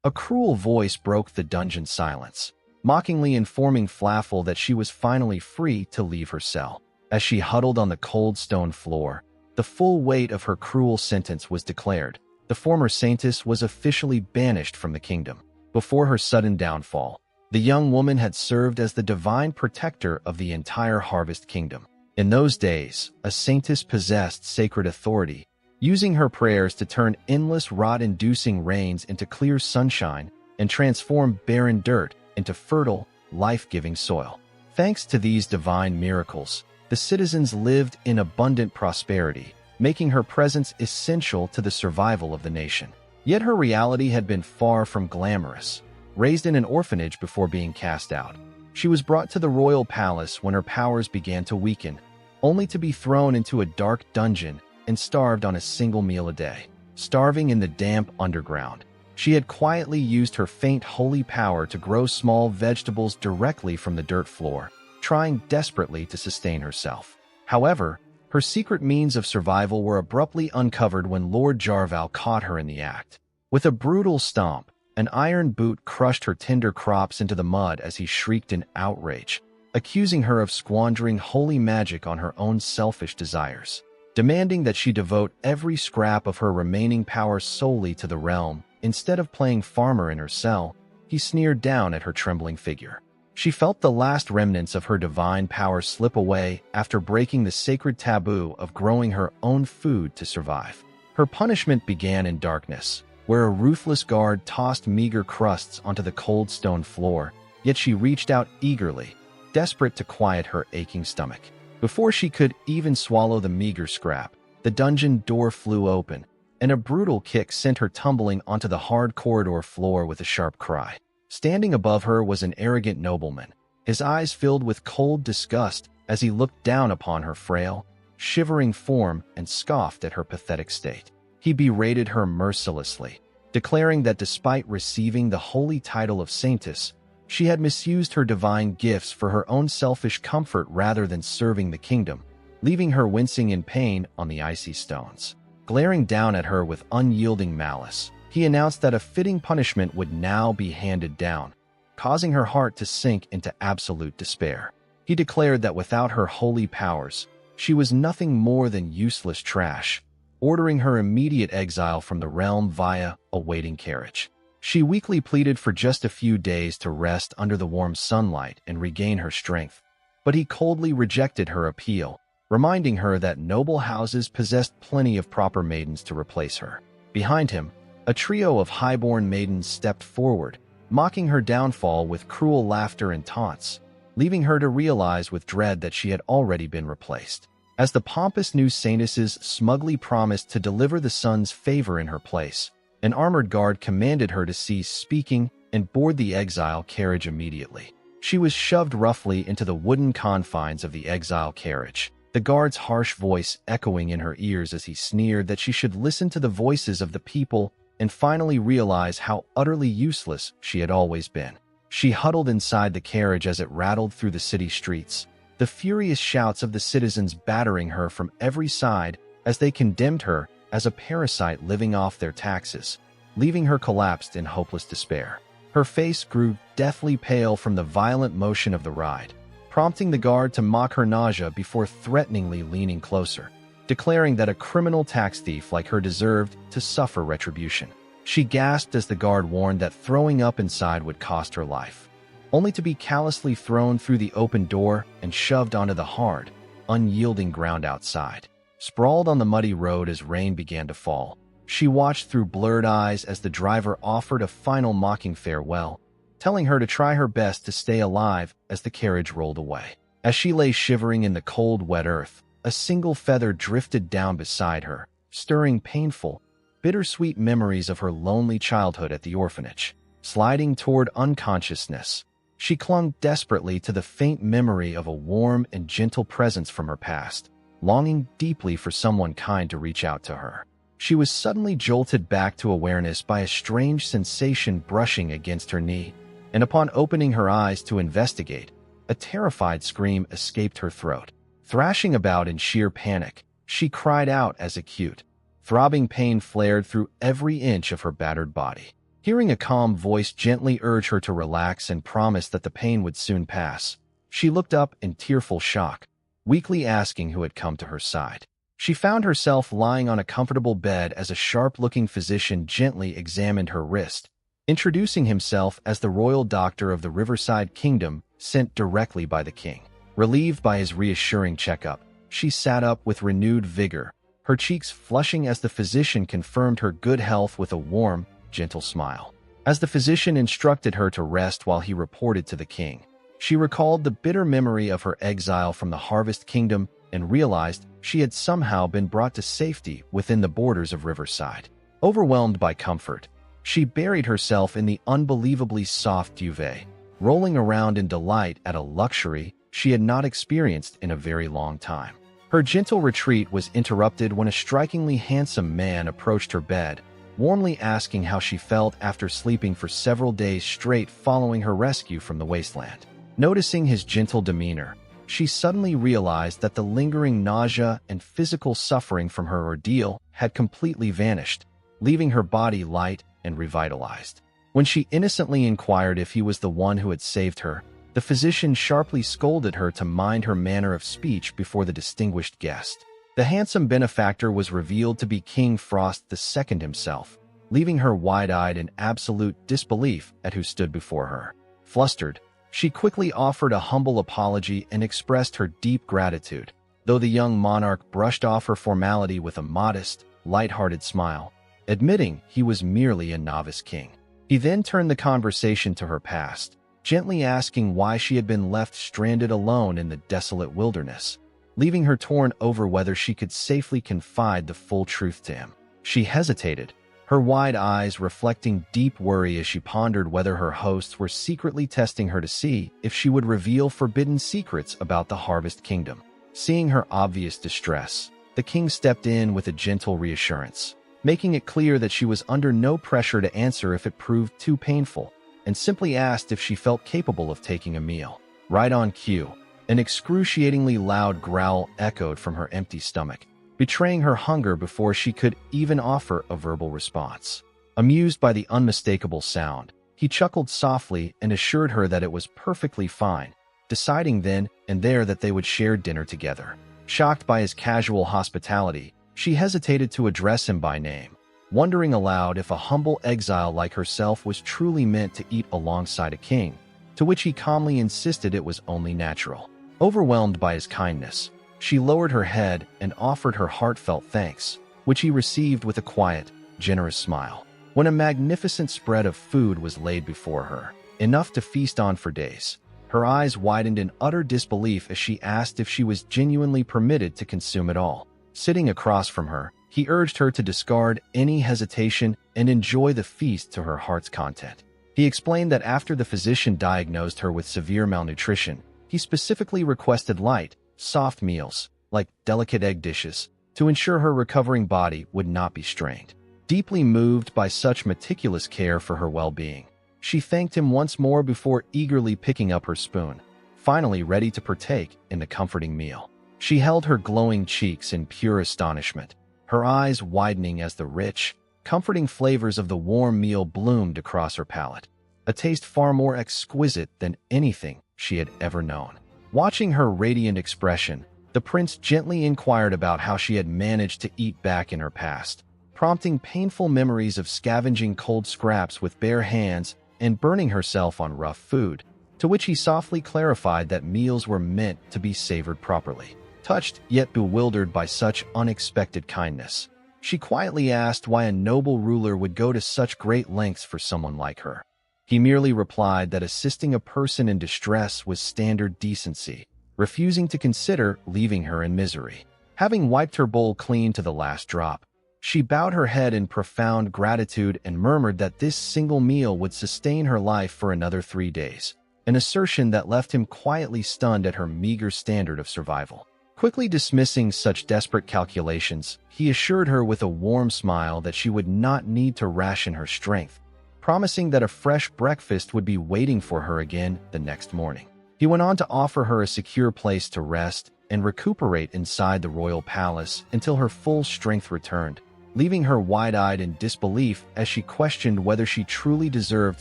A cruel voice broke the dungeon silence, mockingly informing Flaffel that she was finally free to leave her cell. As she huddled on the cold stone floor, the full weight of her cruel sentence was declared. The former saintess was officially banished from the kingdom. Before her sudden downfall, the young woman had served as the divine protector of the entire Harvest Kingdom. In those days, a saintess possessed sacred authority, using her prayers to turn endless rot-inducing rains into clear sunshine and transform barren dirt into fertile, life-giving soil. Thanks to these divine miracles, the citizens lived in abundant prosperity, making her presence essential to the survival of the nation. Yet her reality had been far from glamorous. Raised in an orphanage before being cast out, she was brought to the royal palace when her powers began to weaken, only to be thrown into a dark dungeon and starved on a single meal a day. Starving in the damp underground, she had quietly used her faint holy power to grow small vegetables directly from the dirt floor, trying desperately to sustain herself. However, her secret means of survival were abruptly uncovered when Lord Jarval caught her in the act. With a brutal stomp, an iron boot crushed her tender crops into the mud as he shrieked in outrage, accusing her of squandering holy magic on her own selfish desires. Demanding that she devote every scrap of her remaining power solely to the realm, instead of playing farmer in her cell, he sneered down at her trembling figure. She felt the last remnants of her divine power slip away after breaking the sacred taboo of growing her own food to survive. Her punishment began in darkness, where a ruthless guard tossed meager crusts onto the cold stone floor, yet she reached out eagerly, desperate to quiet her aching stomach. Before she could even swallow the meager scrap, the dungeon door flew open, and a brutal kick sent her tumbling onto the hard corridor floor with a sharp cry. Standing above her was an arrogant nobleman, his eyes filled with cold disgust as he looked down upon her frail, shivering form and scoffed at her pathetic state. He berated her mercilessly, declaring that despite receiving the holy title of saintess, she had misused her divine gifts for her own selfish comfort rather than serving the kingdom, leaving her wincing in pain on the icy stones. Glaring down at her with unyielding malice, he announced that a fitting punishment would now be handed down, causing her heart to sink into absolute despair. He declared that without her holy powers, she was nothing more than useless trash, ordering her immediate exile from the realm via a waiting carriage. She weakly pleaded for just a few days to rest under the warm sunlight and regain her strength, but he coldly rejected her appeal, reminding her that noble houses possessed plenty of proper maidens to replace her. Behind him, a trio of highborn maidens stepped forward, mocking her downfall with cruel laughter and taunts, leaving her to realize with dread that she had already been replaced. As the pompous new saintesses smugly promised to deliver the sun's favor in her place, an armored guard commanded her to cease speaking and board the exile carriage immediately. She was shoved roughly into the wooden confines of the exile carriage, the guard's harsh voice echoing in her ears as he sneered that she should listen to the voices of the people and finally realize how utterly useless she had always been. She huddled inside the carriage as it rattled through the city streets, the furious shouts of the citizens battering her from every side as they condemned her as a parasite living off their taxes, leaving her collapsed in hopeless despair. Her face grew deathly pale from the violent motion of the ride, prompting the guard to mock her nausea before threateningly leaning closer, declaring that a criminal tax thief like her deserved to suffer retribution. She gasped as the guard warned that throwing up inside would cost her life, only to be callously thrown through the open door and shoved onto the hard, unyielding ground outside. Sprawled on the muddy road as rain began to fall, she watched through blurred eyes as the driver offered a final mocking farewell, telling her to try her best to stay alive as the carriage rolled away. As she lay shivering in the cold, wet earth, a single feather drifted down beside her, stirring painful, bittersweet memories of her lonely childhood at the orphanage. Sliding toward unconsciousness, she clung desperately to the faint memory of a warm and gentle presence from her past, longing deeply for someone kind to reach out to her. She was suddenly jolted back to awareness by a strange sensation brushing against her knee, and upon opening her eyes to investigate, a terrified scream escaped her throat. Thrashing about in sheer panic, she cried out as acute, throbbing pain flared through every inch of her battered body. Hearing a calm voice gently urge her to relax and promise that the pain would soon pass, she looked up in tearful shock, weakly asking who had come to her side. She found herself lying on a comfortable bed as a sharp-looking physician gently examined her wrist, introducing himself as the royal doctor of the Riverside Kingdom sent directly by the king. Relieved by his reassuring checkup, she sat up with renewed vigor, her cheeks flushing as the physician confirmed her good health with a warm, gentle smile. As the physician instructed her to rest while he reported to the king, she recalled the bitter memory of her exile from the Harvest Kingdom and realized she had somehow been brought to safety within the borders of Riverside. Overwhelmed by comfort, she buried herself in the unbelievably soft duvet, rolling around in delight at a luxury she had not experienced in a very long time. Her gentle retreat was interrupted when a strikingly handsome man approached her bed, warmly asking how she felt after sleeping for several days straight following her rescue from the wasteland. Noticing his gentle demeanor, she suddenly realized that the lingering nausea and physical suffering from her ordeal had completely vanished, leaving her body light and revitalized. When she innocently inquired if he was the one who had saved her, the physician sharply scolded her to mind her manner of speech before the distinguished guest. The handsome benefactor was revealed to be King Frost II himself, leaving her wide-eyed in absolute disbelief at who stood before her. Flustered, she quickly offered a humble apology and expressed her deep gratitude, though the young monarch brushed off her formality with a modest, light-hearted smile, admitting he was merely a novice king. He then turned the conversation to her past, gently asking why she had been left stranded alone in the desolate wilderness, leaving her torn over whether she could safely confide the full truth to him. She hesitated, her wide eyes reflecting deep worry as she pondered whether her hosts were secretly testing her to see if she would reveal forbidden secrets about the Harvest Kingdom. Seeing her obvious distress, the king stepped in with a gentle reassurance, making it clear that she was under no pressure to answer if it proved too painful, and simply asked if she felt capable of taking a meal. Right on cue, an excruciatingly loud growl echoed from her empty stomach, betraying her hunger before she could even offer a verbal response. Amused by the unmistakable sound, he chuckled softly and assured her that it was perfectly fine, deciding then and there that they would share dinner together. Shocked by his casual hospitality, she hesitated to address him by name, wondering aloud if a humble exile like herself was truly meant to eat alongside a king, to which he calmly insisted it was only natural. Overwhelmed by his kindness, she lowered her head and offered her heartfelt thanks, which he received with a quiet, generous smile. When a magnificent spread of food was laid before her, enough to feast on for days, her eyes widened in utter disbelief as she asked if she was genuinely permitted to consume it all. Sitting across from her, he urged her to discard any hesitation and enjoy the feast to her heart's content. He explained that after the physician diagnosed her with severe malnutrition, he specifically requested light, soft meals, like delicate egg dishes, to ensure her recovering body would not be strained. Deeply moved by such meticulous care for her well-being, she thanked him once more before eagerly picking up her spoon, finally ready to partake in the comforting meal. She held her glowing cheeks in pure astonishment, her eyes widening as the rich, comforting flavors of the warm meal bloomed across her palate, a taste far more exquisite than anything she had ever known. Watching her radiant expression, the prince gently inquired about how she had managed to eat back in her past, prompting painful memories of scavenging cold scraps with bare hands and burning herself on rough food, to which he softly clarified that meals were meant to be savored properly. Touched yet bewildered by such unexpected kindness, she quietly asked why a noble ruler would go to such great lengths for someone like her. He merely replied that assisting a person in distress was standard decency, refusing to consider leaving her in misery. Having wiped her bowl clean to the last drop, she bowed her head in profound gratitude and murmured that this single meal would sustain her life for another 3 days, an assertion that left him quietly stunned at her meager standard of survival. Quickly dismissing such desperate calculations, he assured her with a warm smile that she would not need to ration her strength, promising that a fresh breakfast would be waiting for her again the next morning. He went on to offer her a secure place to rest and recuperate inside the royal palace until her full strength returned, leaving her wide-eyed in disbelief as she questioned whether she truly deserved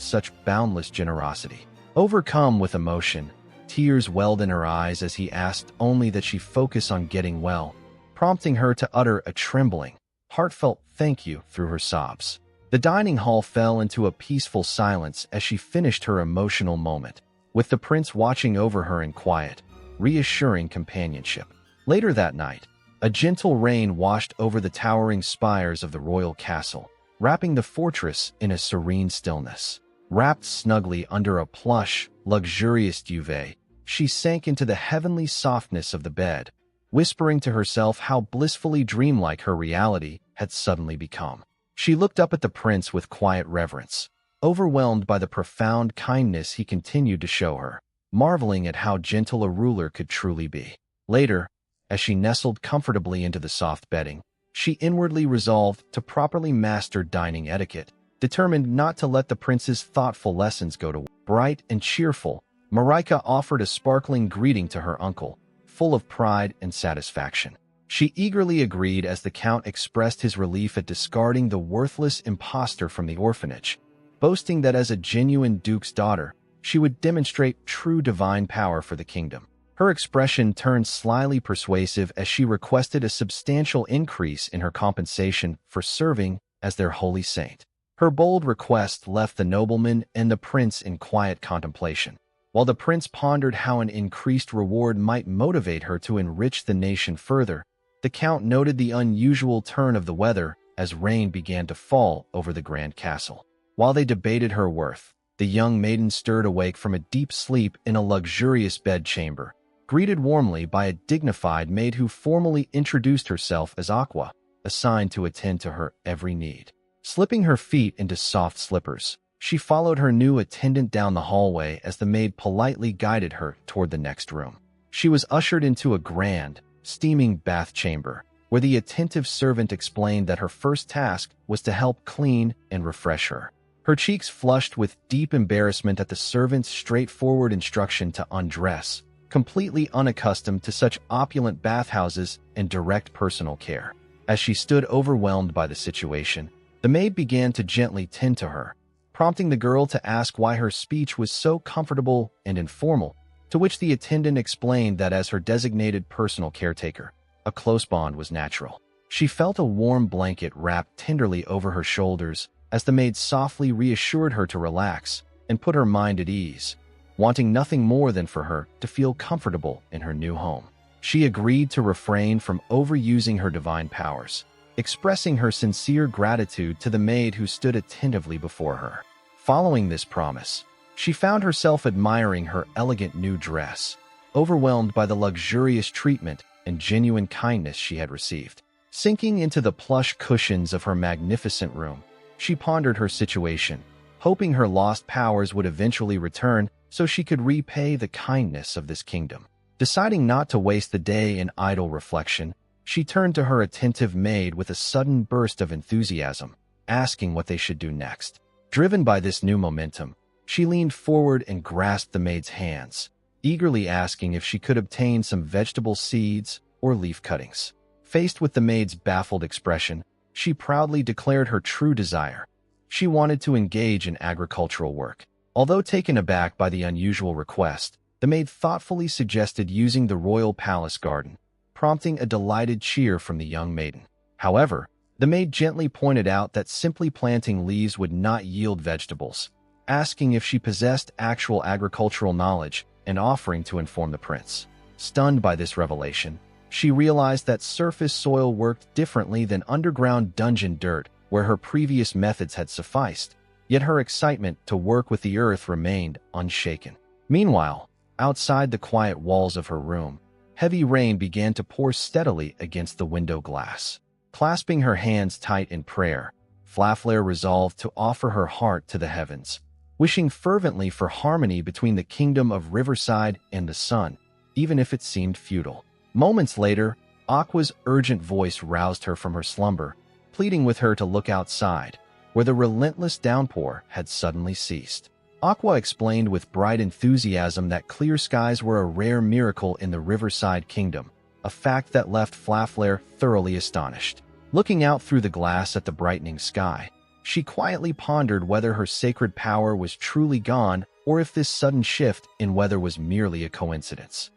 such boundless generosity. Overcome with emotion, tears welled in her eyes as he asked only that she focus on getting well, prompting her to utter a trembling, heartfelt thank you through her sobs. The dining hall fell into a peaceful silence as she finished her emotional moment, with the prince watching over her in quiet, reassuring companionship. Later that night, a gentle rain washed over the towering spires of the royal castle, wrapping the fortress in a serene stillness. Wrapped snugly under a plush, luxurious duvet, she sank into the heavenly softness of the bed, whispering to herself how blissfully dreamlike her reality had suddenly become. She looked up at the prince with quiet reverence, overwhelmed by the profound kindness he continued to show her, marveling at how gentle a ruler could truly be. Later, as she nestled comfortably into the soft bedding, she inwardly resolved to properly master dining etiquette, determined not to let the prince's thoughtful lessons go to waste. Bright and cheerful, Marika offered a sparkling greeting to her uncle, full of pride and satisfaction. She eagerly agreed as the count expressed his relief at discarding the worthless impostor from the orphanage, boasting that as a genuine duke's daughter, she would demonstrate true divine power for the kingdom. Her expression turned slyly persuasive as she requested a substantial increase in her compensation for serving as their holy saint. Her bold request left the nobleman and the prince in quiet contemplation, while the prince pondered how an increased reward might motivate her to enrich the nation further. The count noted the unusual turn of the weather as rain began to fall over the grand castle. While they debated her worth, the young maiden stirred awake from a deep sleep in a luxurious bedchamber, greeted warmly by a dignified maid who formally introduced herself as Aqua, assigned to attend to her every need. Slipping her feet into soft slippers, she followed her new attendant down the hallway as the maid politely guided her toward the next room. She was ushered into a grand, steaming bath chamber, where the attentive servant explained that her first task was to help clean and refresh her. Her cheeks flushed with deep embarrassment at the servant's straightforward instruction to undress, completely unaccustomed to such opulent bathhouses and direct personal care. As she stood overwhelmed by the situation, the maid began to gently tend to her, prompting the girl to ask why her speech was so comfortable and informal, to which the attendant explained that as her designated personal caretaker, a close bond was natural. She felt a warm blanket wrapped tenderly over her shoulders as the maid softly reassured her to relax and put her mind at ease, wanting nothing more than for her to feel comfortable in her new home. She agreed to refrain from overusing her divine powers, expressing her sincere gratitude to the maid who stood attentively before her. Following this promise, she found herself admiring her elegant new dress, overwhelmed by the luxurious treatment and genuine kindness she had received. Sinking into the plush cushions of her magnificent room, she pondered her situation, hoping her lost powers would eventually return so she could repay the kindness of this kingdom. Deciding not to waste the day in idle reflection, she turned to her attentive maid with a sudden burst of enthusiasm, asking what they should do next. Driven by this new momentum, she leaned forward and grasped the maid's hands, eagerly asking if she could obtain some vegetable seeds or leaf cuttings. Faced with the maid's baffled expression, she proudly declared her true desire. She wanted to engage in agricultural work. Although taken aback by the unusual request, the maid thoughtfully suggested using the royal palace garden, prompting a delighted cheer from the young maiden. However, the maid gently pointed out that simply planting leaves would not yield vegetables, asking if she possessed actual agricultural knowledge and offering to inform the prince. Stunned by this revelation, she realized that surface soil worked differently than underground dungeon dirt, where her previous methods had sufficed, yet her excitement to work with the earth remained unshaken. Meanwhile, outside the quiet walls of her room, heavy rain began to pour steadily against the window glass. Clasping her hands tight in prayer, Flaflair resolved to offer her heart to the heavens, wishing fervently for harmony between the kingdom of Riverside and the sun, even if it seemed futile. Moments later, Aqua's urgent voice roused her from her slumber, pleading with her to look outside, where the relentless downpour had suddenly ceased. Aqua explained with bright enthusiasm that clear skies were a rare miracle in the Riverside Kingdom, a fact that left Flaflair thoroughly astonished. Looking out through the glass at the brightening sky, she quietly pondered whether her sacred power was truly gone or if this sudden shift in weather was merely a coincidence.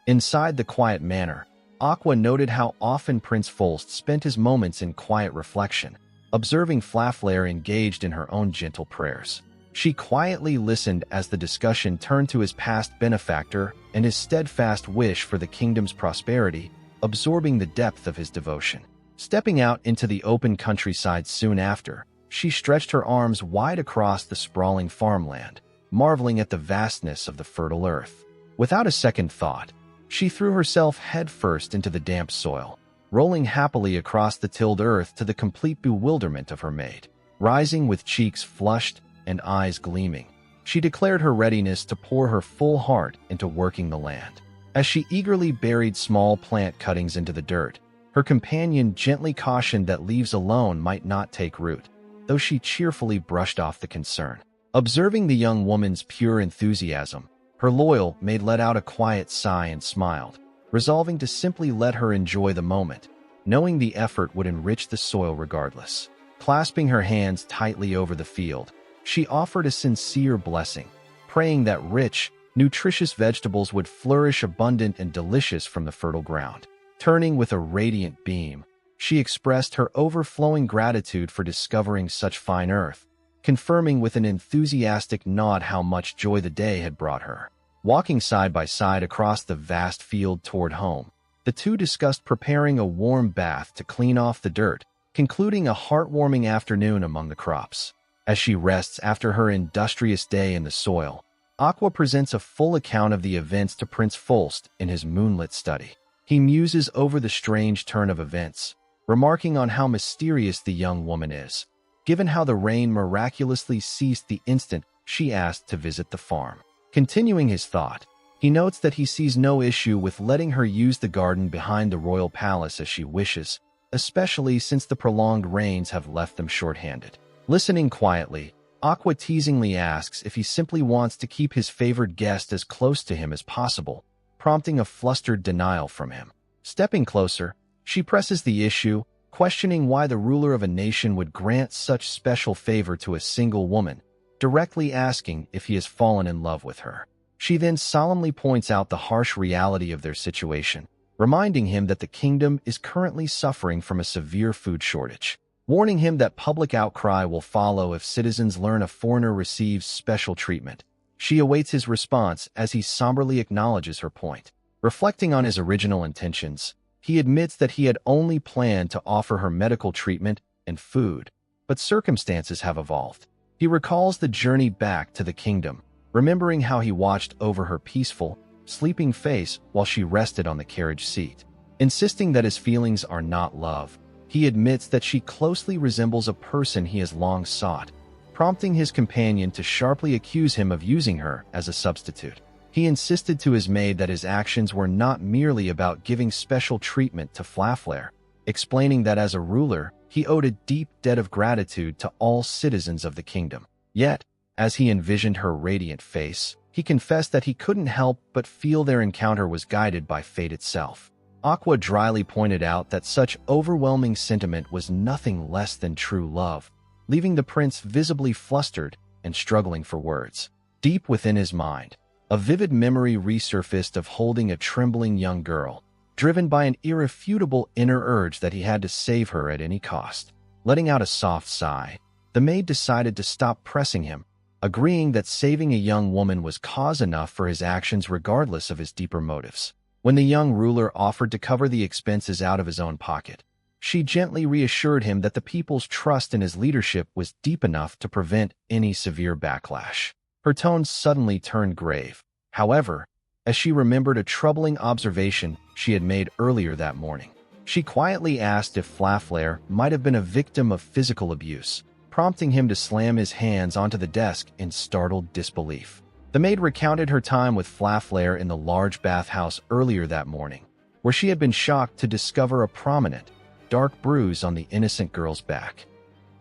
Inside the quiet manor, Aqua noted how often Prince Folst spent his moments in quiet reflection, observing Flaflair engaged in her own gentle prayers. She quietly listened as the discussion turned to his past benefactor and his steadfast wish for the kingdom's prosperity, absorbing the depth of his devotion. Stepping out into the open countryside soon after, she stretched her arms wide across the sprawling farmland, marveling at the vastness of the fertile earth. Without a second thought, she threw herself headfirst into the damp soil, rolling happily across the tilled earth to the complete bewilderment of her mate. Rising with cheeks flushed and eyes gleaming, she declared her readiness to pour her full heart into working the land. As she eagerly buried small plant cuttings into the dirt, her companion gently cautioned that leaves alone might not take root, though she cheerfully brushed off the concern. Observing the young woman's pure enthusiasm, her loyal maid let out a quiet sigh and smiled, resolving to simply let her enjoy the moment, knowing the effort would enrich the soil regardless. Clasping her hands tightly over the field, she offered a sincere blessing, praying that rich, nutritious vegetables would flourish abundant and delicious from the fertile ground. Turning with a radiant beam, she expressed her overflowing gratitude for discovering such fine earth, confirming with an enthusiastic nod how much joy the day had brought her. Walking side by side across the vast field toward home, the two discussed preparing a warm bath to clean off the dirt, concluding a heartwarming afternoon among the crops. As she rests after her industrious day in the soil, Aqua presents a full account of the events to Prince Folst in his moonlit study. He muses over the strange turn of events, remarking on how mysterious the young woman is, given how the rain miraculously ceased the instant she asked to visit the farm. Continuing his thought, he notes that he sees no issue with letting her use the garden behind the royal palace as she wishes, especially since the prolonged rains have left them short-handed. Listening quietly, Aqua teasingly asks if he simply wants to keep his favored guest as close to him as possible, prompting a flustered denial from him. Stepping closer, she presses the issue, questioning why the ruler of a nation would grant such special favor to a single woman, directly asking if he has fallen in love with her. She then solemnly points out the harsh reality of their situation, reminding him that the kingdom is currently suffering from a severe food shortage, warning him that public outcry will follow if citizens learn a foreigner receives special treatment. She awaits his response as he somberly acknowledges her point. Reflecting on his original intentions, he admits that he had only planned to offer her medical treatment and food, but circumstances have evolved. He recalls the journey back to the kingdom, remembering how he watched over her peaceful, sleeping face while she rested on the carriage seat. Insisting that his feelings are not love, he admits that she closely resembles a person he has long sought, prompting his companion to sharply accuse him of using her as a substitute. He insisted to his maid that his actions were not merely about giving special treatment to Flaflair, explaining that as a ruler, he owed a deep debt of gratitude to all citizens of the kingdom. Yet, as he envisioned her radiant face, he confessed that he couldn't help but feel their encounter was guided by fate itself. Aqua dryly pointed out that such overwhelming sentiment was nothing less than true love, leaving the prince visibly flustered and struggling for words. Deep within his mind, a vivid memory resurfaced of holding a trembling young girl, driven by an irrefutable inner urge that he had to save her at any cost. Letting out a soft sigh, the maid decided to stop pressing him, agreeing that saving a young woman was cause enough for his actions regardless of his deeper motives. When the young ruler offered to cover the expenses out of his own pocket, she gently reassured him that the people's trust in his leadership was deep enough to prevent any severe backlash. Her tone suddenly turned grave, however, as she remembered a troubling observation she had made earlier that morning. She quietly asked if Flaflair might have been a victim of physical abuse, prompting him to slam his hands onto the desk in startled disbelief. The maid recounted her time with Flaflair in the large bathhouse earlier that morning, where she had been shocked to discover a prominent, dark bruise on the innocent girl's back.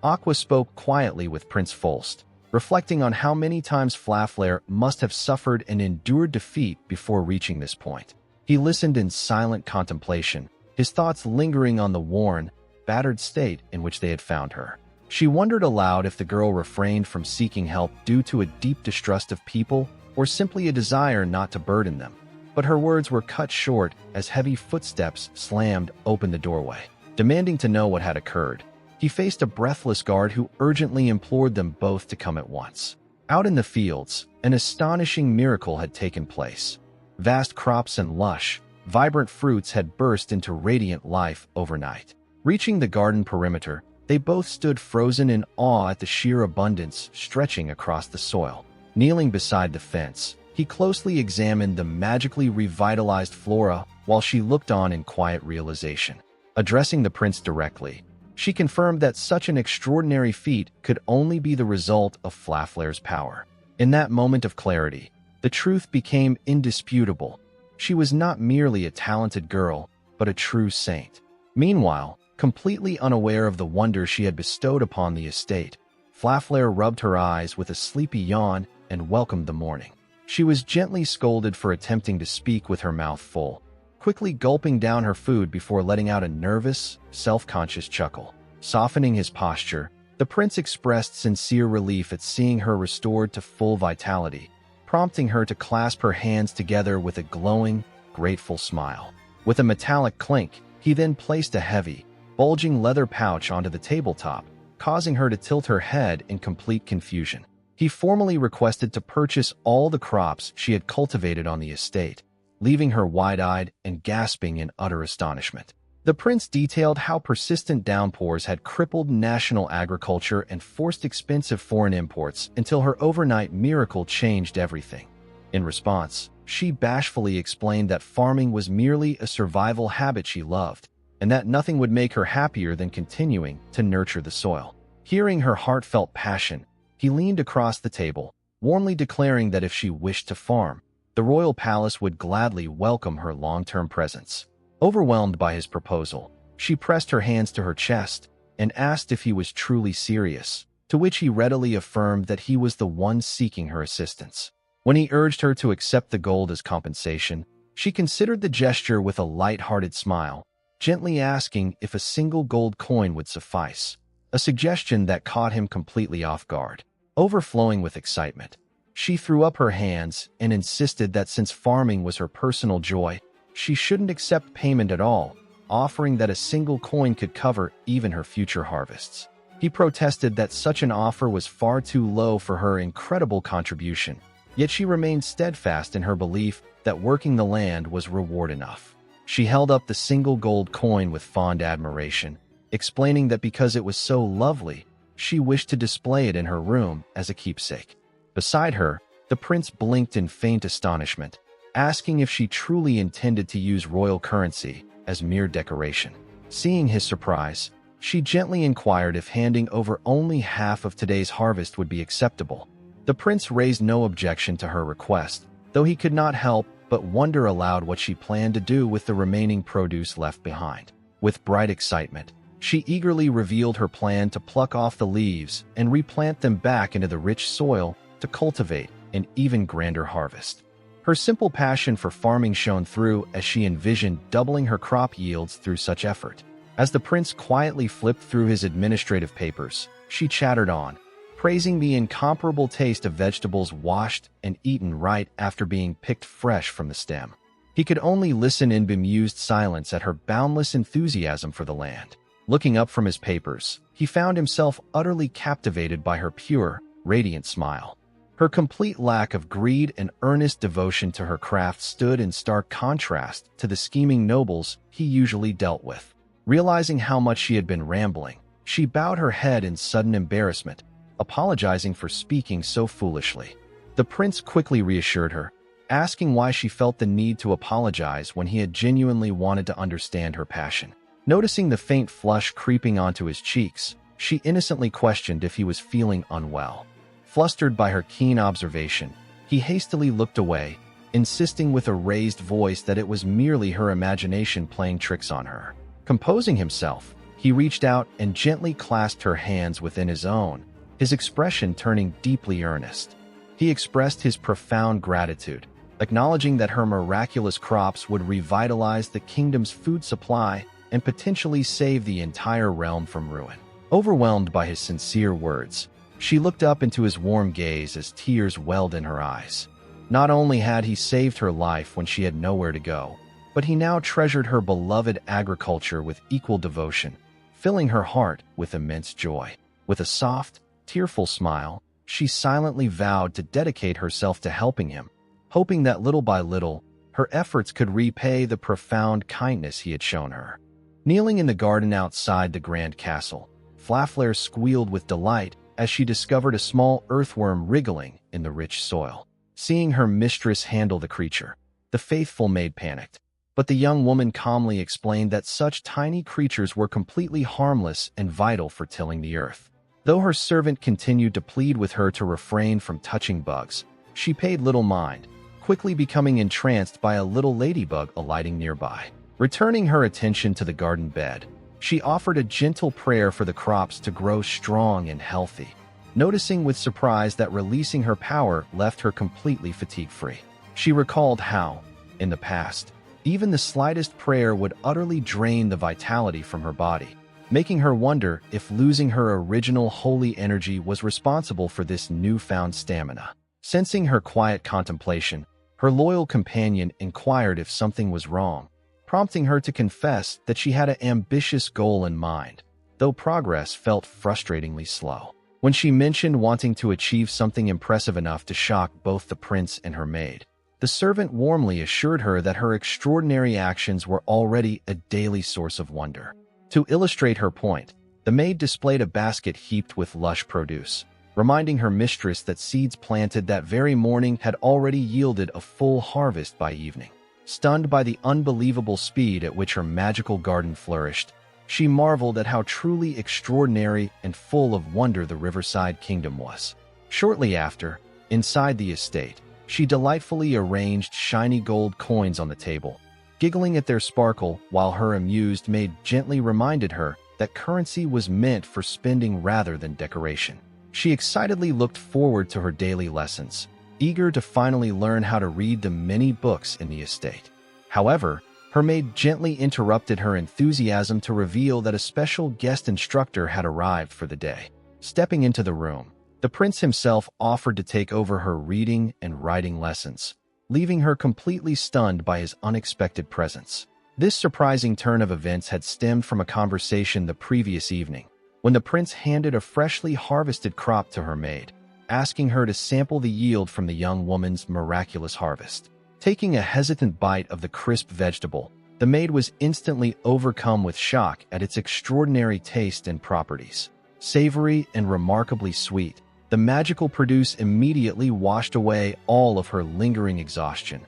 Aqua spoke quietly with Prince Folst, reflecting on how many times Flaflair must have suffered and endured defeat before reaching this point. He listened in silent contemplation, his thoughts lingering on the worn, battered state in which they had found her. She wondered aloud if the girl refrained from seeking help due to a deep distrust of people or simply a desire not to burden them. But her words were cut short as heavy footsteps slammed open the doorway, demanding to know what had occurred. He faced a breathless guard who urgently implored them both to come at once. Out in the fields, an astonishing miracle had taken place. Vast crops and lush, vibrant fruits had burst into radiant life overnight. Reaching the garden perimeter, they both stood frozen in awe at the sheer abundance stretching across the soil. Kneeling beside the fence, he closely examined the magically revitalized flora while she looked on in quiet realization. Addressing the prince directly, she confirmed that such an extraordinary feat could only be the result of Flaflair's power. In that moment of clarity, the truth became indisputable. She was not merely a talented girl, but a true saint. Meanwhile, completely unaware of the wonder she had bestowed upon the estate, Flaflair rubbed her eyes with a sleepy yawn and welcomed the morning. She was gently scolded for attempting to speak with her mouth full, quickly gulping down her food before letting out a nervous, self-conscious chuckle. Softening his posture, the prince expressed sincere relief at seeing her restored to full vitality, prompting her to clasp her hands together with a glowing, grateful smile. With a metallic clink, he then placed a heavy, bulging leather pouch onto the tabletop, causing her to tilt her head in complete confusion. He formally requested to purchase all the crops she had cultivated on the estate, leaving her wide-eyed and gasping in utter astonishment. The prince detailed how persistent downpours had crippled national agriculture and forced expensive foreign imports until her overnight miracle changed everything. In response, she bashfully explained that farming was merely a survival habit she loved, and that nothing would make her happier than continuing to nurture the soil. Hearing her heartfelt passion, he leaned across the table, warmly declaring that if she wished to farm, the royal palace would gladly welcome her long-term presence. Overwhelmed by his proposal, she pressed her hands to her chest and asked if he was truly serious, to which he readily affirmed that he was the one seeking her assistance. When he urged her to accept the gold as compensation, she considered the gesture with a light-hearted smile, gently asking if a single gold coin would suffice, a suggestion that caught him completely off guard. Overflowing with excitement, she threw up her hands and insisted that since farming was her personal joy, she shouldn't accept payment at all, offering that a single coin could cover even her future harvests. He protested that such an offer was far too low for her incredible contribution, yet she remained steadfast in her belief that working the land was reward enough. She held up the single gold coin with fond admiration, explaining that because it was so lovely, she wished to display it in her room as a keepsake. Beside her, the prince blinked in faint astonishment, asking if she truly intended to use royal currency as mere decoration. Seeing his surprise, she gently inquired if handing over only half of today's harvest would be acceptable. The prince raised no objection to her request, though he could not help but wonder aloud what she planned to do with the remaining produce left behind. With bright excitement, she eagerly revealed her plan to pluck off the leaves and replant them back into the rich soil to cultivate an even grander harvest. Her simple passion for farming shone through as she envisioned doubling her crop yields through such effort. As the prince quietly flipped through his administrative papers, she chattered on, praising the incomparable taste of vegetables washed and eaten right after being picked fresh from the stem. He could only listen in bemused silence at her boundless enthusiasm for the land. Looking up from his papers, he found himself utterly captivated by her pure, radiant smile. Her complete lack of greed and earnest devotion to her craft stood in stark contrast to the scheming nobles he usually dealt with. Realizing how much she had been rambling, she bowed her head in sudden embarrassment, apologizing for speaking so foolishly. The prince quickly reassured her, asking why she felt the need to apologize when he had genuinely wanted to understand her passion. Noticing the faint flush creeping onto his cheeks, she innocently questioned if he was feeling unwell. Flustered by her keen observation, he hastily looked away, insisting with a raised voice that it was merely her imagination playing tricks on her. Composing himself, he reached out and gently clasped her hands within his own, his expression turning deeply earnest. He expressed his profound gratitude, acknowledging that her miraculous crops would revitalize the kingdom's food supply and potentially save the entire realm from ruin. Overwhelmed by his sincere words, she looked up into his warm gaze as tears welled in her eyes. Not only had he saved her life when she had nowhere to go, but he now treasured her beloved agriculture with equal devotion, filling her heart with immense joy. With a soft, tearful smile, she silently vowed to dedicate herself to helping him, hoping that little by little, her efforts could repay the profound kindness he had shown her. Kneeling in the garden outside the grand castle, Flaflair squealed with delight as she discovered a small earthworm wriggling in the rich soil. Seeing her mistress handle the creature, the faithful maid panicked, but the young woman calmly explained that such tiny creatures were completely harmless and vital for tilling the earth. Though her servant continued to plead with her to refrain from touching bugs, she paid little mind, quickly becoming entranced by a little ladybug alighting nearby. Returning her attention to the garden bed, she offered a gentle prayer for the crops to grow strong and healthy, noticing with surprise that releasing her power left her completely fatigue-free. She recalled how, in the past, even the slightest prayer would utterly drain the vitality from her body, making her wonder if losing her original holy energy was responsible for this newfound stamina. Sensing her quiet contemplation, her loyal companion inquired if something was wrong, prompting her to confess that she had an ambitious goal in mind, though progress felt frustratingly slow. When she mentioned wanting to achieve something impressive enough to shock both the prince and her maid, the servant warmly assured her that her extraordinary actions were already a daily source of wonder. To illustrate her point, the maid displayed a basket heaped with lush produce, reminding her mistress that seeds planted that very morning had already yielded a full harvest by evening. Stunned by the unbelievable speed at which her magical garden flourished, she marveled at how truly extraordinary and full of wonder the Riverside Kingdom was. Shortly after, inside the estate, she delightfully arranged shiny gold coins on the table, giggling at their sparkle while her amused maid gently reminded her that currency was meant for spending rather than decoration. She excitedly looked forward to her daily lessons, eager to finally learn how to read the many books in the estate. However, her maid gently interrupted her enthusiasm to reveal that a special guest instructor had arrived for the day. Stepping into the room, the prince himself offered to take over her reading and writing lessons, leaving her completely stunned by his unexpected presence. This surprising turn of events had stemmed from a conversation the previous evening, when the prince handed a freshly harvested crop to her maid, asking her to sample the yield from the young woman's miraculous harvest. Taking a hesitant bite of the crisp vegetable, the maid was instantly overcome with shock at its extraordinary taste and properties. Savory and remarkably sweet, the magical produce immediately washed away all of her lingering exhaustion,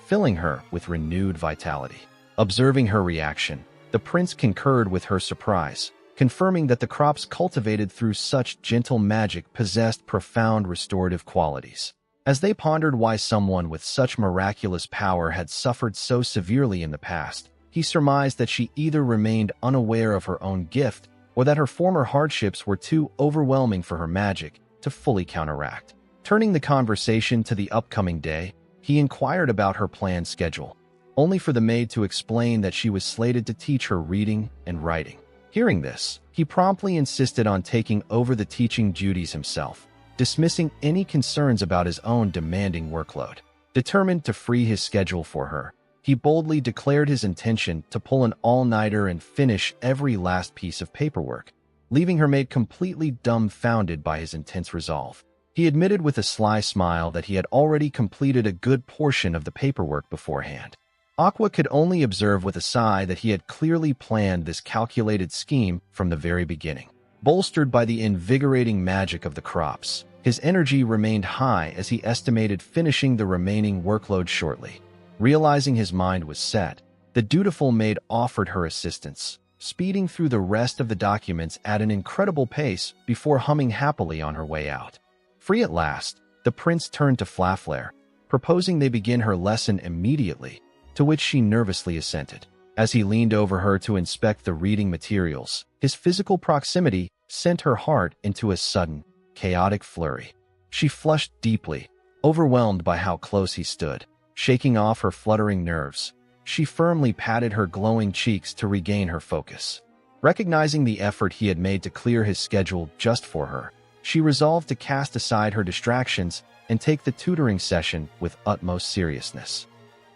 filling her with renewed vitality. Observing her reaction, the prince concurred with her surprise, confirming that the crops cultivated through such gentle magic possessed profound restorative qualities. As they pondered why someone with such miraculous power had suffered so severely in the past, he surmised that she either remained unaware of her own gift or that her former hardships were too overwhelming for her magic to fully counteract. Turning the conversation to the upcoming day, he inquired about her planned schedule, only for the maid to explain that she was slated to teach her reading and writing. Hearing this, he promptly insisted on taking over the teaching duties himself, dismissing any concerns about his own demanding workload. Determined to free his schedule for her, he boldly declared his intention to pull an all-nighter and finish every last piece of paperwork, leaving her maid completely dumbfounded by his intense resolve. He admitted with a sly smile that he had already completed a good portion of the paperwork beforehand. Aqua could only observe with a sigh that he had clearly planned this calculated scheme from the very beginning. Bolstered by the invigorating magic of the crops, his energy remained high as he estimated finishing the remaining workload shortly. Realizing his mind was set, the dutiful maid offered her assistance, speeding through the rest of the documents at an incredible pace before humming happily on her way out. Free at last, the prince turned to Flaflair, proposing they begin her lesson immediately, to which she nervously assented. As he leaned over her to inspect the reading materials, his physical proximity sent her heart into a sudden, chaotic flurry. She flushed deeply, overwhelmed by how close he stood. Shaking off her fluttering nerves, She firmly patted her glowing cheeks to regain her focus. Recognizing the effort he had made to clear his schedule just for her, she resolved to cast aside her distractions and take the tutoring session with utmost seriousness.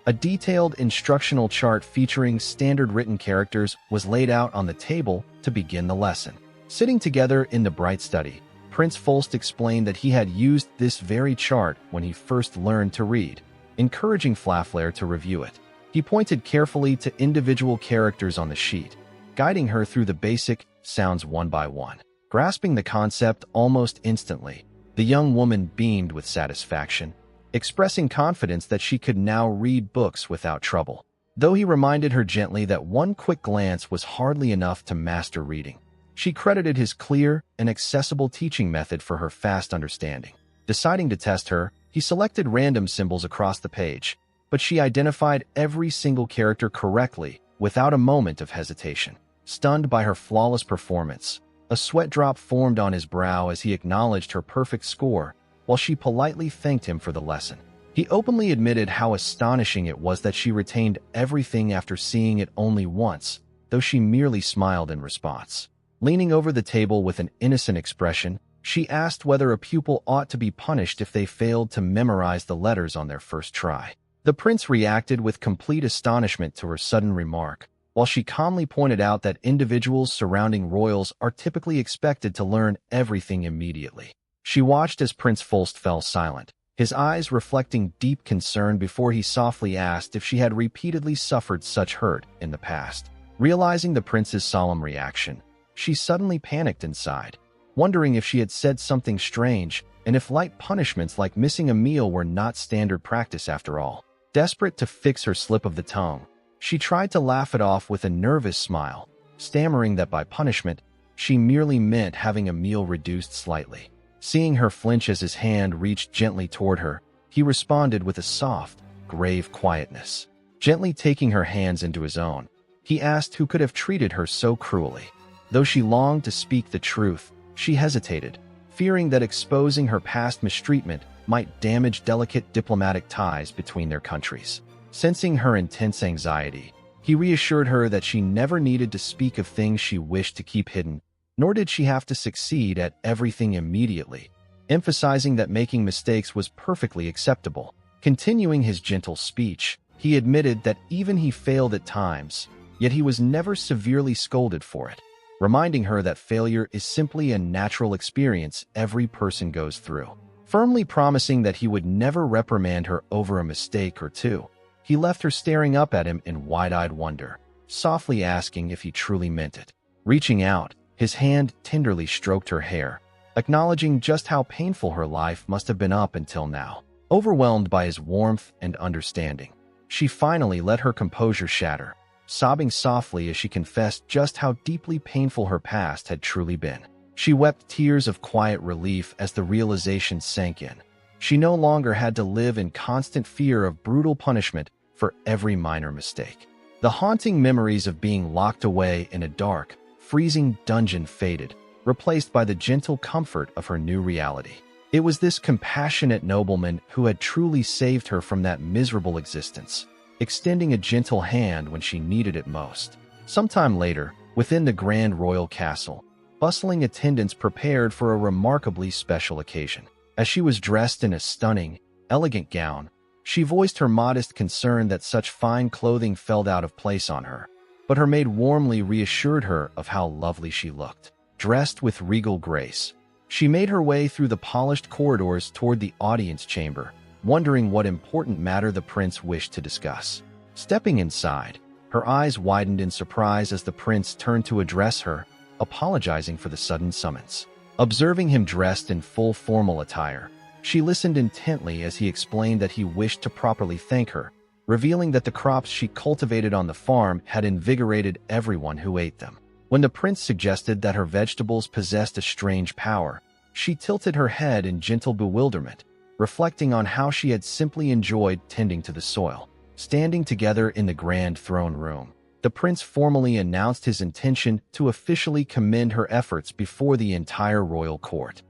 A detailed instructional chart featuring standard written characters was laid out on the table to begin the lesson. Sitting together in the bright study, Prince Folst explained that he had used this very chart when he first learned to read, encouraging Flaflair to review it. He pointed carefully to individual characters on the sheet, guiding her through the basic sounds one by one. Grasping the concept almost instantly, the young woman beamed with satisfaction, expressing confidence that she could now read books without trouble. Though he reminded her gently that one quick glance was hardly enough to master reading, she credited his clear and accessible teaching method for her fast understanding. Deciding to test her, he selected random symbols across the page, but she identified every single character correctly without a moment of hesitation. Stunned by her flawless performance, a sweat drop formed on his brow as he acknowledged her perfect score, while she politely thanked him for the lesson. He openly admitted how astonishing it was that she retained everything after seeing it only once, though she merely smiled in response. Leaning over the table with an innocent expression, she asked whether a pupil ought to be punished if they failed to memorize the letters on their first try. The prince reacted with complete astonishment to her sudden remark, while she calmly pointed out that individuals surrounding royals are typically expected to learn everything immediately. She watched as Prince Folst fell silent, his eyes reflecting deep concern before he softly asked if she had repeatedly suffered such hurt in the past. Realizing the prince's solemn reaction, she suddenly panicked inside, wondering if she had said something strange and if light punishments like missing a meal were not standard practice after all. Desperate to fix her slip of the tongue, she tried to laugh it off with a nervous smile, stammering that by punishment, she merely meant having a meal reduced slightly. Seeing her flinch as his hand reached gently toward her, he responded with a soft, grave quietness. Gently taking her hands into his own, he asked who could have treated her so cruelly. Though she longed to speak the truth, she hesitated, fearing that exposing her past mistreatment might damage delicate diplomatic ties between their countries. Sensing her intense anxiety, he reassured her that she never needed to speak of things she wished to keep hidden, nor did she have to succeed at everything immediately, emphasizing that making mistakes was perfectly acceptable. Continuing his gentle speech, he admitted that even he failed at times, yet he was never severely scolded for it, reminding her that failure is simply a natural experience every person goes through. Firmly promising that he would never reprimand her over a mistake or two, he left her staring up at him in wide-eyed wonder, softly asking if he truly meant it. Reaching out, his hand tenderly stroked her hair, acknowledging just how painful her life must have been up until now. Overwhelmed by his warmth and understanding, she finally let her composure shatter, sobbing softly as she confessed just how deeply painful her past had truly been. She wept tears of quiet relief as the realization sank in. She no longer had to live in constant fear of brutal punishment for every minor mistake. The haunting memories of being locked away in a dark, freezing dungeon faded, replaced by the gentle comfort of her new reality. It was this compassionate nobleman who had truly saved her from that miserable existence, extending a gentle hand when she needed it most. Sometime later, within the grand royal castle, bustling attendants prepared for a remarkably special occasion. As she was dressed in a stunning, elegant gown, she voiced her modest concern that such fine clothing felt out of place on her, but her maid warmly reassured her of how lovely she looked. Dressed with regal grace, she made her way through the polished corridors toward the audience chamber, wondering what important matter the prince wished to discuss. Stepping inside, her eyes widened in surprise as the prince turned to address her, apologizing for the sudden summons. Observing him dressed in full formal attire, she listened intently as he explained that he wished to properly thank her, revealing that the crops she cultivated on the farm had invigorated everyone who ate them. When the prince suggested that her vegetables possessed a strange power, she tilted her head in gentle bewilderment, reflecting on how she had simply enjoyed tending to the soil. Standing together in the grand throne room, the prince formally announced his intention to officially commend her efforts before the entire royal court.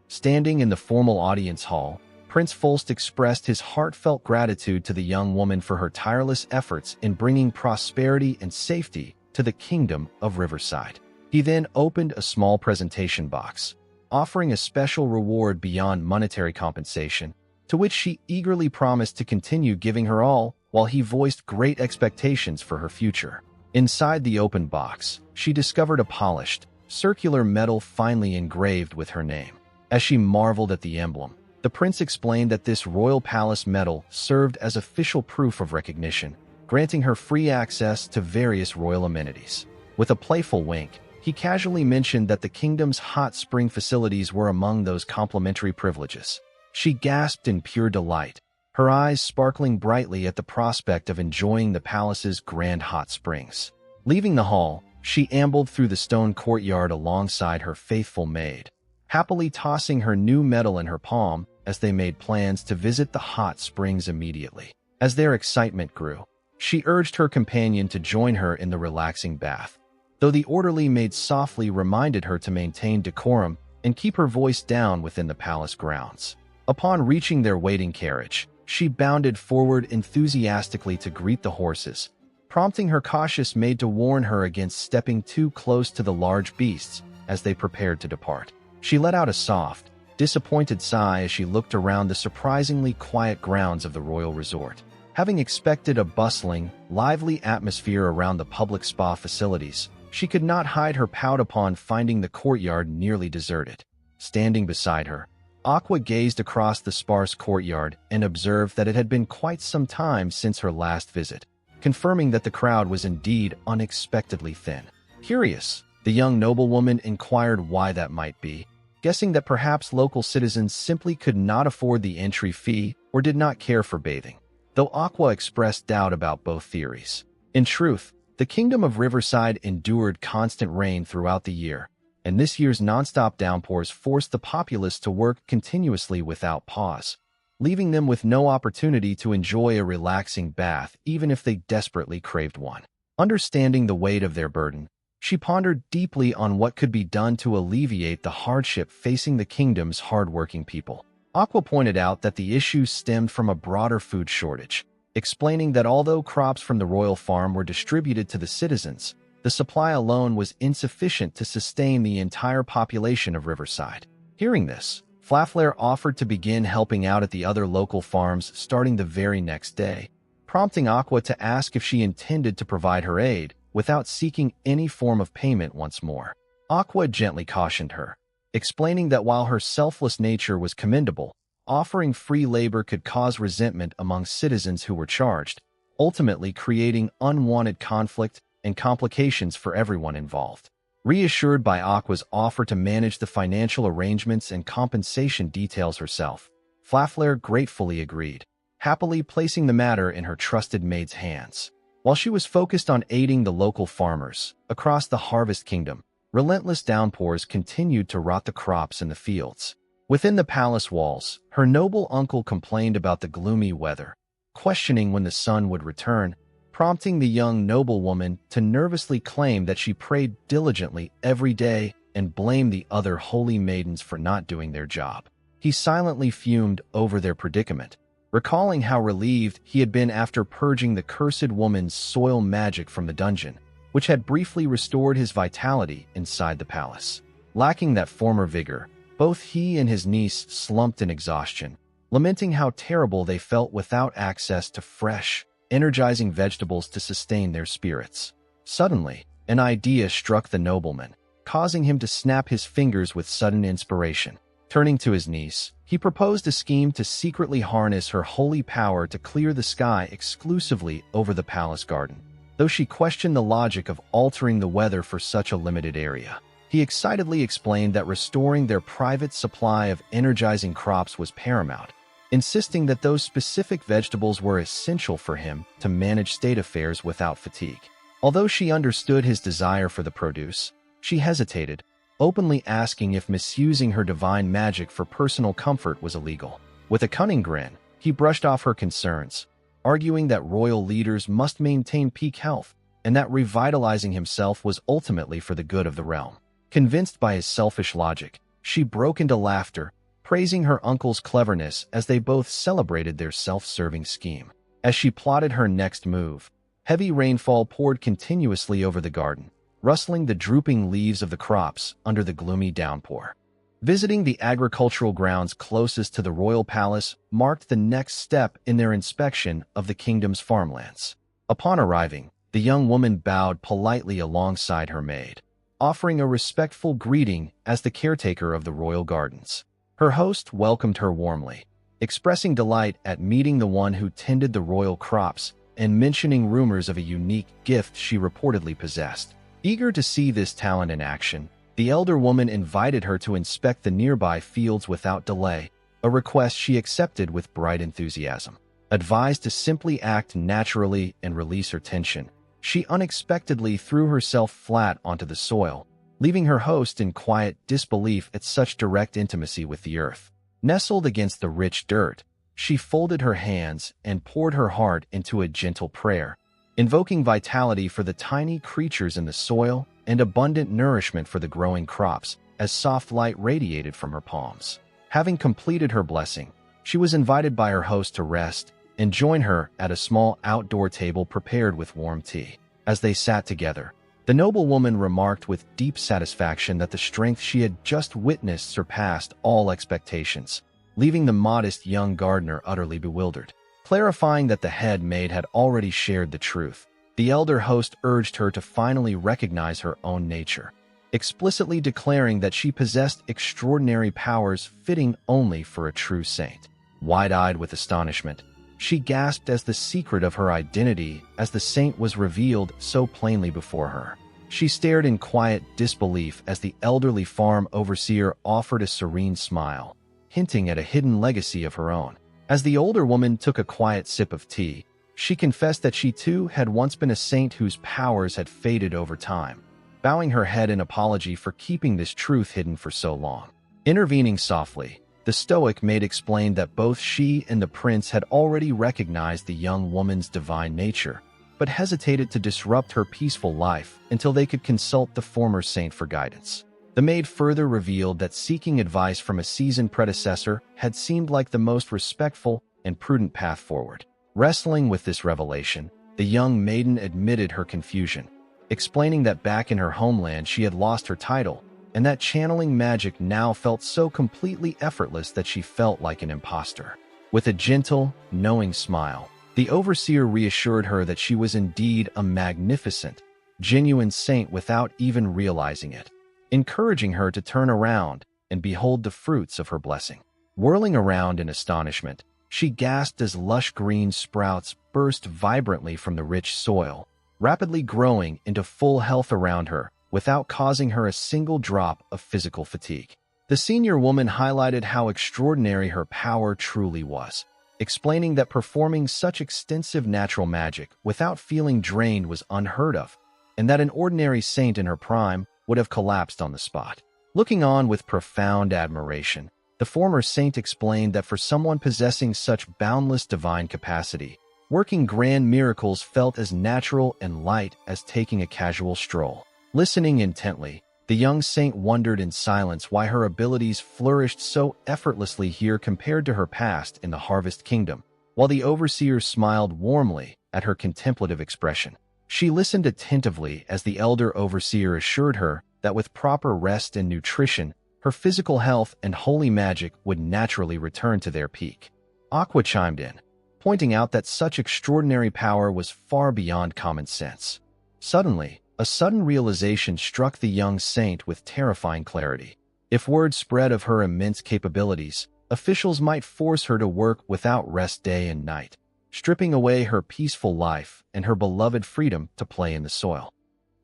Standing in the formal audience hall, Prince Folst expressed his heartfelt gratitude to the young woman for her tireless efforts in bringing prosperity and safety to the kingdom of Riverside. He then opened a small presentation box, offering a special reward beyond monetary compensation, to which she eagerly promised to continue giving her all, while he voiced great expectations for her future. Inside the open box, she discovered a polished, circular metal finely engraved with her name. As she marveled at the emblem, the prince explained that this royal palace medal served as official proof of recognition, granting her free access to various royal amenities. With a playful wink, he casually mentioned that the kingdom's hot spring facilities were among those complimentary privileges. She gasped in pure delight, her eyes sparkling brightly at the prospect of enjoying the palace's grand hot springs. Leaving the hall, she ambled through the stone courtyard alongside her faithful maid, happily tossing her new medal in her palm as they made plans to visit the hot springs immediately. As their excitement grew, she urged her companion to join her in the relaxing bath, though the orderly maid softly reminded her to maintain decorum and keep her voice down within the palace grounds. Upon reaching their waiting carriage, she bounded forward enthusiastically to greet the horses, prompting her cautious maid to warn her against stepping too close to the large beasts as they prepared to depart. She let out a soft, disappointed sigh as she looked around the surprisingly quiet grounds of the royal resort. Having expected a bustling, lively atmosphere around the public spa facilities, she could not hide her pout upon finding the courtyard nearly deserted. Standing beside her, Aqua gazed across the sparse courtyard and observed that it had been quite some time since her last visit, confirming that the crowd was indeed unexpectedly thin. Curious, the young noblewoman inquired why that might be, guessing that perhaps local citizens simply could not afford the entry fee or did not care for bathing, though Aqua expressed doubt about both theories. In truth, the kingdom of Riverside endured constant rain throughout the year, and this year's nonstop downpours forced the populace to work continuously without pause, leaving them with no opportunity to enjoy a relaxing bath even if they desperately craved one. Understanding the weight of their burden, she pondered deeply on what could be done to alleviate the hardship facing the kingdom's hardworking people. Aqua pointed out that the issue stemmed from a broader food shortage, explaining that although crops from the royal farm were distributed to the citizens, the supply alone was insufficient to sustain the entire population of Riverside. Hearing this, Flaflair offered to begin helping out at the other local farms starting the very next day, prompting Aqua to ask if she intended to provide her aid without seeking any form of payment once more. Aqua gently cautioned her, explaining that while her selfless nature was commendable, offering free labor could cause resentment among citizens who were charged, ultimately creating unwanted conflict and complications for everyone involved. Reassured by Aqua's offer to manage the financial arrangements and compensation details herself, Flaflair gratefully agreed, happily placing the matter in her trusted maid's hands. While she was focused on aiding the local farmers across the Harvest Kingdom, relentless downpours continued to rot the crops in the fields. Within the palace walls, her noble uncle complained about the gloomy weather, questioning when the sun would return, prompting the young noblewoman to nervously claim that she prayed diligently every day and blamed the other holy maidens for not doing their job. He silently fumed over their predicament, recalling how relieved he had been after purging the cursed woman's soil magic from the dungeon, which had briefly restored his vitality inside the palace. Lacking that former vigor, both he and his niece slumped in exhaustion, lamenting how terrible they felt without access to fresh, energizing vegetables to sustain their spirits. Suddenly, an idea struck the nobleman, causing him to snap his fingers with sudden inspiration. Turning to his niece, he proposed a scheme to secretly harness her holy power to clear the sky exclusively over the palace garden, though she questioned the logic of altering the weather for such a limited area. He excitedly explained that restoring their private supply of energizing crops was paramount, insisting that those specific vegetables were essential for him to manage state affairs without fatigue. Although she understood his desire for the produce, she hesitated, openly asking if misusing her divine magic for personal comfort was illegal. With a cunning grin, he brushed off her concerns, arguing that royal leaders must maintain peak health and that revitalizing himself was ultimately for the good of the realm. Convinced by his selfish logic, she broke into laughter, praising her uncle's cleverness as they both celebrated their self-serving scheme. As she plotted her next move, heavy rainfall poured continuously over the garden, rustling the drooping leaves of the crops under the gloomy downpour. Visiting the agricultural grounds closest to the royal palace marked the next step in their inspection of the kingdom's farmlands. Upon arriving, the young woman bowed politely alongside her maid, offering a respectful greeting as the caretaker of the royal gardens. Her host welcomed her warmly, expressing delight at meeting the one who tended the royal crops and mentioning rumors of a unique gift she reportedly possessed. Eager to see this talent in action, the elder woman invited her to inspect the nearby fields without delay, a request she accepted with bright enthusiasm. Advised to simply act naturally and release her tension, she unexpectedly threw herself flat onto the soil, leaving her host in quiet disbelief at such direct intimacy with the earth. Nestled against the rich dirt, she folded her hands and poured her heart into a gentle prayer, invoking vitality for the tiny creatures in the soil and abundant nourishment for the growing crops as soft light radiated from her palms. Having completed her blessing, she was invited by her host to rest and join her at a small outdoor table prepared with warm tea. As they sat together, the noblewoman remarked with deep satisfaction that the strength she had just witnessed surpassed all expectations, leaving the modest young gardener utterly bewildered. Clarifying that the head maid had already shared the truth, the elder host urged her to finally recognize her own nature, explicitly declaring that she possessed extraordinary powers fitting only for a true saint. Wide-eyed with astonishment, she gasped as the secret of her identity as the saint was revealed so plainly before her. She stared in quiet disbelief as the elderly farm overseer offered a serene smile, hinting at a hidden legacy of her own. As the older woman took a quiet sip of tea, she confessed that she too had once been a saint whose powers had faded over time, bowing her head in apology for keeping this truth hidden for so long. Intervening softly, the stoic maid explained that both she and the prince had already recognized the young woman's divine nature, but hesitated to disrupt her peaceful life until they could consult the former saint for guidance. The maid further revealed that seeking advice from a seasoned predecessor had seemed like the most respectful and prudent path forward. Wrestling with this revelation, the young maiden admitted her confusion, explaining that back in her homeland she had lost her title, and that channeling magic now felt so completely effortless that she felt like an imposter. With a gentle, knowing smile, the overseer reassured her that she was indeed a magnificent, genuine saint without even realizing it, encouraging her to turn around and behold the fruits of her blessing. Whirling around in astonishment, she gasped as lush green sprouts burst vibrantly from the rich soil, rapidly growing into full health around her without causing her a single drop of physical fatigue. The senior woman highlighted how extraordinary her power truly was, explaining that performing such extensive natural magic without feeling drained was unheard of, and that an ordinary saint in her prime would have collapsed on the spot. Looking on with profound admiration, the former saint explained that for someone possessing such boundless divine capacity, working grand miracles felt as natural and light as taking a casual stroll. Listening intently, the young saint wondered in silence why her abilities flourished so effortlessly here compared to her past in the Harvest Kingdom, while the overseer smiled warmly at her contemplative expression. She listened attentively as the elder overseer assured her that with proper rest and nutrition, her physical health and holy magic would naturally return to their peak. Aqua chimed in, pointing out that such extraordinary power was far beyond common sense. Suddenly, a sudden realization struck the young saint with terrifying clarity. If word spread of her immense capabilities, officials might force her to work without rest day and night, stripping away her peaceful life and her beloved freedom to play in the soil.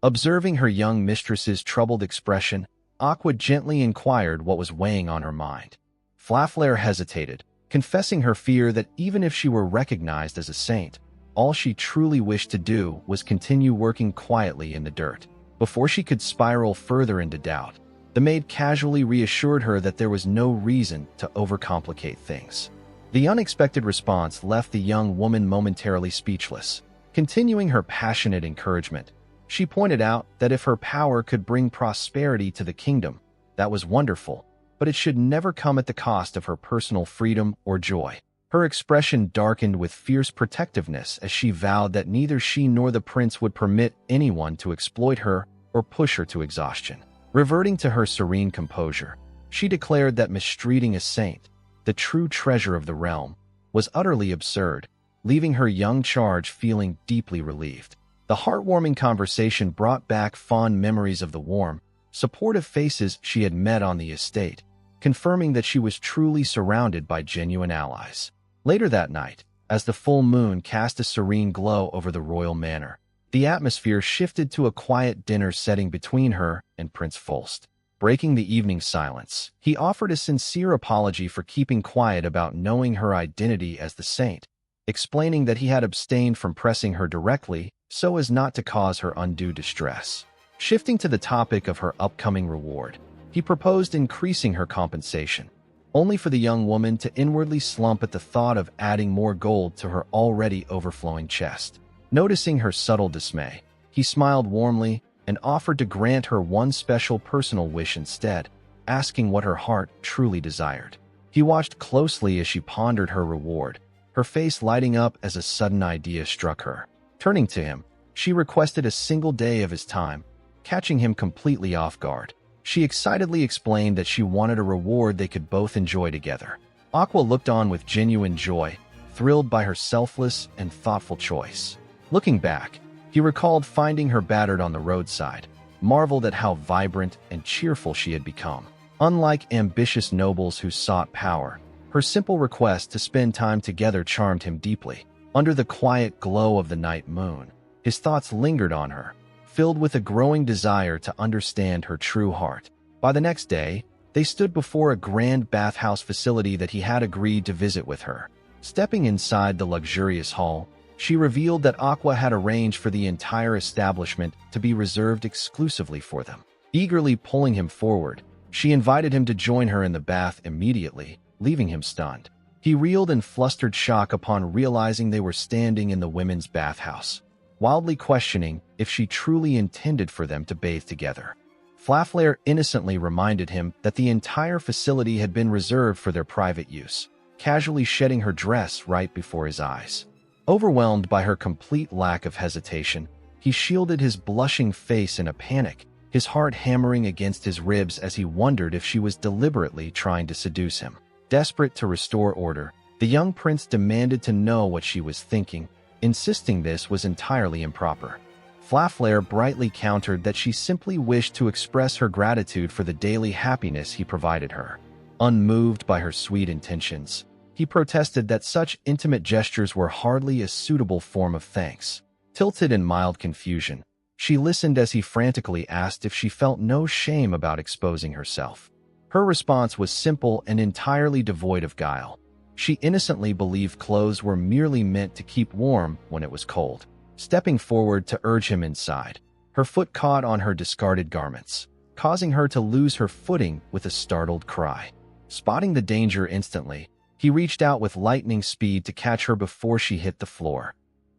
Observing her young mistress's troubled expression, Aqua gently inquired what was weighing on her mind. Flaflair hesitated, confessing her fear that even if she were recognized as a saint, all she truly wished to do was continue working quietly in the dirt. Before she could spiral further into doubt, the maid casually reassured her that there was no reason to overcomplicate things. The unexpected response left the young woman momentarily speechless. Continuing her passionate encouragement, she pointed out that if her power could bring prosperity to the kingdom, that was wonderful, but but it should never come at the cost of her personal freedom or joy. Her expression darkened with fierce protectiveness as she vowed that neither she nor the prince would permit anyone to exploit her or push her to exhaustion. Reverting to her serene composure, she declared that mistreating a saint, the true treasure of the realm, was utterly absurd, leaving her young charge feeling deeply relieved. The heartwarming conversation brought back fond memories of the warm, supportive faces she had met on the estate, confirming that she was truly surrounded by genuine allies. Later that night, as the full moon cast a serene glow over the royal manor, the atmosphere shifted to a quiet dinner setting between her and Prince Fulst. Breaking the evening silence, he offered a sincere apology for keeping quiet about knowing her identity as the saint, explaining that he had abstained from pressing her directly so as not to cause her undue distress. Shifting to the topic of her upcoming reward, he proposed increasing her compensation, only for the young woman to inwardly slump at the thought of adding more gold to her already overflowing chest. Noticing her subtle dismay, he smiled warmly and offered to grant her one special personal wish instead, asking what her heart truly desired. He watched closely as she pondered her reward, her face lighting up as a sudden idea struck her. Turning to him, she requested a single day of his time, catching him completely off guard. She excitedly explained that she wanted a reward they could both enjoy together. Aqua looked on with genuine joy, thrilled by her selfless and thoughtful choice. Looking back, he recalled finding her battered on the roadside, marveled at how vibrant and cheerful she had become. Unlike ambitious nobles who sought power, her simple request to spend time together charmed him deeply. Under the quiet glow of the night moon, his thoughts lingered on her, filled with a growing desire to understand her true heart. By the next day, they stood before a grand bathhouse facility that he had agreed to visit with her. Stepping inside the luxurious hall, she revealed that Aqua had arranged for the entire establishment to be reserved exclusively for them. Eagerly pulling him forward, she invited him to join her in the bath immediately, leaving him stunned. He reeled in flustered shock upon realizing they were standing in the women's bathhouse, wildly questioning if she truly intended for them to bathe together. Flaflair innocently reminded him that the entire facility had been reserved for their private use, casually shedding her dress right before his eyes. Overwhelmed by her complete lack of hesitation, he shielded his blushing face in a panic, his heart hammering against his ribs as he wondered if she was deliberately trying to seduce him. Desperate to restore order, the young prince demanded to know what she was thinking, insisting this was entirely improper. Flaflair brightly countered that she simply wished to express her gratitude for the daily happiness he provided her. Unmoved by her sweet intentions, he protested that such intimate gestures were hardly a suitable form of thanks. Tilted in mild confusion, she listened as he frantically asked if she felt no shame about exposing herself. Her response was simple and entirely devoid of guile. She innocently believed clothes were merely meant to keep warm when it was cold. Stepping forward to urge him inside, her foot caught on her discarded garments, causing her to lose her footing with a startled cry. Spotting the danger instantly, he reached out with lightning speed to catch her before she hit the floor.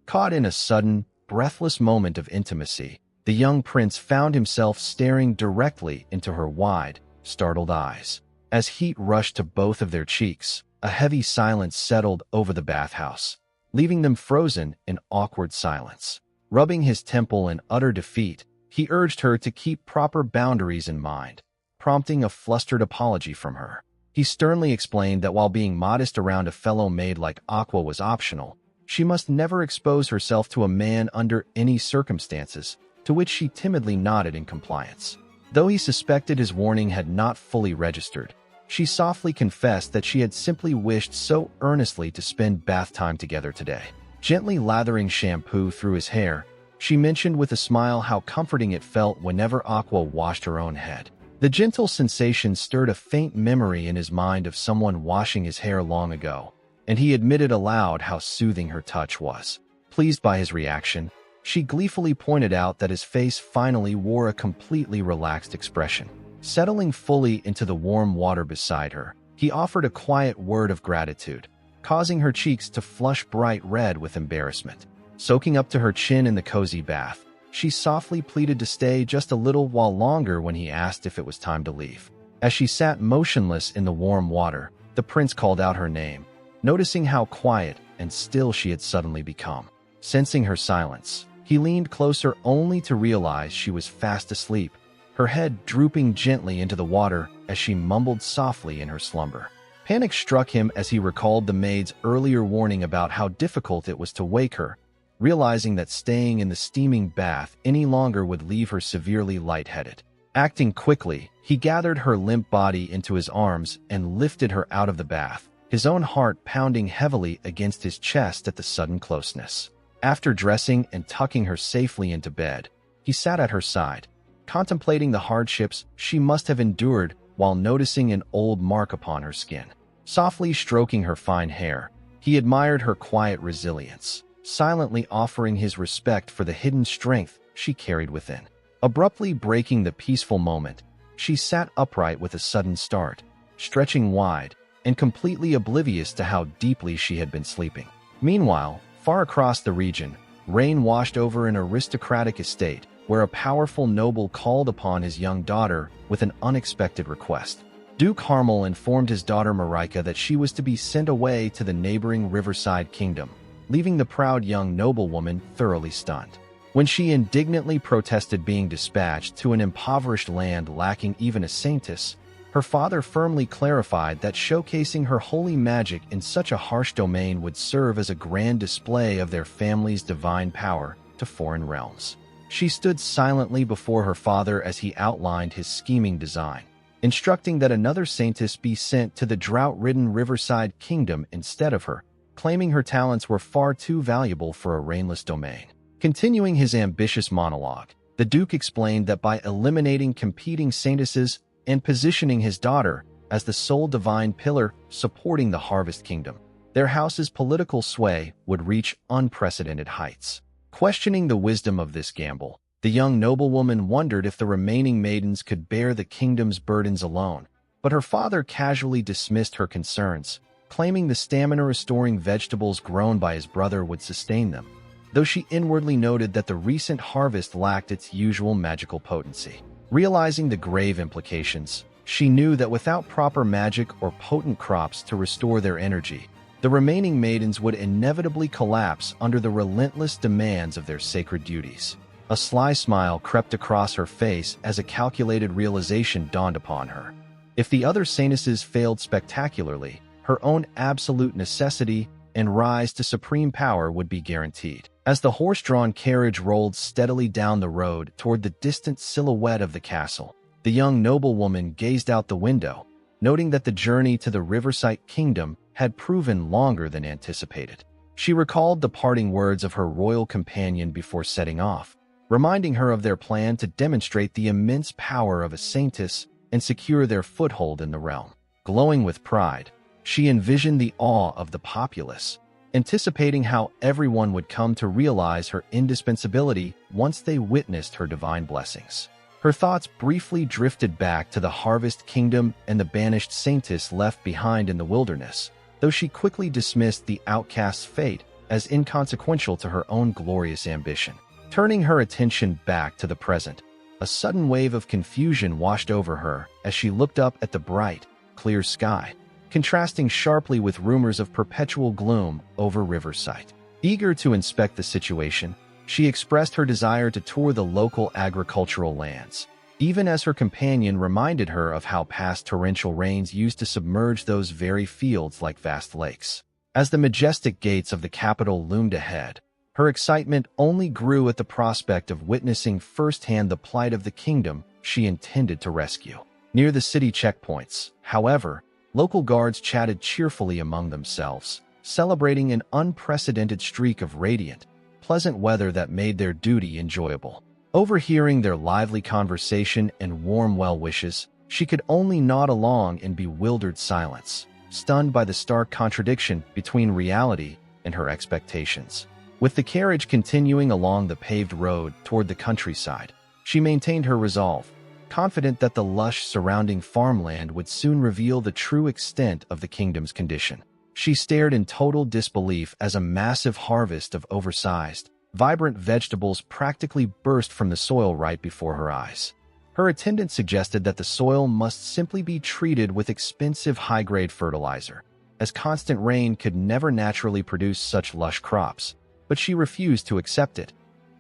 Caught in a sudden, breathless moment of intimacy, the young prince found himself staring directly into her wide, startled eyes. As heat rushed to both of their cheeks, a heavy silence settled over the bathhouse, leaving them frozen in awkward silence. Rubbing his temple in utter defeat, he urged her to keep proper boundaries in mind, prompting a flustered apology from her. He sternly explained that while being modest around a fellow maid like Aqua was optional, she must never expose herself to a man under any circumstances, to which she timidly nodded in compliance. Though he suspected his warning had not fully registered, she softly confessed that she had simply wished so earnestly to spend bath time together today. Gently lathering shampoo through his hair, she mentioned with a smile how comforting it felt whenever Aqua washed her own head. The gentle sensation stirred a faint memory in his mind of someone washing his hair long ago, and he admitted aloud how soothing her touch was. Pleased by his reaction, she gleefully pointed out that his face finally wore a completely relaxed expression. Settling fully into the warm water beside her, he offered a quiet word of gratitude, causing her cheeks to flush bright red with embarrassment. Soaking up to her chin in the cozy bath, she softly pleaded to stay just a little while longer when he asked if it was time to leave. As she sat motionless in the warm water, the prince called out her name, noticing how quiet and still she had suddenly become. Sensing her silence, he leaned closer only to realize she was fast asleep, her head drooping gently into the water as she mumbled softly in her slumber. Panic struck him as he recalled the maid's earlier warning about how difficult it was to wake her, realizing that staying in the steaming bath any longer would leave her severely lightheaded. Acting quickly, he gathered her limp body into his arms and lifted her out of the bath, his own heart pounding heavily against his chest at the sudden closeness. After dressing and tucking her safely into bed, he sat at her side, contemplating the hardships she must have endured while noticing an old mark upon her skin. Softly stroking her fine hair, he admired her quiet resilience, silently offering his respect for the hidden strength she carried within. Abruptly breaking the peaceful moment, she sat upright with a sudden start, stretching wide and completely oblivious to how deeply she had been sleeping. Meanwhile, far across the region, rain washed over an aristocratic estate where a powerful noble called upon his young daughter with an unexpected request. Duke Harmel informed his daughter Marika that she was to be sent away to the neighboring riverside kingdom, leaving the proud young noblewoman thoroughly stunned. When she indignantly protested being dispatched to an impoverished land lacking even a saintess, her father firmly clarified that showcasing her holy magic in such a harsh domain would serve as a grand display of their family's divine power to foreign realms. She stood silently before her father as he outlined his scheming design, instructing that another saintess be sent to the drought-ridden riverside kingdom instead of her, claiming her talents were far too valuable for a rainless domain. Continuing his ambitious monologue, the Duke explained that by eliminating competing saintesses and positioning his daughter as the sole divine pillar supporting the Harvest Kingdom, their house's political sway would reach unprecedented heights. Questioning the wisdom of this gamble, the young noblewoman wondered if the remaining maidens could bear the kingdom's burdens alone, but her father casually dismissed her concerns, claiming the stamina-restoring vegetables grown by his brother would sustain them, though she inwardly noted that the recent harvest lacked its usual magical potency. Realizing the grave implications, she knew that without proper magic or potent crops to restore their energy, the remaining maidens would inevitably collapse under the relentless demands of their sacred duties. A sly smile crept across her face as a calculated realization dawned upon her. If the other saintesses failed spectacularly, her own absolute necessity and rise to supreme power would be guaranteed. As the horse-drawn carriage rolled steadily down the road toward the distant silhouette of the castle, the young noblewoman gazed out the window, noting that the journey to the Riverside Kingdom had proven longer than anticipated. She recalled the parting words of her royal companion before setting off, reminding her of their plan to demonstrate the immense power of a saintess and secure their foothold in the realm. Glowing with pride, she envisioned the awe of the populace, anticipating how everyone would come to realize her indispensability once they witnessed her divine blessings. Her thoughts briefly drifted back to the Harvest Kingdom and the banished saintess left behind in the wilderness, though she quickly dismissed the outcast's fate as inconsequential to her own glorious ambition. Turning her attention back to the present, a sudden wave of confusion washed over her as she looked up at the bright, clear sky, contrasting sharply with rumors of perpetual gloom over Riverside. Eager to inspect the situation, she expressed her desire to tour the local agricultural lands, even as her companion reminded her of how past torrential rains used to submerge those very fields like vast lakes. As the majestic gates of the capital loomed ahead, her excitement only grew at the prospect of witnessing firsthand the plight of the kingdom she intended to rescue. Near the city checkpoints, however, local guards chatted cheerfully among themselves, celebrating an unprecedented streak of radiant, pleasant weather that made their duty enjoyable. Overhearing their lively conversation and warm well wishes, she could only nod along in bewildered silence, stunned by the stark contradiction between reality and her expectations. With the carriage continuing along the paved road toward the countryside, she maintained her resolve, confident that the lush surrounding farmland would soon reveal the true extent of the kingdom's condition. She stared in total disbelief as a massive harvest of oversized, vibrant vegetables practically burst from the soil right before her eyes. Her attendant suggested that the soil must simply be treated with expensive high-grade fertilizer, as constant rain could never naturally produce such lush crops, but she refused to accept it,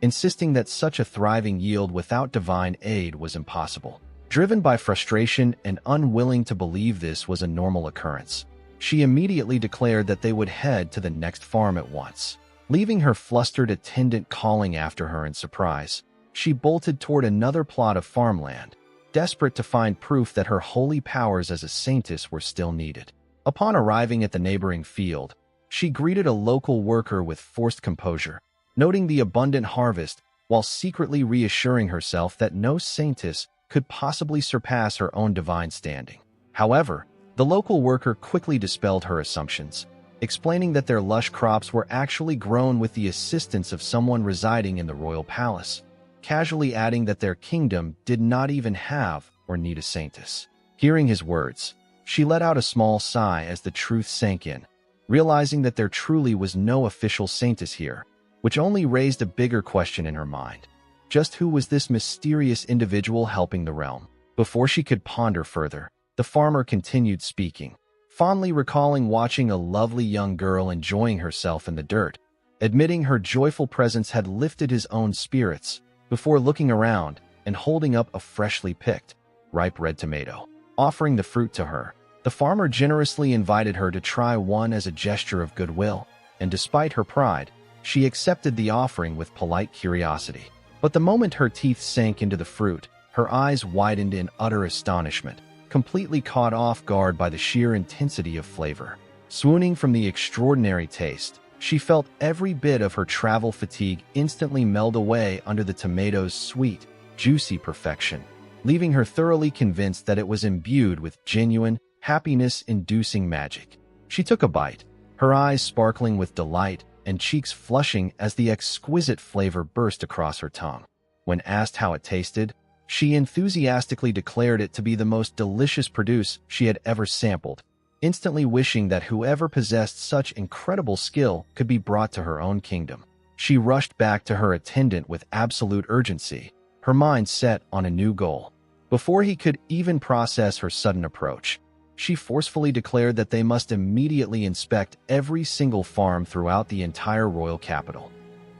insisting that such a thriving yield without divine aid was impossible. Driven by frustration and unwilling to believe this was a normal occurrence, she immediately declared that they would head to the next farm at once. Leaving her flustered attendant calling after her in surprise, she bolted toward another plot of farmland, desperate to find proof that her holy powers as a saintess were still needed. Upon arriving at the neighboring field, she greeted a local worker with forced composure, noting the abundant harvest while secretly reassuring herself that no saintess could possibly surpass her own divine standing. However, the local worker quickly dispelled her assumptions, explaining that their lush crops were actually grown with the assistance of someone residing in the royal palace, casually adding that their kingdom did not even have or need a saintess. Hearing his words, she let out a small sigh as the truth sank in, realizing that there truly was no official saintess here, which only raised a bigger question in her mind. Just who was this mysterious individual helping the realm? Before she could ponder further, the farmer continued speaking, fondly recalling watching a lovely young girl enjoying herself in the dirt, admitting her joyful presence had lifted his own spirits, before looking around and holding up a freshly picked, ripe red tomato. Offering the fruit to her, the farmer generously invited her to try one as a gesture of goodwill, and despite her pride, she accepted the offering with polite curiosity. But the moment her teeth sank into the fruit, her eyes widened in utter astonishment, completely caught off guard by the sheer intensity of flavor. Swooning from the extraordinary taste, she felt every bit of her travel fatigue instantly meld away under the tomato's sweet, juicy perfection, leaving her thoroughly convinced that it was imbued with genuine, happiness-inducing magic. She took a bite, her eyes sparkling with delight and cheeks flushing as the exquisite flavor burst across her tongue. When asked how it tasted, she enthusiastically declared it to be the most delicious produce she had ever sampled, instantly wishing that whoever possessed such incredible skill could be brought to her own kingdom. She rushed back to her attendant with absolute urgency, her mind set on a new goal. Before he could even process her sudden approach, she forcefully declared that they must immediately inspect every single farm throughout the entire royal capital.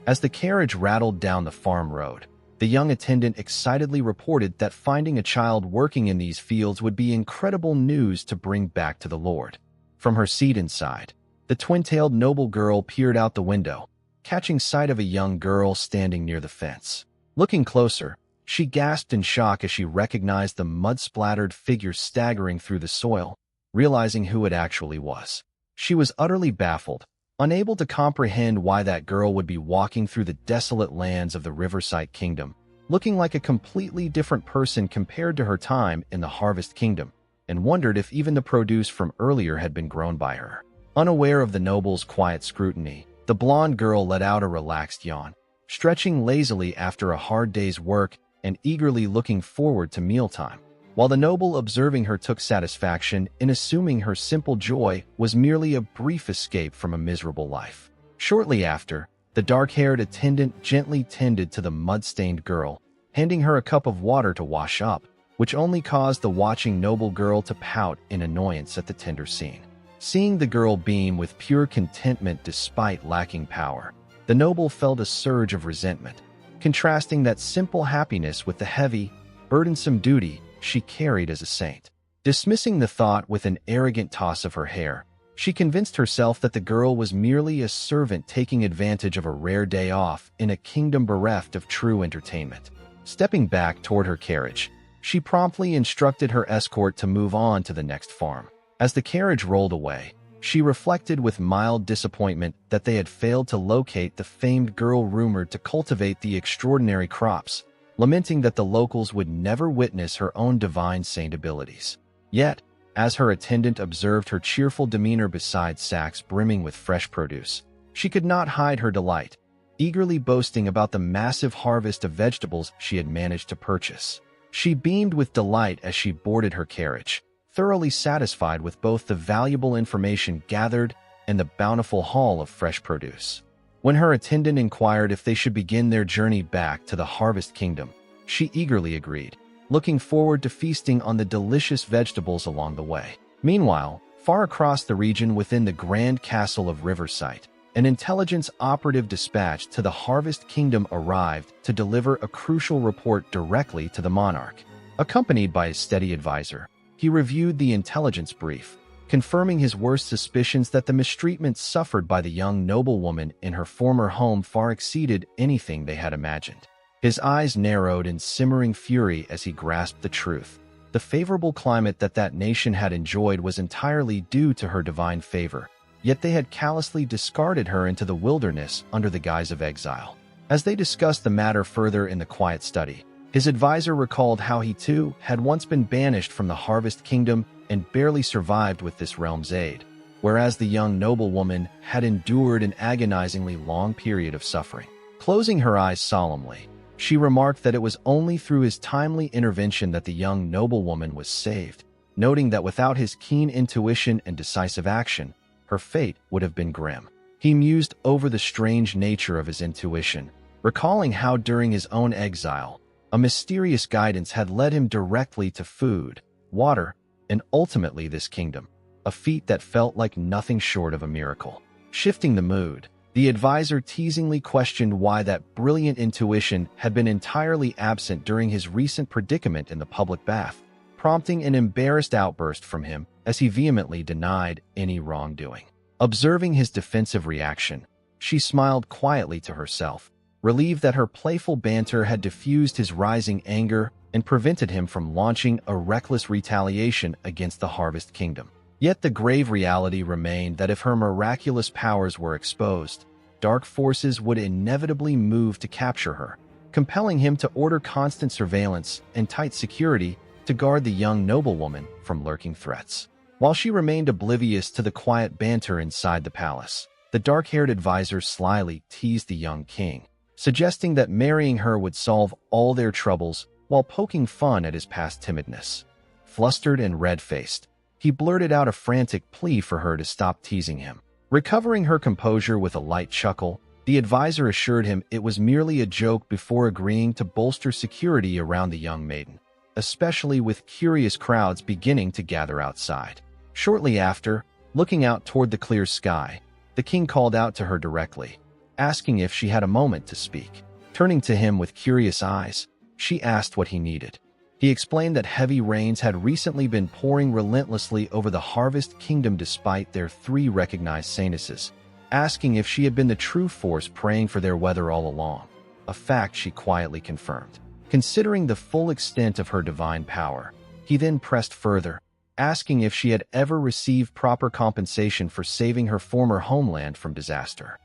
As the carriage rattled down the farm road, the young attendant excitedly reported that finding a child working in these fields would be incredible news to bring back to the Lord. From her seat inside, the twin-tailed noble girl peered out the window, catching sight of a young girl standing near the fence. Looking closer, she gasped in shock as she recognized the mud-splattered figure staggering through the soil, realizing who it actually was. She was utterly baffled, unable to comprehend why that girl would be walking through the desolate lands of the Riverside Kingdom, looking like a completely different person compared to her time in the Harvest Kingdom, and wondered if even the produce from earlier had been grown by her. Unaware of the noble's quiet scrutiny, the blonde girl let out a relaxed yawn, stretching lazily after a hard day's work and eagerly looking forward to mealtime, while the noble observing her took satisfaction in assuming her simple joy was merely a brief escape from a miserable life. Shortly after, the dark-haired attendant gently tended to the mud-stained girl, handing her a cup of water to wash up, which only caused the watching noble girl to pout in annoyance at the tender scene. Seeing the girl beam with pure contentment despite lacking power, the noble felt a surge of resentment, contrasting that simple happiness with the heavy, burdensome duty she carried as a saint. Dismissing the thought with an arrogant toss of her hair, she convinced herself that the girl was merely a servant taking advantage of a rare day off in a kingdom bereft of true entertainment. Stepping back toward her carriage, she promptly instructed her escort to move on to the next farm. As the carriage rolled away, she reflected with mild disappointment that they had failed to locate the famed girl rumored to cultivate the extraordinary crops, lamenting that the locals would never witness her own divine saint abilities. Yet, as her attendant observed her cheerful demeanor beside sacks brimming with fresh produce, she could not hide her delight, eagerly boasting about the massive harvest of vegetables she had managed to purchase. She beamed with delight as she boarded her carriage, thoroughly satisfied with both the valuable information gathered and the bountiful haul of fresh produce. When her attendant inquired if they should begin their journey back to the Harvest Kingdom, she eagerly agreed, looking forward to feasting on the delicious vegetables along the way. Meanwhile, far across the region within the grand castle of Riverside, an intelligence operative dispatched to the Harvest Kingdom arrived to deliver a crucial report directly to the monarch. Accompanied by his steady advisor, he reviewed the intelligence brief, confirming his worst suspicions that the mistreatment suffered by the young noblewoman in her former home far exceeded anything they had imagined. His eyes narrowed in simmering fury as he grasped the truth. The favorable climate that nation had enjoyed was entirely due to her divine favor, yet they had callously discarded her into the wilderness under the guise of exile. As they discussed the matter further in the quiet study, his advisor recalled how he too had once been banished from the Harvest Kingdom and barely survived with this realm's aid, whereas the young noblewoman had endured an agonizingly long period of suffering. Closing her eyes solemnly, she remarked that it was only through his timely intervention that the young noblewoman was saved, noting that without his keen intuition and decisive action, her fate would have been grim. He mused over the strange nature of his intuition, recalling how during his own exile, a mysterious guidance had led him directly to food, water, and ultimately this kingdom, a feat that felt like nothing short of a miracle. Shifting the mood, the advisor teasingly questioned why that brilliant intuition had been entirely absent during his recent predicament in the public bath, prompting an embarrassed outburst from him as he vehemently denied any wrongdoing. Observing his defensive reaction, she smiled quietly to herself, relieved that her playful banter had diffused his rising anger and prevented him from launching a reckless retaliation against the Harvest Kingdom. Yet the grave reality remained that if her miraculous powers were exposed, dark forces would inevitably move to capture her, compelling him to order constant surveillance and tight security to guard the young noblewoman from lurking threats. While she remained oblivious to the quiet banter inside the palace, the dark-haired advisor slyly teased the young king, suggesting that marrying her would solve all their troubles while poking fun at his past timidness. Flustered and red-faced, he blurted out a frantic plea for her to stop teasing him. Recovering her composure with a light chuckle, the advisor assured him it was merely a joke before agreeing to bolster security around the young maiden, especially with curious crowds beginning to gather outside. Shortly after, looking out toward the clear sky, the king called out to her directly, asking if she had a moment to speak. Turning to him with curious eyes, she asked what he needed. He explained that heavy rains had recently been pouring relentlessly over the Harvest Kingdom despite their 3 recognized saintesses, asking if she had been the true force praying for their weather all along, a fact she quietly confirmed. Considering the full extent of her divine power, he then pressed further, asking if she had ever received proper compensation for saving her former homeland from disaster.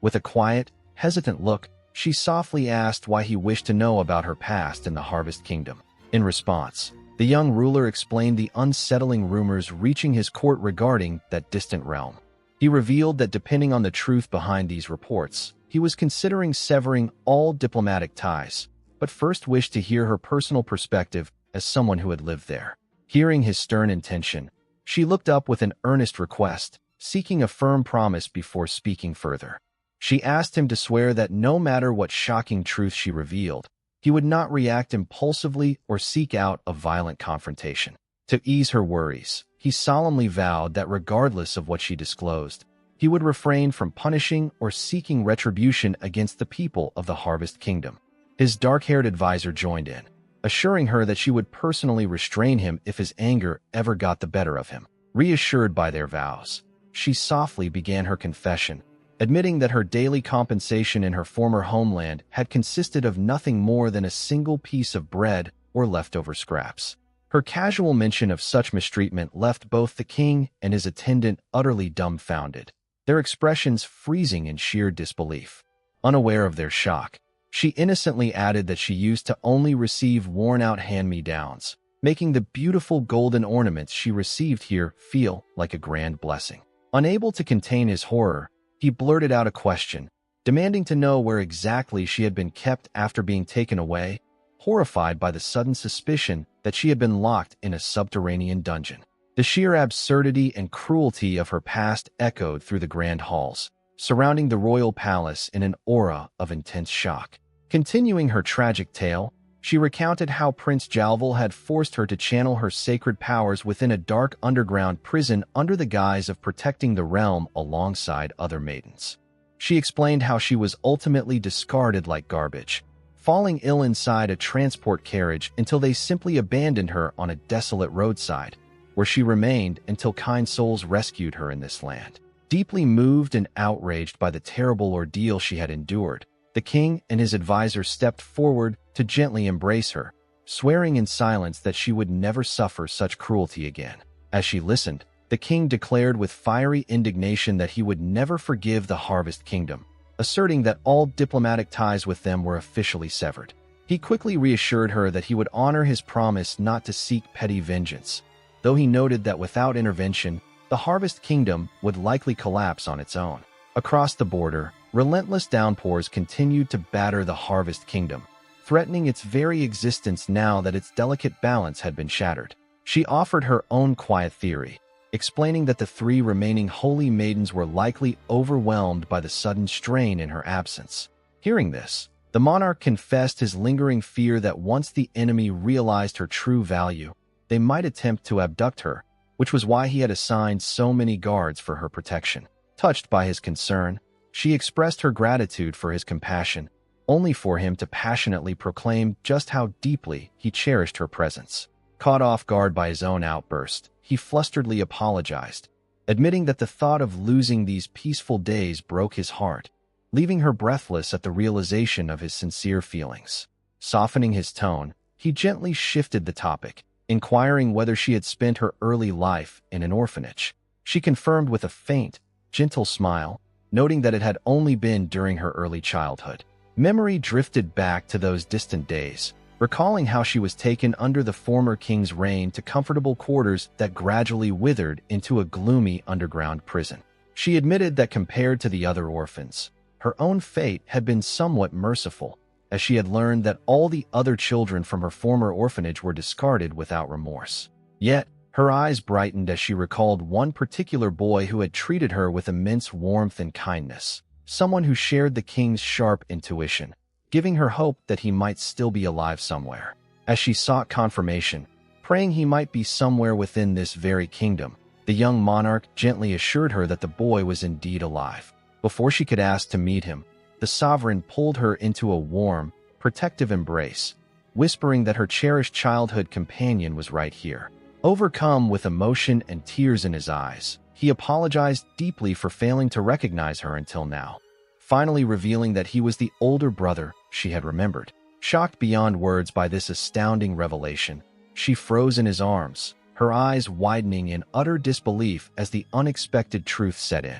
With a quiet, hesitant look, she softly asked why he wished to know about her past in the Harvest Kingdom. In response, the young ruler explained the unsettling rumors reaching his court regarding that distant realm. He revealed that depending on the truth behind these reports, he was considering severing all diplomatic ties, but first wished to hear her personal perspective as someone who had lived there. Hearing his stern intention, she looked up with an earnest request, seeking a firm promise before speaking further. She asked him to swear that no matter what shocking truth she revealed, he would not react impulsively or seek out a violent confrontation. To ease her worries, he solemnly vowed that regardless of what she disclosed, he would refrain from punishing or seeking retribution against the people of the Harvest Kingdom. His dark-haired advisor joined in, assuring her that she would personally restrain him if his anger ever got the better of him. Reassured by their vows, she softly began her confession, admitting that her daily compensation in her former homeland had consisted of nothing more than a single piece of bread or leftover scraps. Her casual mention of such mistreatment left both the king and his attendant utterly dumbfounded, their expressions freezing in sheer disbelief. Unaware of their shock, she innocently added that she used to only receive worn-out hand-me-downs, making the beautiful golden ornaments she received here feel like a grand blessing. Unable to contain his horror, he blurted out a question, demanding to know where exactly she had been kept after being taken away, horrified by the sudden suspicion that she had been locked in a subterranean dungeon. The sheer absurdity and cruelty of her past echoed through the grand halls, surrounding the royal palace in an aura of intense shock. Continuing her tragic tale, She recounted how Prince Jalval had forced her to channel her sacred powers within a dark underground prison under the guise of protecting the realm alongside other maidens. She explained how she was ultimately discarded like garbage, falling ill inside a transport carriage until they simply abandoned her on a desolate roadside, where she remained until kind souls rescued her in this land. Deeply moved and outraged by the terrible ordeal she had endured, the king and his advisor stepped forward to gently embrace her, swearing in silence that she would never suffer such cruelty again. As she listened, the king declared with fiery indignation that he would never forgive the Harvest Kingdom, asserting that all diplomatic ties with them were officially severed. He quickly reassured her that he would honor his promise not to seek petty vengeance, though he noted that without intervention, the Harvest Kingdom would likely collapse on its own. Across the border, relentless downpours continued to batter the Harvest Kingdom, threatening its very existence now that its delicate balance had been shattered. She offered her own quiet theory, explaining that the 3 remaining holy maidens were likely overwhelmed by the sudden strain in her absence. Hearing this, the monarch confessed his lingering fear that once the enemy realized her true value, they might attempt to abduct her, which was why he had assigned so many guards for her protection. Touched by his concern, she expressed her gratitude for his compassion, only for him to passionately proclaim just how deeply he cherished her presence. Caught off guard by his own outburst, he flusteredly apologized, admitting that the thought of losing these peaceful days broke his heart, leaving her breathless at the realization of his sincere feelings. Softening his tone, he gently shifted the topic, inquiring whether she had spent her early life in an orphanage. She confirmed with a faint, gentle smile, noting that it had only been during her early childhood. Memory drifted back to those distant days, recalling how she was taken under the former king's reign to comfortable quarters that gradually withered into a gloomy underground prison. She admitted that compared to the other orphans, her own fate had been somewhat merciful, as she had learned that all the other children from her former orphanage were discarded without remorse. Yet, her eyes brightened as she recalled one particular boy who had treated her with immense warmth and kindness, someone who shared the king's sharp intuition, giving her hope that he might still be alive somewhere. As she sought confirmation, praying he might be somewhere within this very kingdom, the young monarch gently assured her that the boy was indeed alive. Before she could ask to meet him, the sovereign pulled her into a warm, protective embrace, whispering that her cherished childhood companion was right here. Overcome with emotion and tears in his eyes, he apologized deeply for failing to recognize her until now, finally revealing that he was the older brother she had remembered. Shocked beyond words by this astounding revelation, she froze in his arms, her eyes widening in utter disbelief as the unexpected truth set in.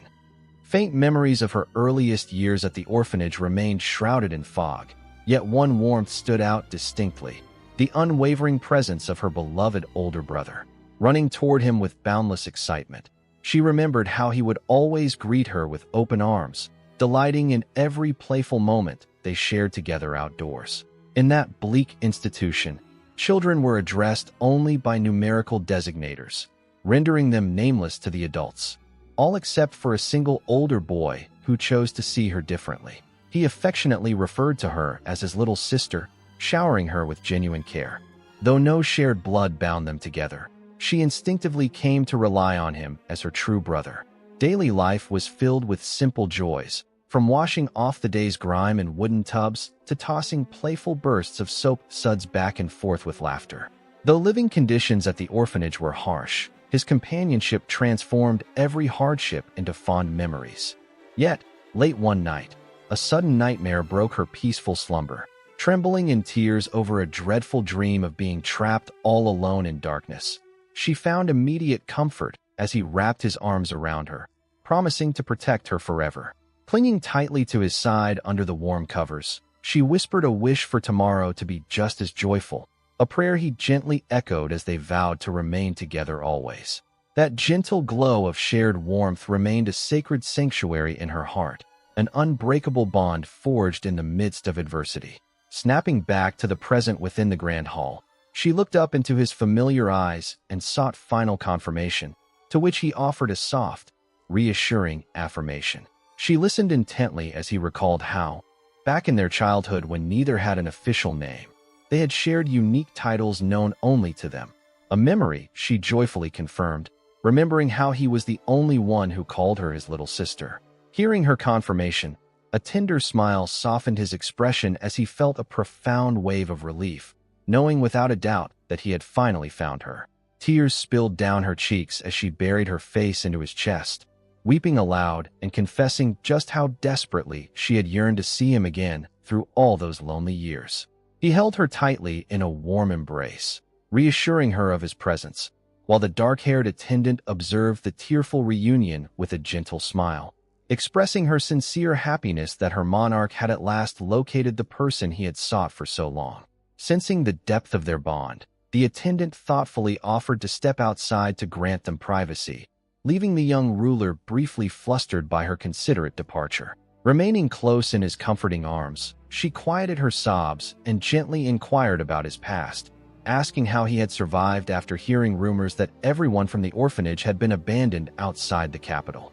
Faint memories of her earliest years at the orphanage remained shrouded in fog, yet one warmth stood out distinctly: the unwavering presence of her beloved older brother. Running toward him with boundless excitement, she remembered how he would always greet her with open arms, delighting in every playful moment they shared together outdoors. In that bleak institution, children were addressed only by numerical designators, rendering them nameless to the adults, all except for a single older boy who chose to see her differently. He affectionately referred to her as his little sister, showering her with genuine care. Though no shared blood bound them together, she instinctively came to rely on him as her true brother. Daily life was filled with simple joys, from washing off the day's grime in wooden tubs to tossing playful bursts of soap suds back and forth with laughter. Though living conditions at the orphanage were harsh, his companionship transformed every hardship into fond memories. Yet, late one night, a sudden nightmare broke her peaceful slumber. Trembling in tears over a dreadful dream of being trapped all alone in darkness, she found immediate comfort as he wrapped his arms around her, promising to protect her forever. Clinging tightly to his side under the warm covers, she whispered a wish for tomorrow to be just as joyful, a prayer he gently echoed as they vowed to remain together always. That gentle glow of shared warmth remained a sacred sanctuary in her heart, an unbreakable bond forged in the midst of adversity. Snapping back to the present within the grand hall, she looked up into his familiar eyes and sought final confirmation, to which he offered a soft, reassuring affirmation. She listened intently as he recalled how, back in their childhood when neither had an official name, They had shared unique titles known only to them. A memory, she joyfully confirmed, remembering how he was the only one who called her his little sister. Hearing her confirmation, a tender smile softened his expression as he felt a profound wave of relief, knowing without a doubt that he had finally found her. Tears spilled down her cheeks as she buried her face into his chest, weeping aloud and confessing just how desperately she had yearned to see him again through all those lonely years. He held her tightly in a warm embrace, reassuring her of his presence, while the dark-haired attendant observed the tearful reunion with a gentle smile, expressing her sincere happiness that her monarch had at last located the person he had sought for so long. Sensing the depth of their bond, the attendant thoughtfully offered to step outside to grant them privacy, leaving the young ruler briefly flustered by her considerate departure. Remaining close in his comforting arms, she quieted her sobs and gently inquired about his past, asking how he had survived after hearing rumors that everyone from the orphanage had been abandoned outside the capital.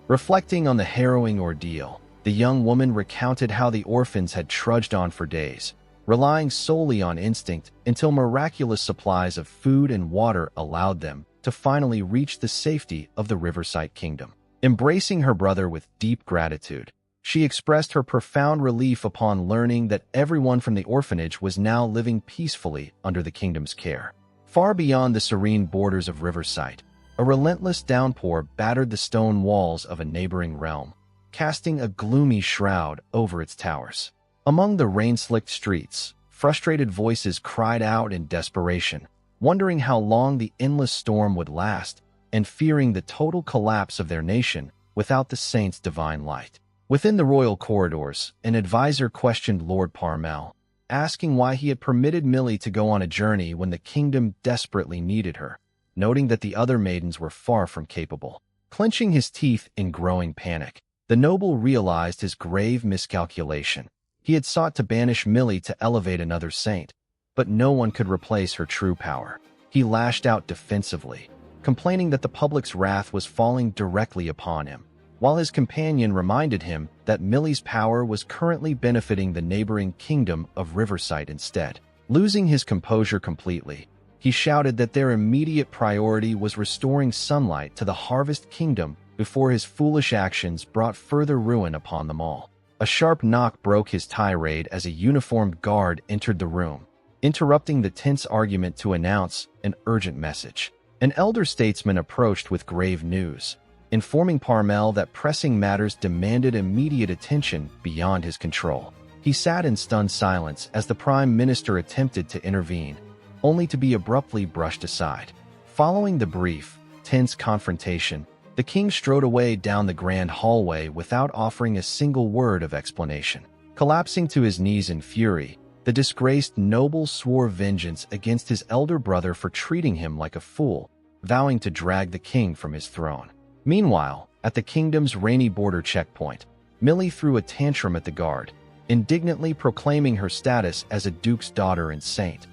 Reflecting on the harrowing ordeal, the young woman recounted how the orphans had trudged on for days, relying solely on instinct until miraculous supplies of food and water allowed them to finally reach the safety of the Riverside Kingdom. Embracing her brother with deep gratitude, she expressed her profound relief upon learning that everyone from the orphanage was now living peacefully under the kingdom's care. Far beyond the serene borders of Riverside, a relentless downpour battered the stone walls of a neighboring realm, casting a gloomy shroud over its towers. Among the rain-slicked streets, frustrated voices cried out in desperation, wondering how long the endless storm would last and fearing the total collapse of their nation without the saint's divine light. Within the royal corridors, an advisor questioned Lord Parmel, asking why he had permitted Millie to go on a journey when the kingdom desperately needed her, noting that the other maidens were far from capable. Clenching his teeth in growing panic, the noble realized his grave miscalculation. He had sought to banish Millie to elevate another saint, but no one could replace her true power. He lashed out defensively, complaining that the public's wrath was falling directly upon him, while his companion reminded him that Millie's power was currently benefiting the neighboring kingdom of Riverside instead. Losing his composure completely, he shouted that their immediate priority was restoring sunlight to the Harvest Kingdom before his foolish actions brought further ruin upon them all. A sharp knock broke his tirade as a uniformed guard entered the room, interrupting the tense argument to announce an urgent message. An elder statesman approached with grave news, informing Parmel that pressing matters demanded immediate attention beyond his control. He sat in stunned silence as the Prime Minister attempted to intervene, only to be abruptly brushed aside. Following the brief, tense confrontation, the king strode away down the grand hallway without offering a single word of explanation. Collapsing to his knees in fury, the disgraced noble swore vengeance against his elder brother for treating him like a fool, vowing to drag the king from his throne. Meanwhile, at the kingdom's rainy border checkpoint, Millie threw a tantrum at the guard, indignantly proclaiming her status as a duke's daughter and saint,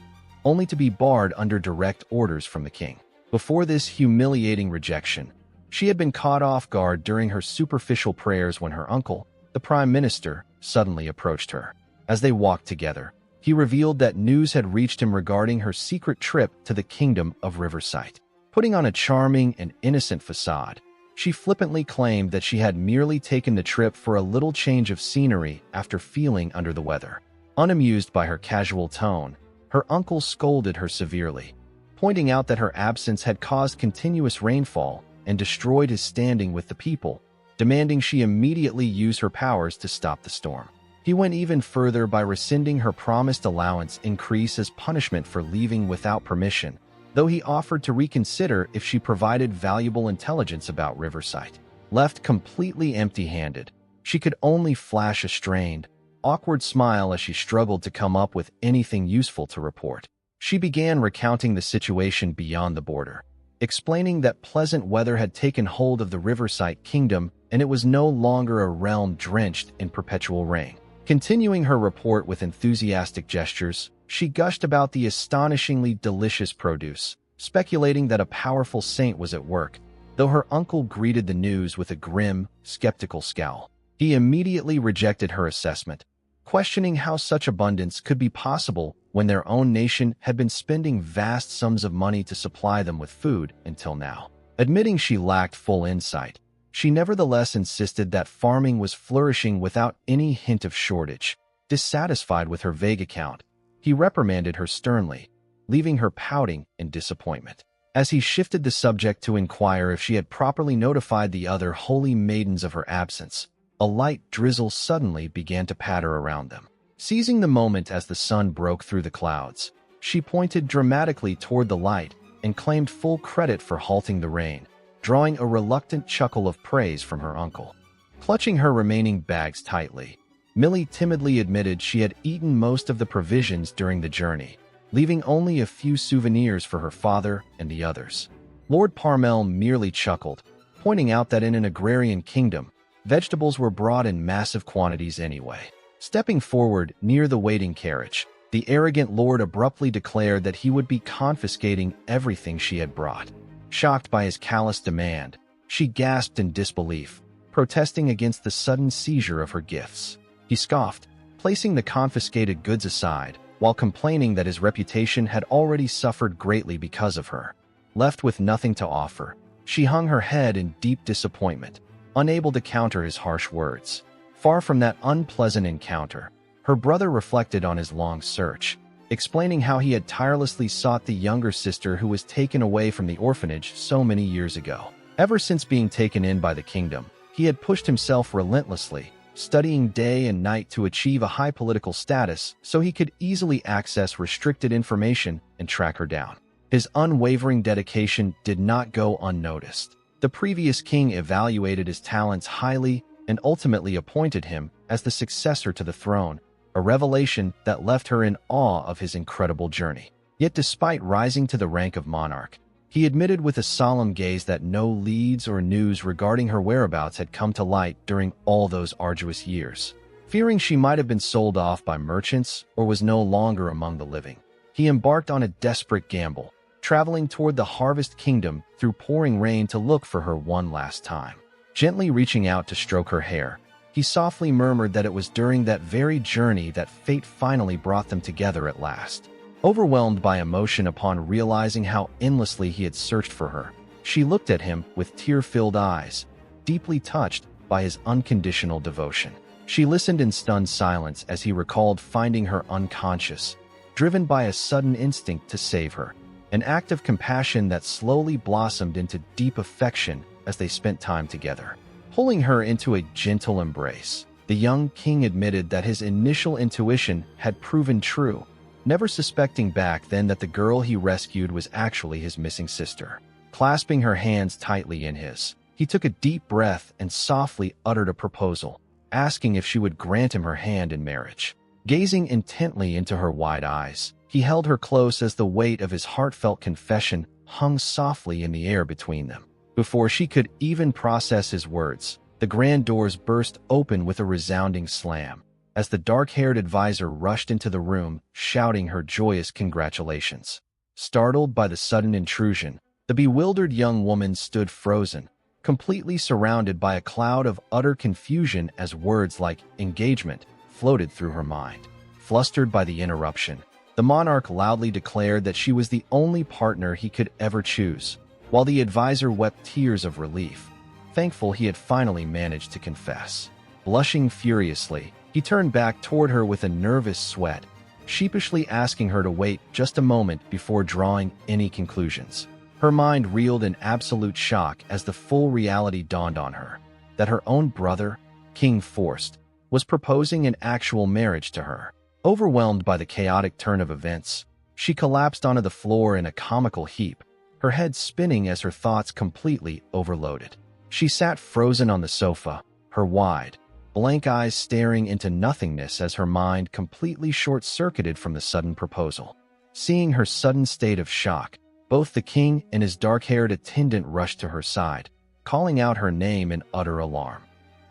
only to be barred under direct orders from the king. Before this humiliating rejection, she had been caught off guard during her superficial prayers when her uncle, the Prime Minister, suddenly approached her. As they walked together, he revealed that news had reached him regarding her secret trip to the kingdom of Riverside. Putting on a charming and innocent facade, she flippantly claimed that she had merely taken the trip for a little change of scenery after feeling under the weather. Unamused by her casual tone, her uncle scolded her severely, pointing out that her absence had caused continuous rainfall and destroyed his standing with the people, demanding she immediately use her powers to stop the storm. He went even further by rescinding her promised allowance increase as punishment for leaving without permission, though he offered to reconsider if she provided valuable intelligence about Riverside. Left completely empty-handed, she could only flash a strained, awkward smile as she struggled to come up with anything useful to report. She began recounting the situation beyond the border, explaining that pleasant weather had taken hold of the Riverside Kingdom and it was no longer a realm drenched in perpetual rain. Continuing her report with enthusiastic gestures, she gushed about the astonishingly delicious produce, speculating that a powerful saint was at work, though her uncle greeted the news with a grim, skeptical scowl. He immediately rejected her assessment, questioning how such abundance could be possible when their own nation had been spending vast sums of money to supply them with food until now. Admitting she lacked full insight, she nevertheless insisted that farming was flourishing without any hint of shortage. Dissatisfied with her vague account, he reprimanded her sternly, leaving her pouting in disappointment. As he shifted the subject to inquire if she had properly notified the other holy maidens of her absence, a light drizzle suddenly began to patter around them. Seizing the moment as the sun broke through the clouds, she pointed dramatically toward the light and claimed full credit for halting the rain, drawing a reluctant chuckle of praise from her uncle. Clutching her remaining bags tightly, Millie timidly admitted she had eaten most of the provisions during the journey, leaving only a few souvenirs for her father and the others. Lord Parmel merely chuckled, pointing out that in an agrarian kingdom, vegetables were brought in massive quantities anyway. Stepping forward near the waiting carriage, the arrogant lord abruptly declared that he would be confiscating everything she had brought. Shocked by his callous demand, she gasped in disbelief, protesting against the sudden seizure of her gifts. He scoffed, placing the confiscated goods aside, while complaining that his reputation had already suffered greatly because of her. Left with nothing to offer, she hung her head in deep disappointment, unable to counter his harsh words. Far from that unpleasant encounter, her brother reflected on his long search, explaining how he had tirelessly sought the younger sister who was taken away from the orphanage so many years ago. Ever since being taken in by the kingdom, he had pushed himself relentlessly, studying day and night to achieve a high political status so he could easily access restricted information and track her down. His unwavering dedication did not go unnoticed. The previous king evaluated his talents highly and ultimately appointed him as the successor to the throne, a revelation that left her in awe of his incredible journey. Yet despite rising to the rank of monarch, he admitted with a solemn gaze that no leads or news regarding her whereabouts had come to light during all those arduous years. Fearing she might have been sold off by merchants or was no longer among the living, he embarked on a desperate gamble, traveling toward the Harvest Kingdom through pouring rain to look for her one last time. Gently reaching out to stroke her hair, he softly murmured that it was during that very journey that fate finally brought them together at last. Overwhelmed by emotion upon realizing how endlessly he had searched for her, she looked at him with tear-filled eyes, deeply touched by his unconditional devotion. She listened in stunned silence as he recalled finding her unconscious, driven by a sudden instinct to save her, an act of compassion that slowly blossomed into deep affection as they spent time together. Pulling her into a gentle embrace, the young king admitted that his initial intuition had proven true, never suspecting back then that the girl he rescued was actually his missing sister. Clasping her hands tightly in his, he took a deep breath and softly uttered a proposal, asking if she would grant him her hand in marriage. Gazing intently into her wide eyes, he held her close as the weight of his heartfelt confession hung softly in the air between them. Before she could even process his words, the grand doors burst open with a resounding slam, as the dark-haired advisor rushed into the room, shouting her joyous congratulations. Startled by the sudden intrusion, the bewildered young woman stood frozen, completely surrounded by a cloud of utter confusion as words like engagement floated through her mind. Flustered by the interruption, the monarch loudly declared that she was the only partner he could ever choose, while the advisor wept tears of relief, thankful he had finally managed to confess. Blushing furiously, he turned back toward her with a nervous sweat, sheepishly asking her to wait just a moment before drawing any conclusions. Her mind reeled in absolute shock as the full reality dawned on her, that her own brother, King Forst, was proposing an actual marriage to her. Overwhelmed by the chaotic turn of events, she collapsed onto the floor in a comical heap, her head spinning as her thoughts completely overloaded. She sat frozen on the sofa, her wide, blank eyes staring into nothingness as her mind completely short-circuited from the sudden proposal. Seeing her sudden state of shock, both the king and his dark-haired attendant rushed to her side, calling out her name in utter alarm.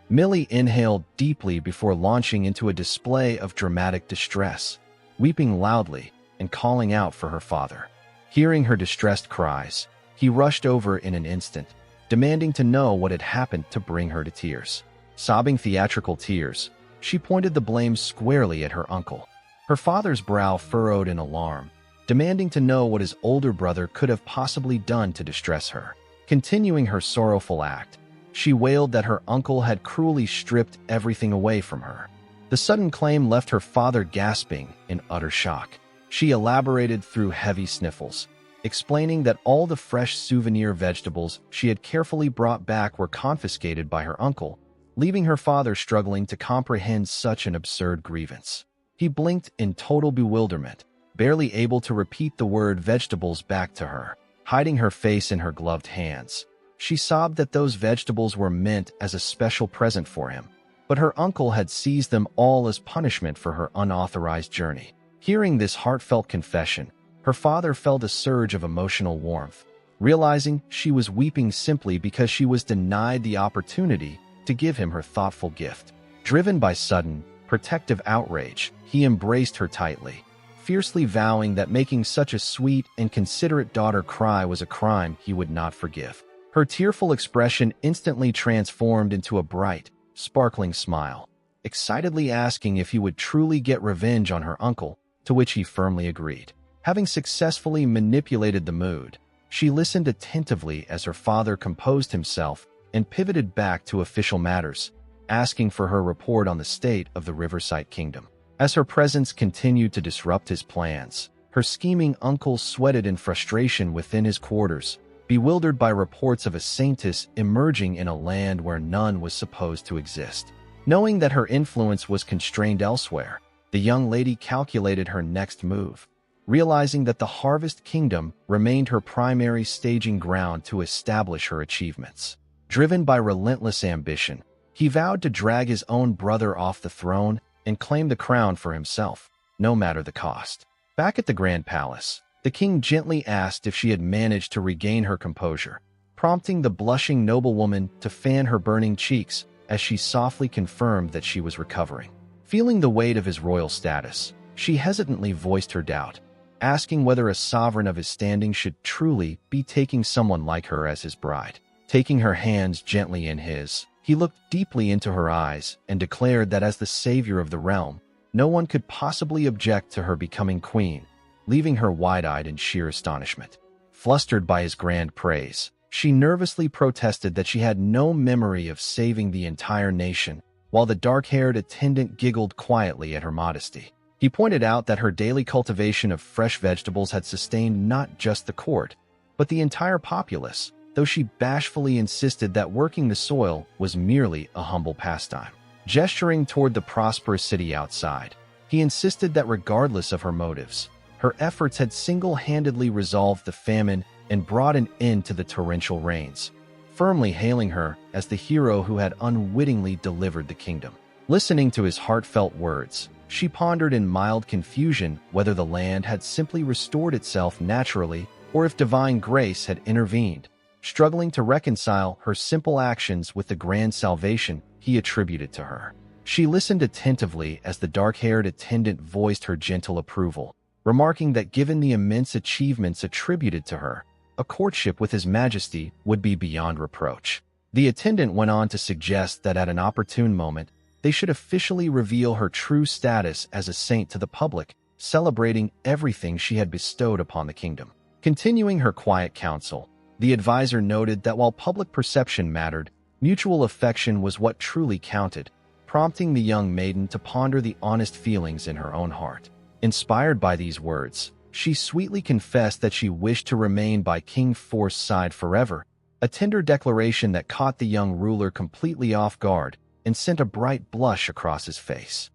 Millie inhaled deeply before launching into a display of dramatic distress, weeping loudly and calling out for her father. Hearing her distressed cries, he rushed over in an instant, demanding to know what had happened to bring her to tears. Sobbing theatrical tears, she pointed the blame squarely at her uncle, Her father's brow furrowed in alarm, demanding to know what his older brother could have possibly done to distress her. Continuing her sorrowful act, she wailed that her uncle had cruelly stripped everything away from her. The sudden claim left her father gasping in utter shock. She elaborated through heavy sniffles, explaining that all the fresh souvenir vegetables she had carefully brought back were confiscated by her uncle, leaving her father struggling to comprehend such an absurd grievance. He blinked in total bewilderment, barely able to repeat the word vegetables back to her, hiding her face in her gloved hands. She sobbed that those vegetables were meant as a special present for him, but her uncle had seized them all as punishment for her unauthorized journey. Hearing this heartfelt confession, her father felt a surge of emotional warmth, realizing she was weeping simply because she was denied the opportunity to give him her thoughtful gift. Driven by sudden, protective outrage, he embraced her tightly, fiercely vowing that making such a sweet and considerate daughter cry was a crime he would not forgive. Her tearful expression instantly transformed into a bright, sparkling smile, excitedly asking if he would truly get revenge on her uncle, to which he firmly agreed. Having successfully manipulated the mood, she listened attentively as her father composed himself and pivoted back to official matters, asking for her report on the state of the Riverside Kingdom. As her presence continued to disrupt his plans, her scheming uncle sweated in frustration within his quarters, bewildered by reports of a saintess emerging in a land where none was supposed to exist. Knowing that her influence was constrained elsewhere, the young lady calculated her next move, realizing that the Harvest Kingdom remained her primary staging ground to establish her achievements. Driven by relentless ambition, he vowed to drag his own brother off the throne and claim the crown for himself, no matter the cost. Back at the Grand Palace, the king gently asked if she had managed to regain her composure, prompting the blushing noblewoman to fan her burning cheeks as she softly confirmed that she was recovering. Feeling the weight of his royal status, she hesitantly voiced her doubt, asking whether a sovereign of his standing should truly be taking someone like her as his bride. Taking her hands gently in his, he looked deeply into her eyes and declared that as the savior of the realm, no one could possibly object to her becoming queen, leaving her wide-eyed in sheer astonishment. Flustered by his grand praise, she nervously protested that she had no memory of saving the entire nation, while the dark-haired attendant giggled quietly at her modesty. He pointed out that her daily cultivation of fresh vegetables had sustained not just the court, but the entire populace, though she bashfully insisted that working the soil was merely a humble pastime. Gesturing toward the prosperous city outside, he insisted that regardless of her motives, her efforts had single-handedly resolved the famine and brought an end to the torrential rains, firmly hailing her as the hero who had unwittingly delivered the kingdom. Listening to his heartfelt words, she pondered in mild confusion whether the land had simply restored itself naturally or if divine grace had intervened, struggling to reconcile her simple actions with the grand salvation he attributed to her. She listened attentively as the dark-haired attendant voiced her gentle approval, remarking that given the immense achievements attributed to her, a courtship with His Majesty would be beyond reproach. The attendant went on to suggest that at an opportune moment, they should officially reveal her true status as a saint to the public, celebrating everything she had bestowed upon the kingdom. Continuing her quiet counsel, the advisor noted that while public perception mattered, mutual affection was what truly counted, prompting the young maiden to ponder the honest feelings in her own heart. Inspired by these words, she sweetly confessed that she wished to remain by King Force's side forever, a tender declaration that caught the young ruler completely off guard and sent a bright blush across his face.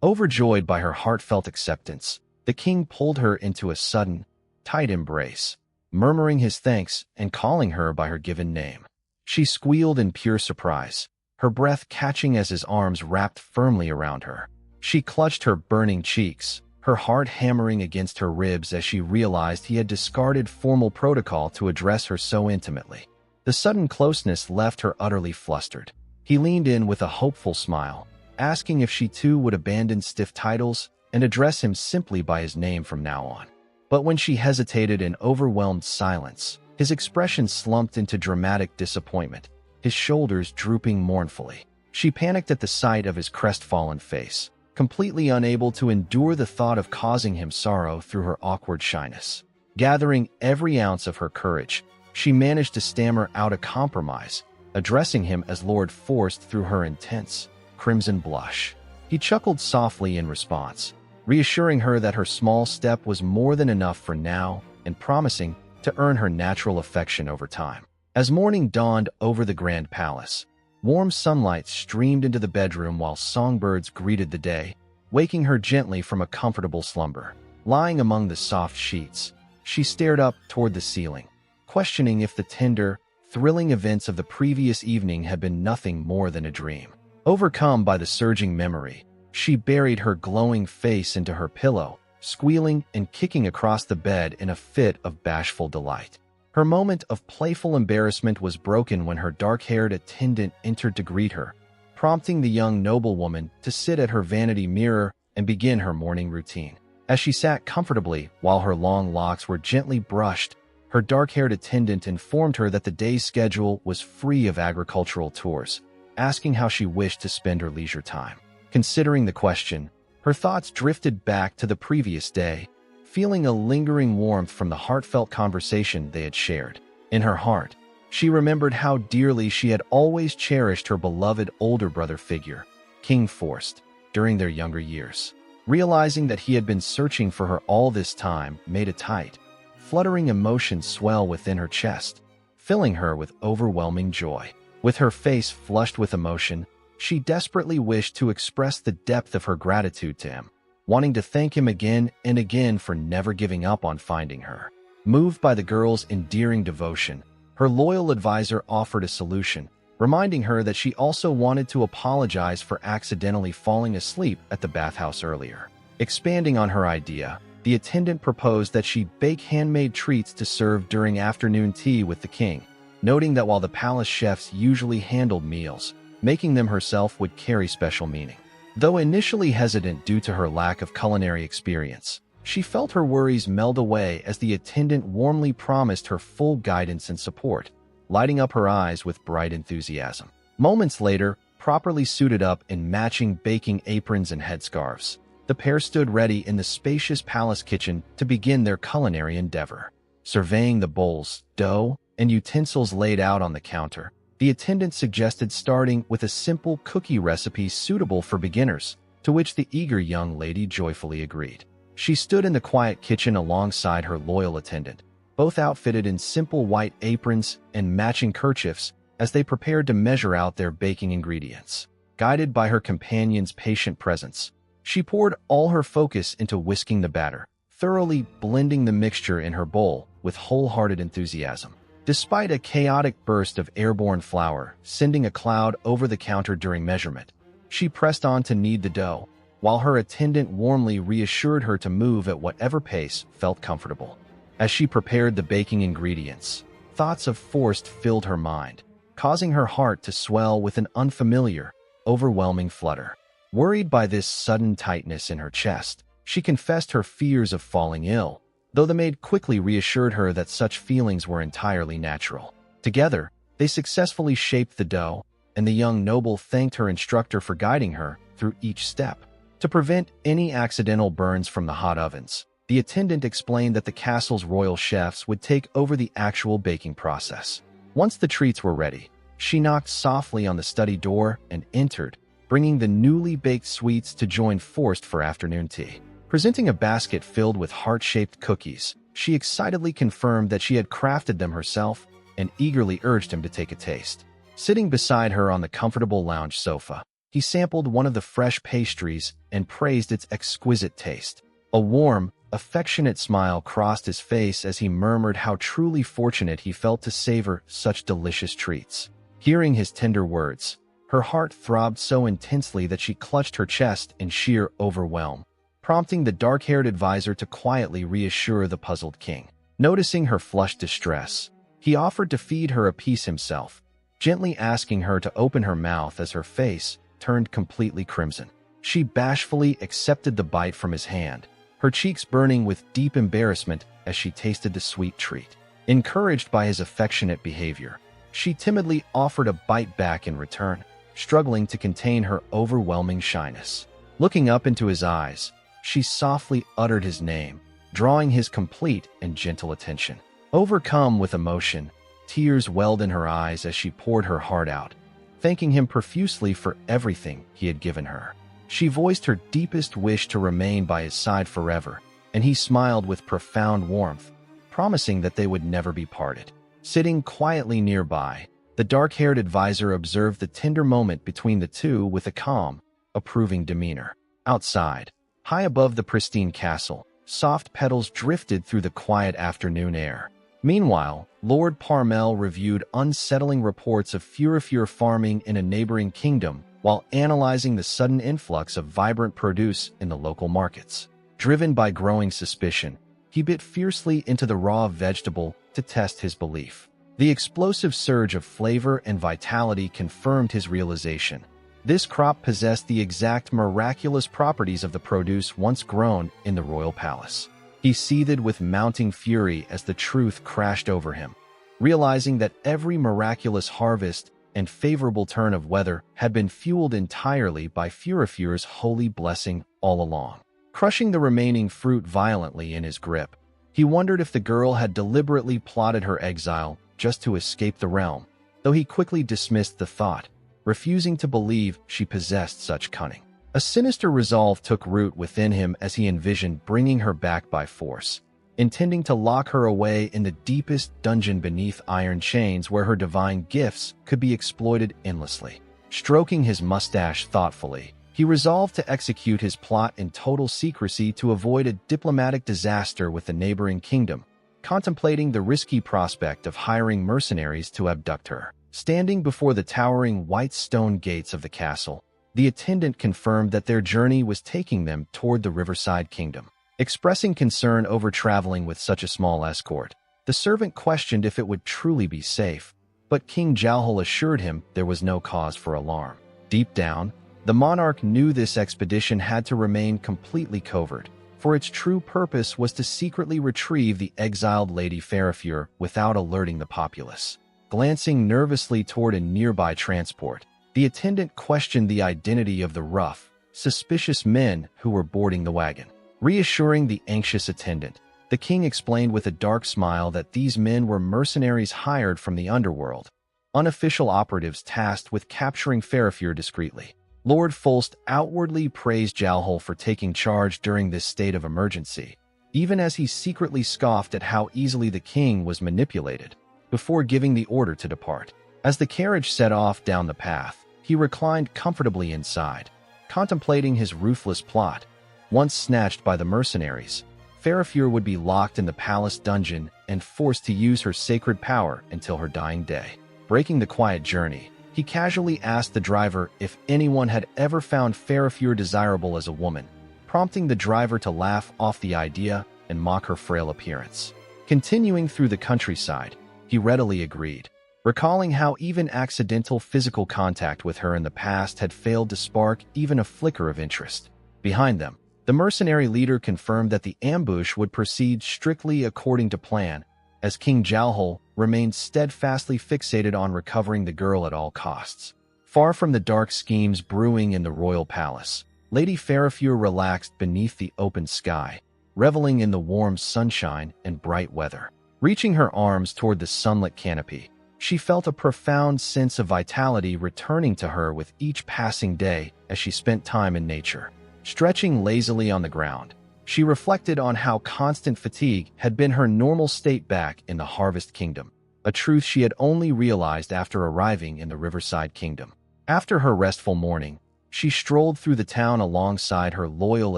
Overjoyed by her heartfelt acceptance, the king pulled her into a sudden, tight embrace, murmuring his thanks and calling her by her given name. She squealed in pure surprise, her breath catching as his arms wrapped firmly around her. She clutched her burning cheeks, her heart hammering against her ribs as she realized he had discarded formal protocol to address her so intimately. The sudden closeness left her utterly flustered. He leaned in with a hopeful smile, asking if she too would abandon stiff titles and address him simply by his name from now on. But when she hesitated in overwhelmed silence, his expression slumped into dramatic disappointment, his shoulders drooping mournfully. She panicked at the sight of his crestfallen face, completely unable to endure the thought of causing him sorrow through her awkward shyness. Gathering every ounce of her courage, she managed to stammer out a compromise, addressing him as Lord Forst through her intense, crimson blush. He chuckled softly in response, reassuring her that her small step was more than enough for now and promising to earn her natural affection over time. As morning dawned over the grand palace, warm sunlight streamed into the bedroom while songbirds greeted the day, waking her gently from a comfortable slumber. Lying among the soft sheets, she stared up toward the ceiling, questioning if the tender, thrilling events of the previous evening had been nothing more than a dream. Overcome by the surging memory, she buried her glowing face into her pillow, squealing and kicking across the bed in a fit of bashful delight. Her moment of playful embarrassment was broken when her dark-haired attendant entered to greet her, prompting the young noblewoman to sit at her vanity mirror and begin her morning routine. As she sat comfortably while her long locks were gently brushed, her dark-haired attendant informed her that the day's schedule was free of agricultural tours, asking how she wished to spend her leisure time. Considering the question, her thoughts drifted back to the previous day, feeling a lingering warmth from the heartfelt conversation they had shared. In her heart, she remembered how dearly she had always cherished her beloved older brother figure, King Forst, during their younger years. Realizing that he had been searching for her all this time made a tight, fluttering emotion swell within her chest, filling her with overwhelming joy. With her face flushed with emotion, she desperately wished to express the depth of her gratitude to him, wanting to thank him again and again for never giving up on finding her. Moved by the girl's endearing devotion, her loyal advisor offered a solution, reminding her that she also wanted to apologize for accidentally falling asleep at the bathhouse earlier. Expanding on her idea, the attendant proposed that she bake handmade treats to serve during afternoon tea with the king, noting that while the palace chefs usually handled meals, making them herself would carry special meaning. Though initially hesitant due to her lack of culinary experience, she felt her worries melt away as the attendant warmly promised her full guidance and support, lighting up her eyes with bright enthusiasm. Moments later, properly suited up in matching baking aprons and headscarves, the pair stood ready in the spacious palace kitchen to begin their culinary endeavor. Surveying the bowls, dough, and utensils laid out on the counter, the attendant suggested starting with a simple cookie recipe suitable for beginners, to which the eager young lady joyfully agreed. She stood in the quiet kitchen alongside her loyal attendant, both outfitted in simple white aprons and matching kerchiefs as they prepared to measure out their baking ingredients. Guided by her companion's patient presence, she poured all her focus into whisking the batter, thoroughly blending the mixture in her bowl with wholehearted enthusiasm. Despite a chaotic burst of airborne flour sending a cloud over the counter during measurement, she pressed on to knead the dough, while her attendant warmly reassured her to move at whatever pace felt comfortable. As she prepared the baking ingredients, thoughts of Forst filled her mind, causing her heart to swell with an unfamiliar, overwhelming flutter. Worried by this sudden tightness in her chest, she confessed her fears of falling ill, though the maid quickly reassured her that such feelings were entirely natural. Together, they successfully shaped the dough, and the young noble thanked her instructor for guiding her through each step. To prevent any accidental burns from the hot ovens, the attendant explained that the castle's royal chefs would take over the actual baking process. Once the treats were ready, she knocked softly on the study door and entered, bringing the newly baked sweets to join Forst for afternoon tea. Presenting a basket filled with heart-shaped cookies, she excitedly confirmed that she had crafted them herself and eagerly urged him to take a taste. Sitting beside her on the comfortable lounge sofa, he sampled one of the fresh pastries and praised its exquisite taste. A warm, affectionate smile crossed his face as he murmured how truly fortunate he felt to savor such delicious treats. Hearing his tender words, her heart throbbed so intensely that she clutched her chest in sheer overwhelm, prompting the dark-haired advisor to quietly reassure the puzzled king. Noticing her flushed distress, he offered to feed her a piece himself, gently asking her to open her mouth as her face turned completely crimson. She bashfully accepted the bite from his hand, her cheeks burning with deep embarrassment as she tasted the sweet treat. Encouraged by his affectionate behavior, she timidly offered a bite back in return, struggling to contain her overwhelming shyness. Looking up into his eyes, she softly uttered his name, drawing his complete and gentle attention. Overcome with emotion, tears welled in her eyes as she poured her heart out, thanking him profusely for everything he had given her. She voiced her deepest wish to remain by his side forever, and he smiled with profound warmth, promising that they would never be parted. Sitting quietly nearby, the dark-haired advisor observed the tender moment between the two with a calm, approving demeanor. Outside, high above the pristine castle, soft petals drifted through the quiet afternoon air. Meanwhile, Lord Parmel reviewed unsettling reports of furifure farming in a neighboring kingdom while analyzing the sudden influx of vibrant produce in the local markets. Driven by growing suspicion, he bit fiercely into the raw vegetable to test his belief. The explosive surge of flavor and vitality confirmed his realization. This crop possessed the exact miraculous properties of the produce once grown in the royal palace. He seethed with mounting fury as the truth crashed over him, realizing that every miraculous harvest and favorable turn of weather had been fueled entirely by Furifure's holy blessing all along. Crushing the remaining fruit violently in his grip, he wondered if the girl had deliberately plotted her exile just to escape the realm, though he quickly dismissed the thought, refusing to believe she possessed such cunning. A sinister resolve took root within him as he envisioned bringing her back by force, intending to lock her away in the deepest dungeon beneath iron chains where her divine gifts could be exploited endlessly. Stroking his mustache thoughtfully, he resolved to execute his plot in total secrecy to avoid a diplomatic disaster with the neighboring kingdom, contemplating the risky prospect of hiring mercenaries to abduct her. Standing before the towering white stone gates of the castle, the attendant confirmed that their journey was taking them toward the riverside kingdom. Expressing concern over traveling with such a small escort, the servant questioned if it would truly be safe, but King Jalhul assured him there was no cause for alarm. Deep down, the monarch knew this expedition had to remain completely covert, for its true purpose was to secretly retrieve the exiled Lady Farifure without alerting the populace. Glancing nervously toward a nearby transport, the attendant questioned the identity of the rough, suspicious men who were boarding the wagon. Reassuring the anxious attendant, the king explained with a dark smile that these men were mercenaries hired from the underworld, unofficial operatives tasked with capturing Farifure discreetly. Lord Fulst outwardly praised Jalhul for taking charge during this state of emergency, even as he secretly scoffed at how easily the king was manipulated, before giving the order to depart. As the carriage set off down the path, he reclined comfortably inside, contemplating his ruthless plot. Once snatched by the mercenaries, Farifure would be locked in the palace dungeon and forced to use her sacred power until her dying day. Breaking the quiet journey, he casually asked the driver if anyone had ever found Farifure desirable as a woman, prompting the driver to laugh off the idea and mock her frail appearance. Continuing through the countryside, he readily agreed, recalling how even accidental physical contact with her in the past had failed to spark even a flicker of interest. Behind them, the mercenary leader confirmed that the ambush would proceed strictly according to plan, as King Jalhul remained steadfastly fixated on recovering the girl at all costs. Far from the dark schemes brewing in the royal palace, Lady Farifure relaxed beneath the open sky, reveling in the warm sunshine and bright weather. Reaching her arms toward the sunlit canopy, she felt a profound sense of vitality returning to her with each passing day as she spent time in nature. Stretching lazily on the ground, she reflected on how constant fatigue had been her normal state back in the Harvest Kingdom, a truth she had only realized after arriving in the Riverside Kingdom. After her restful morning, she strolled through the town alongside her loyal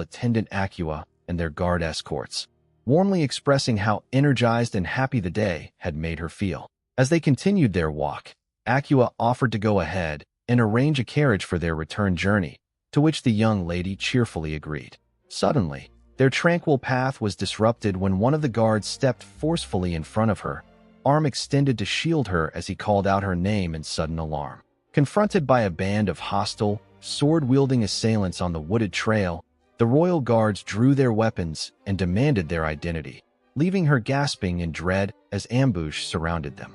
attendant Aqua and their guard escorts, warmly expressing how energized and happy the day had made her feel. As they continued their walk, Aqua offered to go ahead and arrange a carriage for their return journey, to which the young lady cheerfully agreed. Suddenly, their tranquil path was disrupted when one of the guards stepped forcefully in front of her, arm extended to shield her as he called out her name in sudden alarm. Confronted by a band of hostile, sword-wielding assailants on the wooded trail, the royal guards drew their weapons and demanded their identity, leaving her gasping in dread as ambush surrounded them.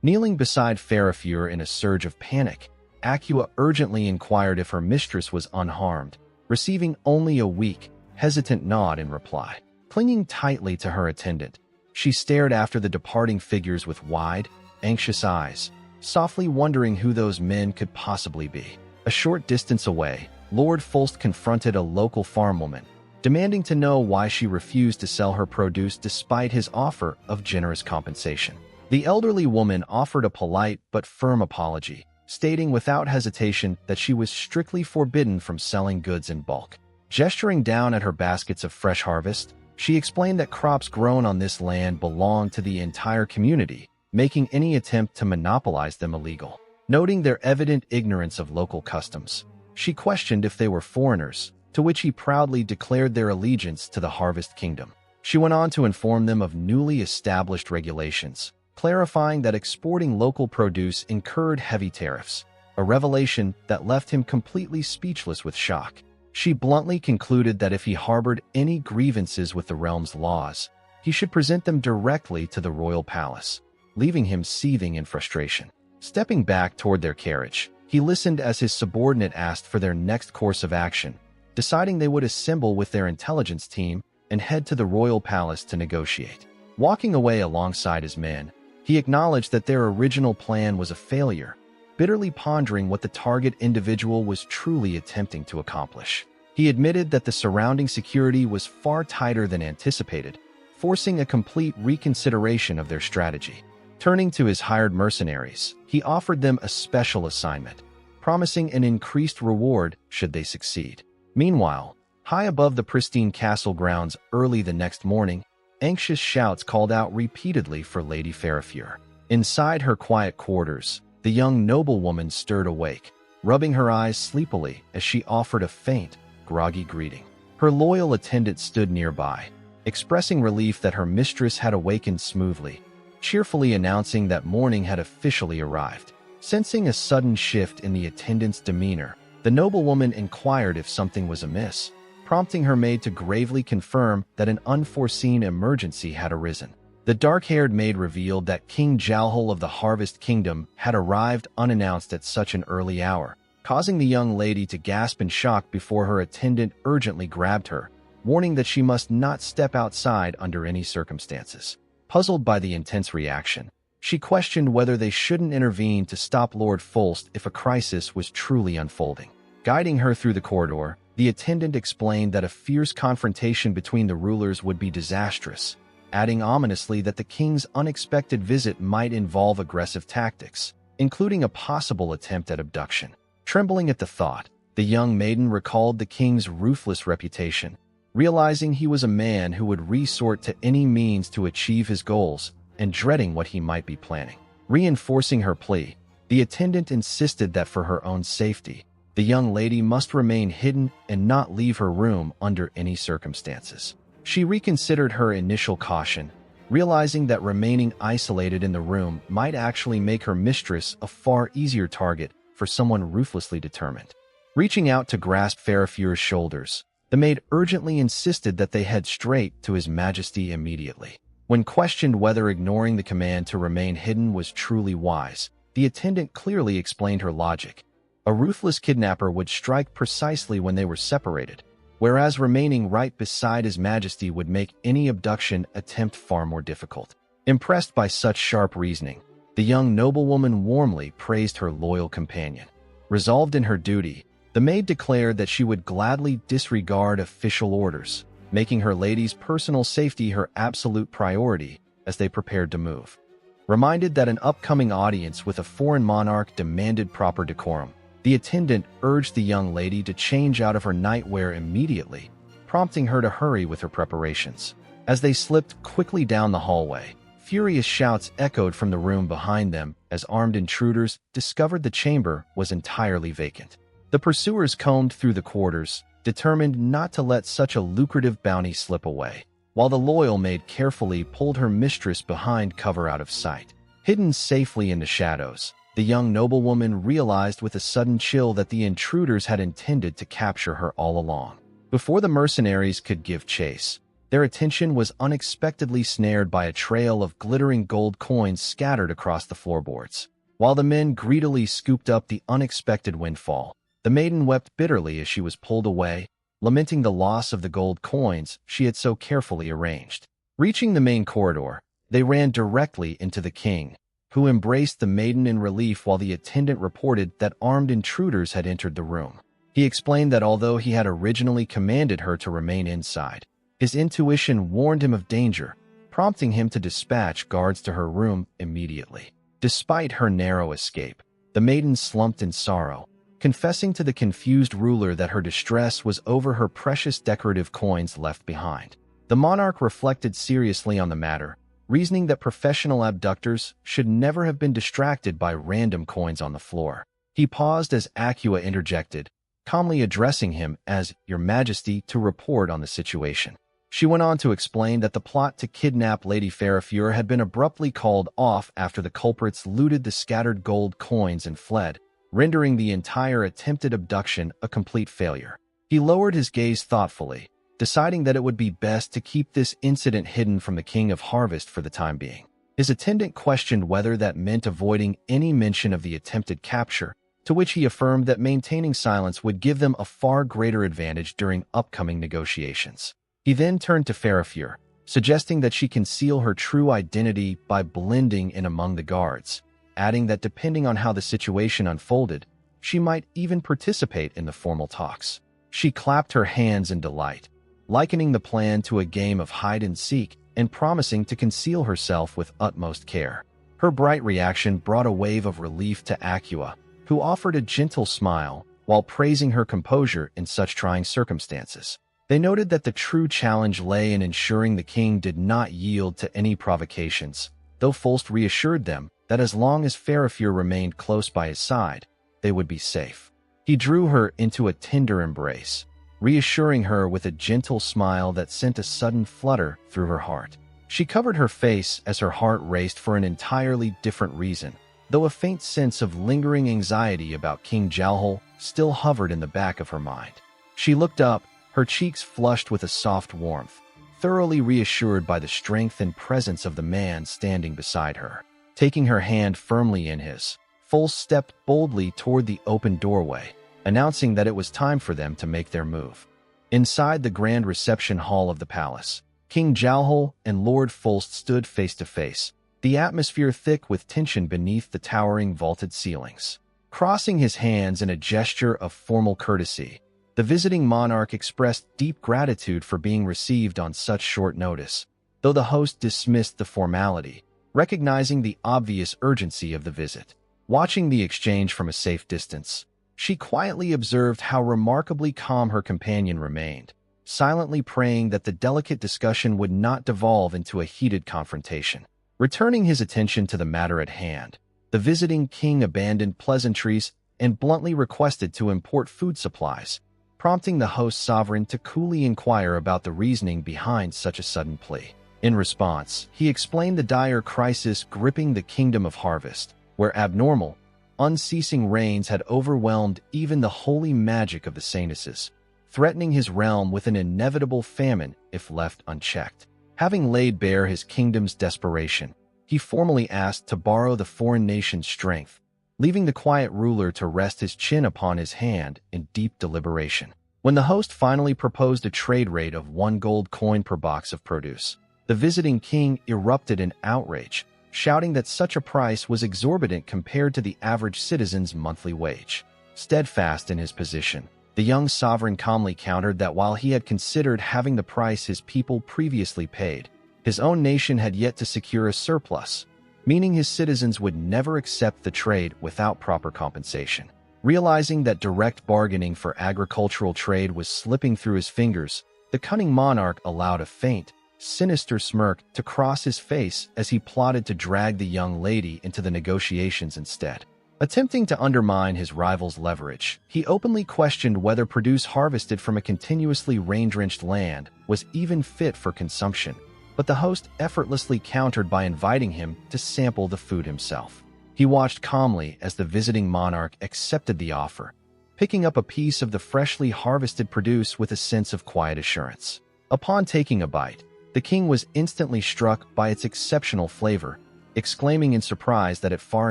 Kneeling beside Farifure in a surge of panic, Aqua urgently inquired if her mistress was unharmed, receiving only a weak, hesitant nod in reply. Clinging tightly to her attendant, she stared after the departing figures with wide, anxious eyes, softly wondering who those men could possibly be. A short distance away, Lord Fulst confronted a local farm woman, demanding to know why she refused to sell her produce despite his offer of generous compensation. The elderly woman offered a polite but firm apology, stating without hesitation that she was strictly forbidden from selling goods in bulk. Gesturing down at her baskets of fresh harvest, she explained that crops grown on this land belonged to the entire community, making any attempt to monopolize them illegal. Noting their evident ignorance of local customs, she questioned if they were foreigners, to which he proudly declared their allegiance to the Harvest Kingdom. She went on to inform them of newly established regulations, clarifying that exporting local produce incurred heavy tariffs, a revelation that left him completely speechless with shock. She bluntly concluded that if he harbored any grievances with the realm's laws, he should present them directly to the royal palace, leaving him seething in frustration. Stepping back toward their carriage, he listened as his subordinate asked for their next course of action, deciding they would assemble with their intelligence team and head to the royal palace to negotiate. Walking away alongside his men, he acknowledged that their original plan was a failure, bitterly pondering what the target individual was truly attempting to accomplish. He admitted that the surrounding security was far tighter than anticipated, forcing a complete reconsideration of their strategy. Turning to his hired mercenaries, he offered them a special assignment, promising an increased reward should they succeed. Meanwhile, high above the pristine castle grounds early the next morning, anxious shouts called out repeatedly for Lady Farafure. Inside her quiet quarters, the young noblewoman stirred awake, rubbing her eyes sleepily as she offered a faint, groggy greeting. Her loyal attendant stood nearby, expressing relief that her mistress had awakened smoothly, cheerfully announcing that morning had officially arrived. Sensing a sudden shift in the attendant's demeanor, the noblewoman inquired if something was amiss, prompting her maid to gravely confirm that an unforeseen emergency had arisen. The dark-haired maid revealed that King Jalhul of the Harvest Kingdom had arrived unannounced at such an early hour, causing the young lady to gasp in shock before her attendant urgently grabbed her, warning that she must not step outside under any circumstances. Puzzled by the intense reaction, she questioned whether they shouldn't intervene to stop Lord Fulst if a crisis was truly unfolding. Guiding her through the corridor, the attendant explained that a fierce confrontation between the rulers would be disastrous, adding ominously that the king's unexpected visit might involve aggressive tactics, including a possible attempt at abduction. Trembling at the thought, the young maiden recalled the king's ruthless reputation, realizing he was a man who would resort to any means to achieve his goals, and dreading what he might be planning. Reinforcing her plea, the attendant insisted that for her own safety, the young lady must remain hidden and not leave her room under any circumstances. She reconsidered her initial caution, realizing that remaining isolated in the room might actually make her mistress a far easier target for someone ruthlessly determined. Reaching out to grasp Farafure's shoulders, the maid urgently insisted that they head straight to His Majesty immediately. When questioned whether ignoring the command to remain hidden was truly wise, the attendant clearly explained her logic. A ruthless kidnapper would strike precisely when they were separated, whereas remaining right beside His Majesty would make any abduction attempt far more difficult. Impressed by such sharp reasoning, the young noblewoman warmly praised her loyal companion. Resolved in her duty, the maid declared that she would gladly disregard official orders, making her lady's personal safety her absolute priority as they prepared to move. Reminded that an upcoming audience with a foreign monarch demanded proper decorum, the attendant urged the young lady to change out of her nightwear immediately, prompting her to hurry with her preparations. As they slipped quickly down the hallway, furious shouts echoed from the room behind them as armed intruders discovered the chamber was entirely vacant. The pursuers combed through the quarters, determined not to let such a lucrative bounty slip away, while the loyal maid carefully pulled her mistress behind cover out of sight. Hidden safely in the shadows, the young noblewoman realized with a sudden chill that the intruders had intended to capture her all along. Before the mercenaries could give chase, their attention was unexpectedly snared by a trail of glittering gold coins scattered across the floorboards. While the men greedily scooped up the unexpected windfall, the maiden wept bitterly as she was pulled away, lamenting the loss of the gold coins she had so carefully arranged. Reaching the main corridor, they ran directly into the king, who embraced the maiden in relief while the attendant reported that armed intruders had entered the room. He explained that although he had originally commanded her to remain inside, his intuition warned him of danger, prompting him to dispatch guards to her room immediately. Despite her narrow escape, the maiden slumped in sorrow, confessing to the confused ruler that her distress was over her precious decorative coins left behind. The monarch reflected seriously on the matter, reasoning that professional abductors should never have been distracted by random coins on the floor. He paused as Aqua interjected, calmly addressing him as Your Majesty to report on the situation. She went on to explain that the plot to kidnap Lady Farafure had been abruptly called off after the culprits looted the scattered gold coins and fled, rendering the entire attempted abduction a complete failure. He lowered his gaze thoughtfully, deciding that it would be best to keep this incident hidden from the King of Harvest for the time being. His attendant questioned whether that meant avoiding any mention of the attempted capture, to which he affirmed that maintaining silence would give them a far greater advantage during upcoming negotiations. He then turned to Farafure, suggesting that she conceal her true identity by blending in among the guards, adding that depending on how the situation unfolded, she might even participate in the formal talks. She clapped her hands in delight, likening the plan to a game of hide-and-seek and promising to conceal herself with utmost care. Her bright reaction brought a wave of relief to Aqua, who offered a gentle smile while praising her composure in such trying circumstances. They noted that the true challenge lay in ensuring the king did not yield to any provocations, though Fulst reassured them that as long as Farafure remained close by his side, they would be safe. He drew her into a tender embrace, reassuring her with a gentle smile that sent a sudden flutter through her heart. She covered her face as her heart raced for an entirely different reason, though a faint sense of lingering anxiety about King Jalhol still hovered in the back of her mind. She looked up, her cheeks flushed with a soft warmth, thoroughly reassured by the strength and presence of the man standing beside her. Taking her hand firmly in his, Fulst stepped boldly toward the open doorway, announcing that it was time for them to make their move. Inside the grand reception hall of the palace, King Jalhol and Lord Fulst stood face to face, the atmosphere thick with tension beneath the towering vaulted ceilings. Crossing his hands in a gesture of formal courtesy, the visiting monarch expressed deep gratitude for being received on such short notice, though the host dismissed the formality, recognizing the obvious urgency of the visit. Watching the exchange from a safe distance, she quietly observed how remarkably calm her companion remained, silently praying that the delicate discussion would not devolve into a heated confrontation. Returning his attention to the matter at hand, the visiting king abandoned pleasantries and bluntly requested to import food supplies, prompting the host sovereign to coolly inquire about the reasoning behind such a sudden plea. In response, he explained the dire crisis gripping the Kingdom of Harvest, where abnormal, unceasing rains had overwhelmed even the holy magic of the Saintesses, threatening his realm with an inevitable famine if left unchecked. Having laid bare his kingdom's desperation, he formally asked to borrow the foreign nation's strength, leaving the quiet ruler to rest his chin upon his hand in deep deliberation. When the host finally proposed a trade rate of 1 gold coin per box of produce, the visiting king erupted in outrage, shouting that such a price was exorbitant compared to the average citizen's monthly wage. Steadfast in his position, the young sovereign calmly countered that while he had considered having the price his people previously paid, his own nation had yet to secure a surplus, meaning his citizens would never accept the trade without proper compensation. Realizing that direct bargaining for agricultural trade was slipping through his fingers, the cunning monarch allowed a faint, sinister smirk to cross his face as he plotted to drag the young lady into the negotiations instead. Attempting to undermine his rival's leverage, he openly questioned whether produce harvested from a continuously rain-drenched land was even fit for consumption, but the host effortlessly countered by inviting him to sample the food himself. He watched calmly as the visiting monarch accepted the offer, picking up a piece of the freshly harvested produce with a sense of quiet assurance. Upon taking a bite, the king was instantly struck by its exceptional flavor, exclaiming in surprise that it far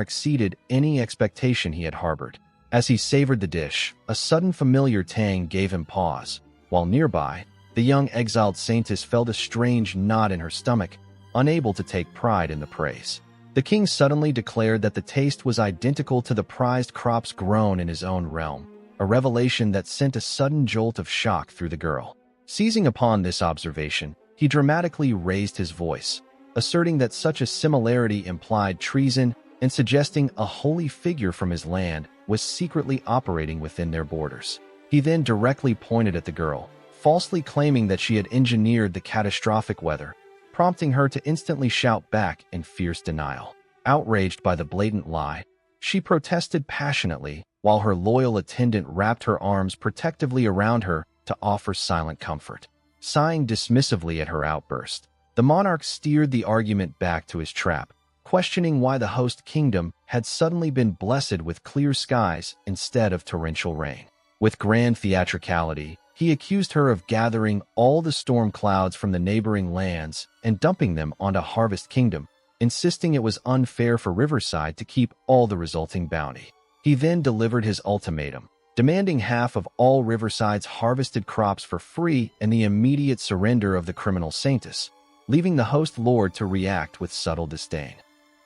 exceeded any expectation he had harbored. As he savored the dish, a sudden familiar tang gave him pause, while nearby, the young exiled saintess felt a strange knot in her stomach, unable to take pride in the praise. The king suddenly declared that the taste was identical to the prized crops grown in his own realm, a revelation that sent a sudden jolt of shock through the girl. Seizing upon this observation, he dramatically raised his voice, asserting that such a similarity implied treason and suggesting a holy figure from his land was secretly operating within their borders. He then directly pointed at the girl, falsely claiming that she had engineered the catastrophic weather, prompting her to instantly shout back in fierce denial. Outraged by the blatant lie, she protested passionately, while her loyal attendant wrapped her arms protectively around her to offer silent comfort. Sighing dismissively at her outburst, the monarch steered the argument back to his trap, questioning why the host kingdom had suddenly been blessed with clear skies instead of torrential rain. With grand theatricality, he accused her of gathering all the storm clouds from the neighboring lands and dumping them onto Harvest Kingdom, insisting it was unfair for Riverside to keep all the resulting bounty. He then delivered his ultimatum, demanding half of all Riverside's harvested crops for free and the immediate surrender of the criminal saintess, leaving the host lord to react with subtle disdain.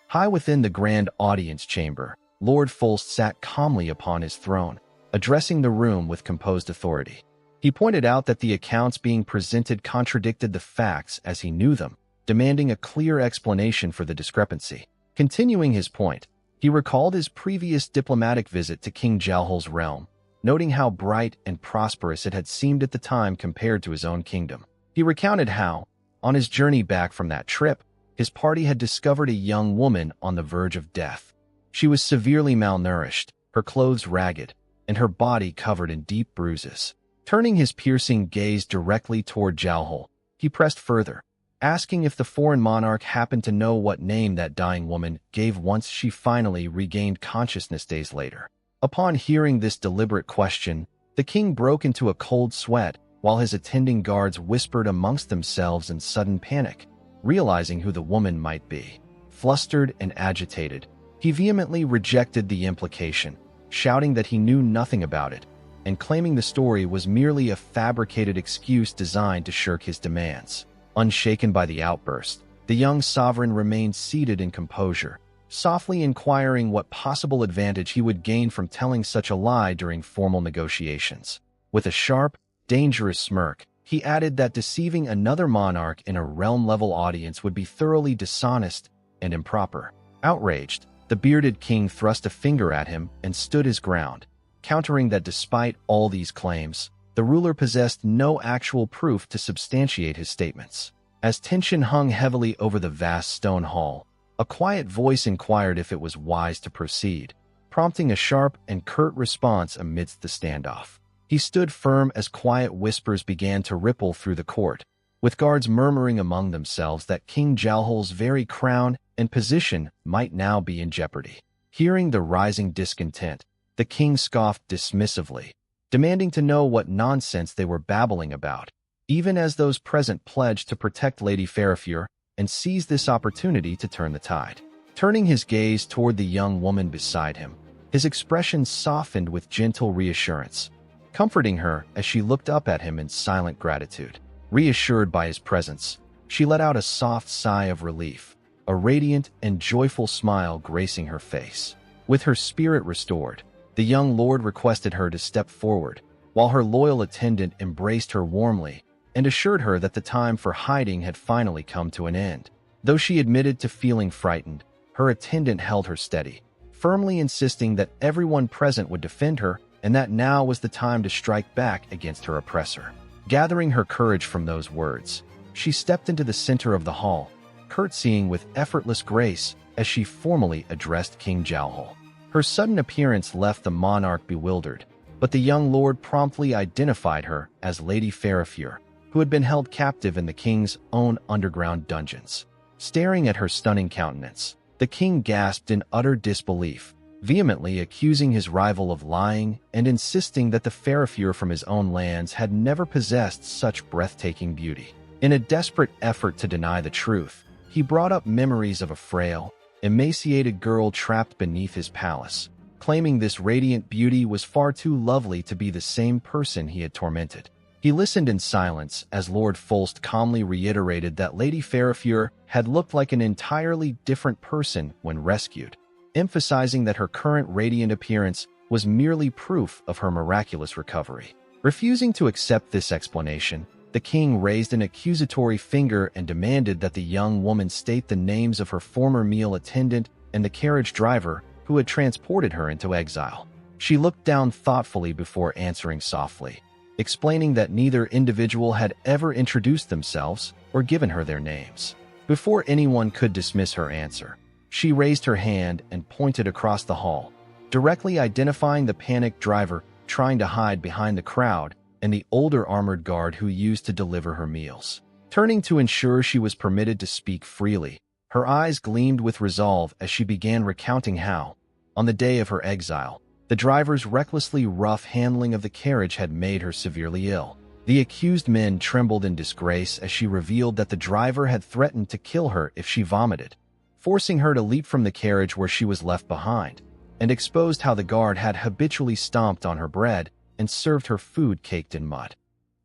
High within the grand audience chamber, Lord Folst sat calmly upon his throne, addressing the room with composed authority. He pointed out that the accounts being presented contradicted the facts as he knew them, demanding a clear explanation for the discrepancy. Continuing his point, he recalled his previous diplomatic visit to King Jalhol's realm, noting how bright and prosperous it had seemed at the time compared to his own kingdom. He recounted how, on his journey back from that trip, his party had discovered a young woman on the verge of death. She was severely malnourished, her clothes ragged, and her body covered in deep bruises. Turning his piercing gaze directly toward Jalhol, he pressed further, asking if the foreign monarch happened to know what name that dying woman gave once she finally regained consciousness days later. Upon hearing this deliberate question, the king broke into a cold sweat, while his attending guards whispered amongst themselves in sudden panic, realizing who the woman might be. Flustered and agitated, he vehemently rejected the implication, shouting that he knew nothing about it, and claiming the story was merely a fabricated excuse designed to shirk his demands. Unshaken by the outburst, the young sovereign remained seated in composure, softly inquiring what possible advantage he would gain from telling such a lie during formal negotiations. With a sharp, dangerous smirk, he added that deceiving another monarch in a realm-level audience would be thoroughly dishonest and improper. Outraged, the bearded king thrust a finger at him and stood his ground, countering that despite all these claims, the ruler possessed no actual proof to substantiate his statements. As tension hung heavily over the vast stone hall, a quiet voice inquired if it was wise to proceed, prompting a sharp and curt response amidst the standoff. He stood firm as quiet whispers began to ripple through the court, with guards murmuring among themselves that King Jalhol's very crown and position might now be in jeopardy. Hearing the rising discontent, the king scoffed dismissively, demanding to know what nonsense they were babbling about, even as those present pledged to protect Lady Farafure and seized this opportunity to turn the tide. Turning his gaze toward the young woman beside him, his expression softened with gentle reassurance, comforting her as she looked up at him in silent gratitude. Reassured by his presence, she let out a soft sigh of relief, a radiant and joyful smile gracing her face. With her spirit restored, the young lord requested her to step forward, while her loyal attendant embraced her warmly and assured her that the time for hiding had finally come to an end. Though she admitted to feeling frightened, her attendant held her steady, firmly insisting that everyone present would defend her and that now was the time to strike back against her oppressor. Gathering her courage from those words, she stepped into the center of the hall, curtsying with effortless grace as she formally addressed King Jalhol. Her sudden appearance left the monarch bewildered, but the young lord promptly identified her as Lady Farafure, who had been held captive in the king's own underground dungeons. Staring at her stunning countenance, the king gasped in utter disbelief, vehemently accusing his rival of lying and insisting that the Farafure from his own lands had never possessed such breathtaking beauty. In a desperate effort to deny the truth, he brought up memories of a frail, emaciated girl trapped beneath his palace, claiming this radiant beauty was far too lovely to be the same person he had tormented. He He listened in silence as Lord Folst calmly reiterated that Lady Farafure had looked like an entirely different person when rescued, emphasizing that her current radiant appearance was merely proof of her miraculous recovery. Refusing to accept this explanation, the king raised an accusatory finger and demanded that the young woman state the names of her former meal attendant and the carriage driver who had transported her into exile. She looked down thoughtfully before answering softly, explaining that neither individual had ever introduced themselves or given her their names. Before anyone could dismiss her answer, she raised her hand and pointed across the hall, directly identifying the panicked driver trying to hide behind the crowd and the older armored guard who used to deliver her meals. Turning to ensure she was permitted to speak freely, her eyes gleamed with resolve as she began recounting how, on the day of her exile, the driver's recklessly rough handling of the carriage had made her severely ill. The accused men trembled in disgrace as she revealed that the driver had threatened to kill her if she vomited, forcing her to leap from the carriage where she was left behind, and exposed how the guard had habitually stomped on her bread and served her food caked in mud.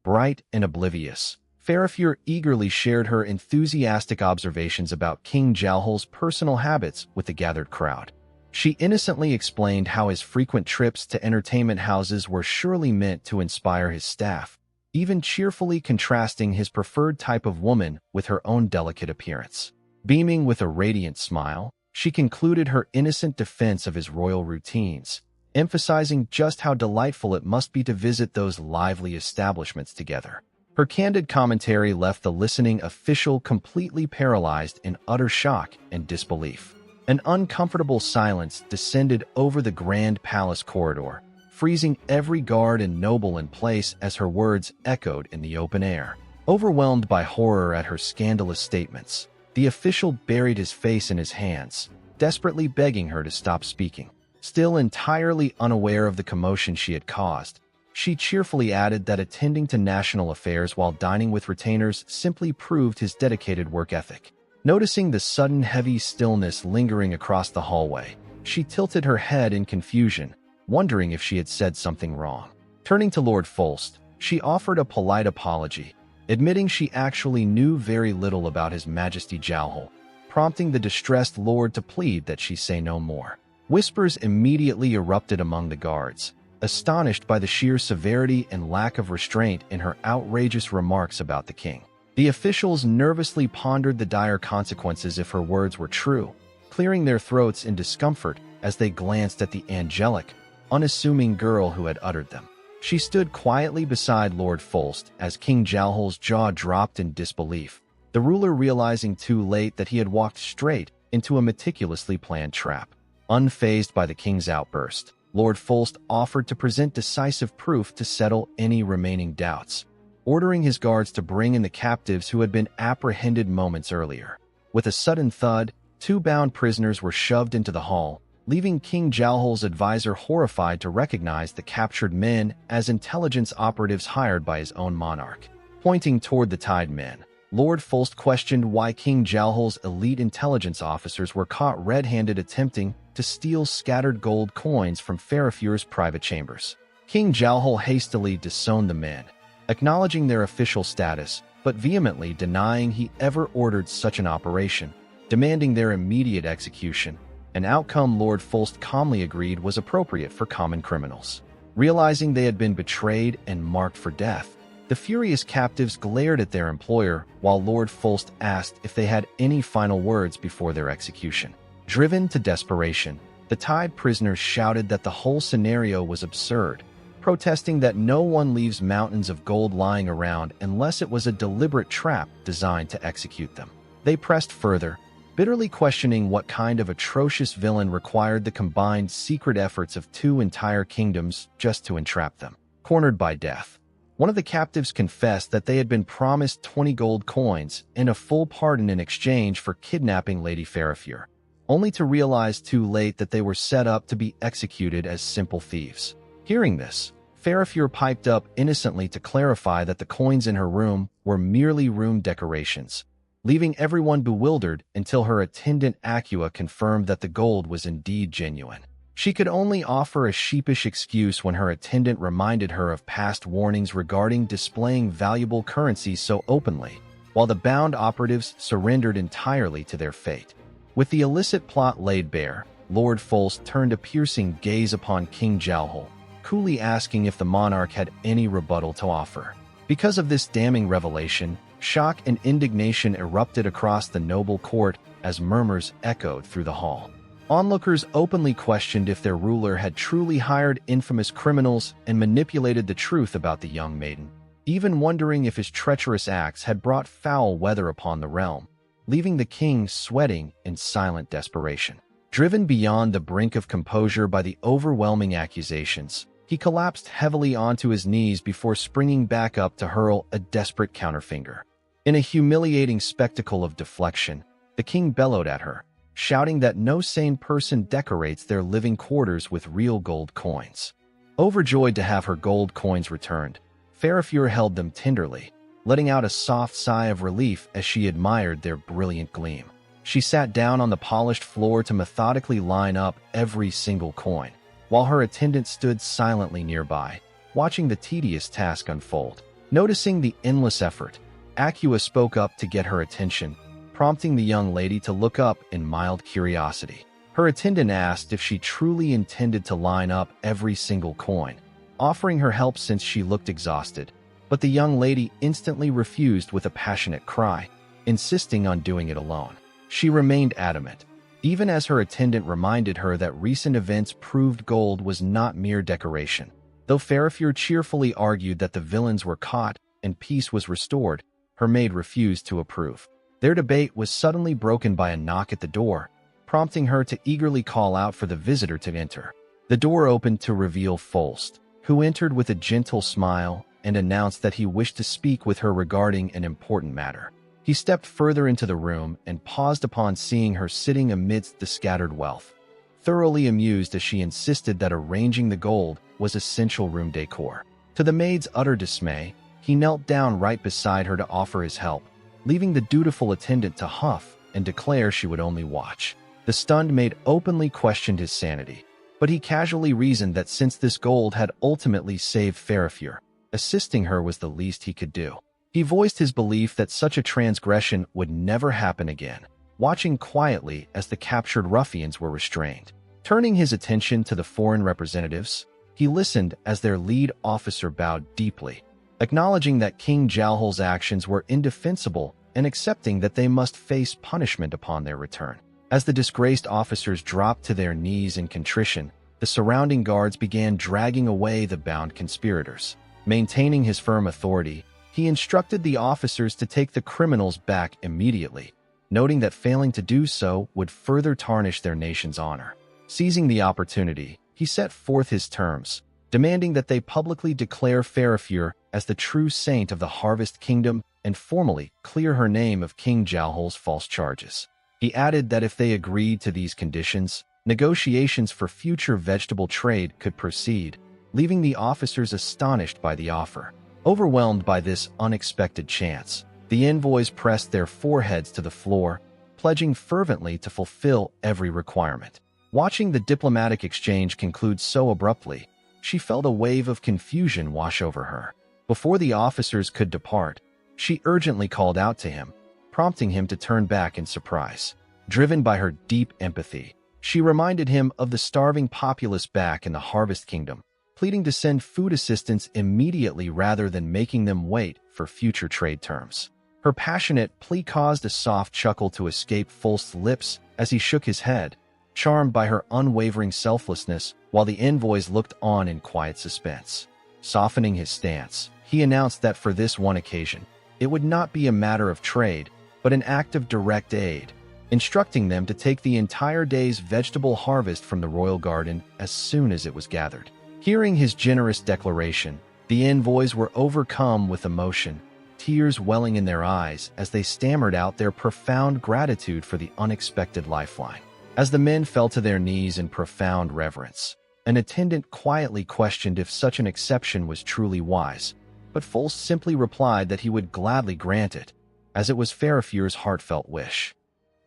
Bright and oblivious, Farafure eagerly shared her enthusiastic observations about King Jalhol's personal habits with the gathered crowd. She innocently explained how his frequent trips to entertainment houses were surely meant to inspire his staff, even cheerfully contrasting his preferred type of woman with her own delicate appearance. Beaming with a radiant smile, she concluded her innocent defense of his royal routines, emphasizing just how delightful it must be to visit those lively establishments together. Her candid commentary left the listening official completely paralyzed in utter shock and disbelief. An uncomfortable silence descended over the grand palace corridor, freezing every guard and noble in place as her words echoed in the open air. Overwhelmed by horror at her scandalous statements, the official buried his face in his hands, desperately begging her to stop speaking. Still entirely unaware of the commotion she had caused, she cheerfully added that attending to national affairs while dining with retainers simply proved his dedicated work ethic. Noticing the sudden heavy stillness lingering across the hallway, she tilted her head in confusion, wondering if she had said something wrong. Turning to Lord Folst, she offered a polite apology, admitting she actually knew very little about His Majesty Jalhol, prompting the distressed lord to plead that she say no more. Whispers immediately erupted among the guards, astonished by the sheer severity and lack of restraint in her outrageous remarks about the king. The officials nervously pondered the dire consequences if her words were true, clearing their throats in discomfort as they glanced at the angelic, unassuming girl who had uttered them. She stood quietly beside Lord Folst as King Jalhol's jaw dropped in disbelief, the ruler realizing too late that he had walked straight into a meticulously planned trap. Unfazed by the king's outburst, Lord Folst offered to present decisive proof to settle any remaining doubts, ordering his guards to bring in the captives who had been apprehended moments earlier. With a sudden thud, 2 bound prisoners were shoved into the hall, leaving King Jalhol's advisor horrified to recognize the captured men as intelligence operatives hired by his own monarch. Pointing toward the tied men, Lord Folst questioned why King Jalhol's elite intelligence officers were caught red-handed attempting to steal scattered gold coins from Farafure's private chambers. King Jalhol hastily disowned the men, acknowledging their official status, but vehemently denying he ever ordered such an operation, demanding their immediate execution, an outcome Lord Folst calmly agreed was appropriate for common criminals. Realizing they had been betrayed and marked for death, the furious captives glared at their employer while Lord Folst asked if they had any final words before their execution. Driven to desperation, the tied prisoners shouted that the whole scenario was absurd, protesting that no one leaves mountains of gold lying around unless it was a deliberate trap designed to execute them. They pressed further, bitterly questioning what kind of atrocious villain required the combined secret efforts of 2 entire kingdoms just to entrap them. Cornered by death, one of the captives confessed that they had been promised 20 gold coins and a full pardon in exchange for kidnapping Lady Farafure, only to realize too late that they were set up to be executed as simple thieves. Hearing this, Farafure piped up innocently to clarify that the coins in her room were merely room decorations, leaving everyone bewildered until her attendant Acua confirmed that the gold was indeed genuine. She could only offer a sheepish excuse when her attendant reminded her of past warnings regarding displaying valuable currency so openly, while the bound operatives surrendered entirely to their fate. With the illicit plot laid bare, Lord Folst turned a piercing gaze upon King Jalhul, coolly asking if the monarch had any rebuttal to offer. Because of this damning revelation, shock and indignation erupted across the noble court as murmurs echoed through the hall. Onlookers openly questioned if their ruler had truly hired infamous criminals and manipulated the truth about the young maiden, even wondering if his treacherous acts had brought foul weather upon the realm, leaving the king sweating in silent desperation. Driven beyond the brink of composure by the overwhelming accusations, he collapsed heavily onto his knees before springing back up to hurl a desperate counterfinger. In a humiliating spectacle of deflection, the king bellowed at her, shouting that no sane person decorates their living quarters with real gold coins. Overjoyed to have her gold coins returned, Farafure held them tenderly, letting out a soft sigh of relief as she admired their brilliant gleam. She sat down on the polished floor to methodically line up every single coin, while her attendant stood silently nearby, watching the tedious task unfold. Noticing the endless effort, Acua spoke up to get her attention, prompting the young lady to look up in mild curiosity. Her attendant asked if she truly intended to line up every single coin, offering her help since she looked exhausted, but the young lady instantly refused with a passionate cry, insisting on doing it alone. She remained adamant, even as her attendant reminded her that recent events proved gold was not mere decoration. Though Farafure cheerfully argued that the villains were caught and peace was restored, her maid refused to approve. Their debate was suddenly broken by a knock at the door, prompting her to eagerly call out for the visitor to enter. The door opened to reveal Folst, who entered with a gentle smile and announced that he wished to speak with her regarding an important matter. He stepped further into the room and paused upon seeing her sitting amidst the scattered wealth, thoroughly amused as she insisted that arranging the gold was essential room decor. To the maid's utter dismay, he knelt down right beside her to offer his help, leaving the dutiful attendant to huff and declare she would only watch. The stunned maid openly questioned his sanity, but he casually reasoned that since this gold had ultimately saved Farafure, assisting her was the least he could do. He voiced his belief that such a transgression would never happen again, watching quietly as the captured ruffians were restrained. Turning his attention to the foreign representatives, he listened as their lead officer bowed deeply, acknowledging that King Jalhul's actions were indefensible and accepting that they must face punishment upon their return. As the disgraced officers dropped to their knees in contrition, the surrounding guards began dragging away the bound conspirators. Maintaining his firm authority, he instructed the officers to take the criminals back immediately, noting that failing to do so would further tarnish their nation's honor. Seizing the opportunity, he set forth his terms, demanding that they publicly declare Farafure as the true saint of the Harvest Kingdom and formally clear her name of King Jalhul's false charges. He added that if they agreed to these conditions, negotiations for future vegetable trade could proceed, leaving the officers astonished by the offer. Overwhelmed by this unexpected chance, the envoys pressed their foreheads to the floor, pledging fervently to fulfill every requirement. Watching the diplomatic exchange conclude so abruptly, she felt a wave of confusion wash over her. Before the officers could depart, she urgently called out to him, prompting him to turn back in surprise. Driven by her deep empathy, she reminded him of the starving populace back in the Harvest Kingdom, pleading to send food assistance immediately rather than making them wait for future trade terms. Her passionate plea caused a soft chuckle to escape Folst's lips as he shook his head, charmed by her unwavering selflessness, while the envoys looked on in quiet suspense. Softening his stance, he announced that for this one occasion, it would not be a matter of trade, but an act of direct aid, instructing them to take the entire day's vegetable harvest from the royal garden as soon as it was gathered. Hearing his generous declaration, the envoys were overcome with emotion, tears welling in their eyes as they stammered out their profound gratitude for the unexpected lifeline. As the men fell to their knees in profound reverence, an attendant quietly questioned if such an exception was truly wise, but Folst simply replied that he would gladly grant it, as it was Farafure's heartfelt wish.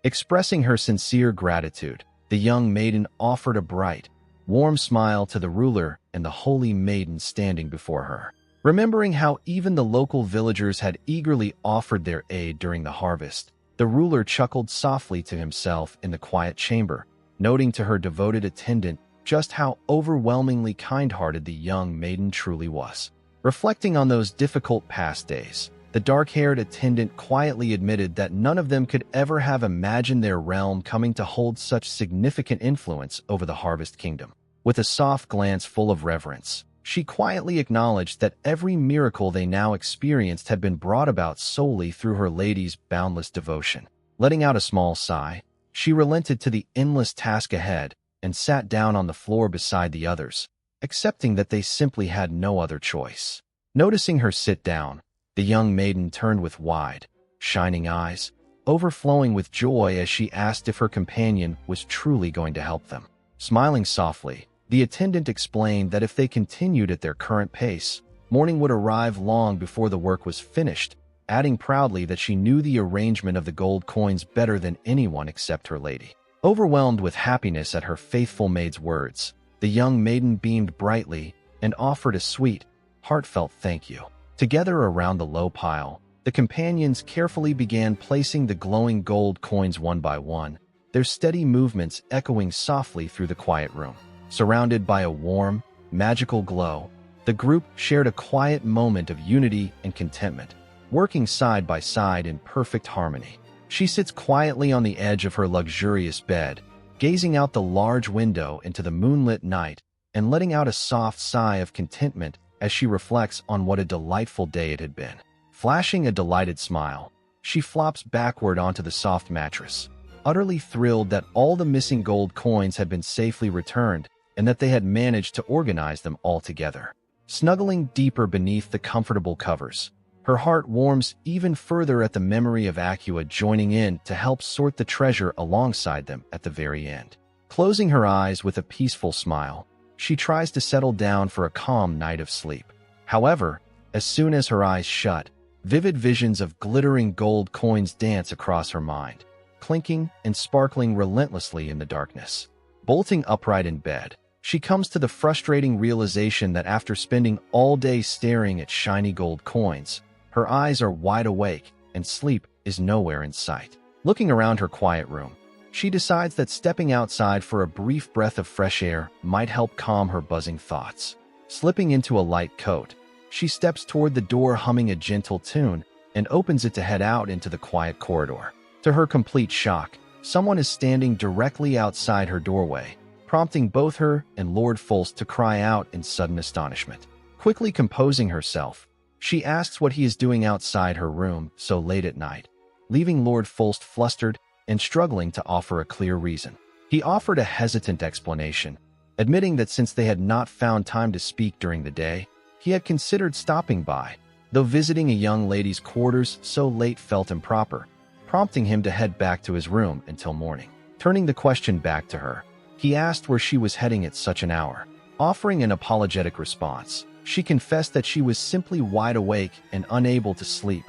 Expressing her sincere gratitude, the young maiden offered a bright, warm smile to the ruler and the holy maiden standing before her. Remembering how even the local villagers had eagerly offered their aid during the harvest, the ruler chuckled softly to himself in the quiet chamber, noting to her devoted attendant just how overwhelmingly kind-hearted the young maiden truly was. Reflecting on those difficult past days, the dark-haired attendant quietly admitted that none of them could ever have imagined their realm coming to hold such significant influence over the Harvest Kingdom. With a soft glance full of reverence, she quietly acknowledged that every miracle they now experienced had been brought about solely through her lady's boundless devotion. Letting out a small sigh, she relented to the endless task ahead and sat down on the floor beside the others, accepting that they simply had no other choice. Noticing her sit down, the young maiden turned with wide, shining eyes, overflowing with joy as she asked if her companion was truly going to help them. Smiling softly, the attendant explained that if they continued at their current pace, morning would arrive long before the work was finished, adding proudly that she knew the arrangement of the gold coins better than anyone except her lady. Overwhelmed with happiness at her faithful maid's words, the young maiden beamed brightly and offered a sweet, heartfelt thank you. Together around the low pile, the companions carefully began placing the glowing gold coins one by one, their steady movements echoing softly through the quiet room. Surrounded by a warm, magical glow, the group shared a quiet moment of unity and contentment, working side by side in perfect harmony. She sits quietly on the edge of her luxurious bed, gazing out the large window into the moonlit night and letting out a soft sigh of contentment as she reflects on what a delightful day it had been. Flashing a delighted smile, she flops backward onto the soft mattress, utterly thrilled that all the missing gold coins had been safely returned and that they had managed to organize them all together. Snuggling deeper beneath the comfortable covers, her heart warms even further at the memory of Acua joining in to help sort the treasure alongside them at the very end. Closing her eyes with a peaceful smile, she tries to settle down for a calm night of sleep. However, as soon as her eyes shut, vivid visions of glittering gold coins dance across her mind, clinking and sparkling relentlessly in the darkness. Bolting upright in bed, she comes to the frustrating realization that after spending all day staring at shiny gold coins, her eyes are wide awake and sleep is nowhere in sight. Looking around her quiet room, she decides that stepping outside for a brief breath of fresh air might help calm her buzzing thoughts. Slipping into a light coat, she steps toward the door humming a gentle tune and opens it to head out into the quiet corridor. To her complete shock, someone is standing directly outside her doorway, prompting both her and Lord Fulst to cry out in sudden astonishment. Quickly composing herself, she asks what he is doing outside her room so late at night, leaving Lord Fulst flustered and struggling to offer a clear reason. He offered a hesitant explanation, admitting that since they had not found time to speak during the day, he had considered stopping by, though visiting a young lady's quarters so late felt improper, prompting him to head back to his room until morning. Turning the question back to her, he asked where she was heading at such an hour. Offering an apologetic response, she confessed that she was simply wide awake and unable to sleep,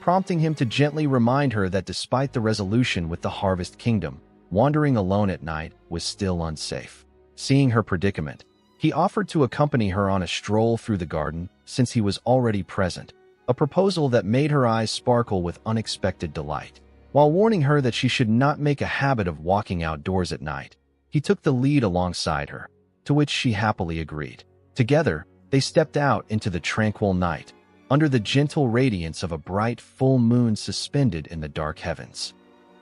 prompting him to gently remind her that despite the resolution with the Harvest Kingdom, wandering alone at night was still unsafe. Seeing her predicament, he offered to accompany her on a stroll through the garden since he was already present, a proposal that made her eyes sparkle with unexpected delight. While warning her that she should not make a habit of walking outdoors at night, he took the lead alongside her, to which she happily agreed. Together, they stepped out into the tranquil night, under the gentle radiance of a bright full moon suspended in the dark heavens.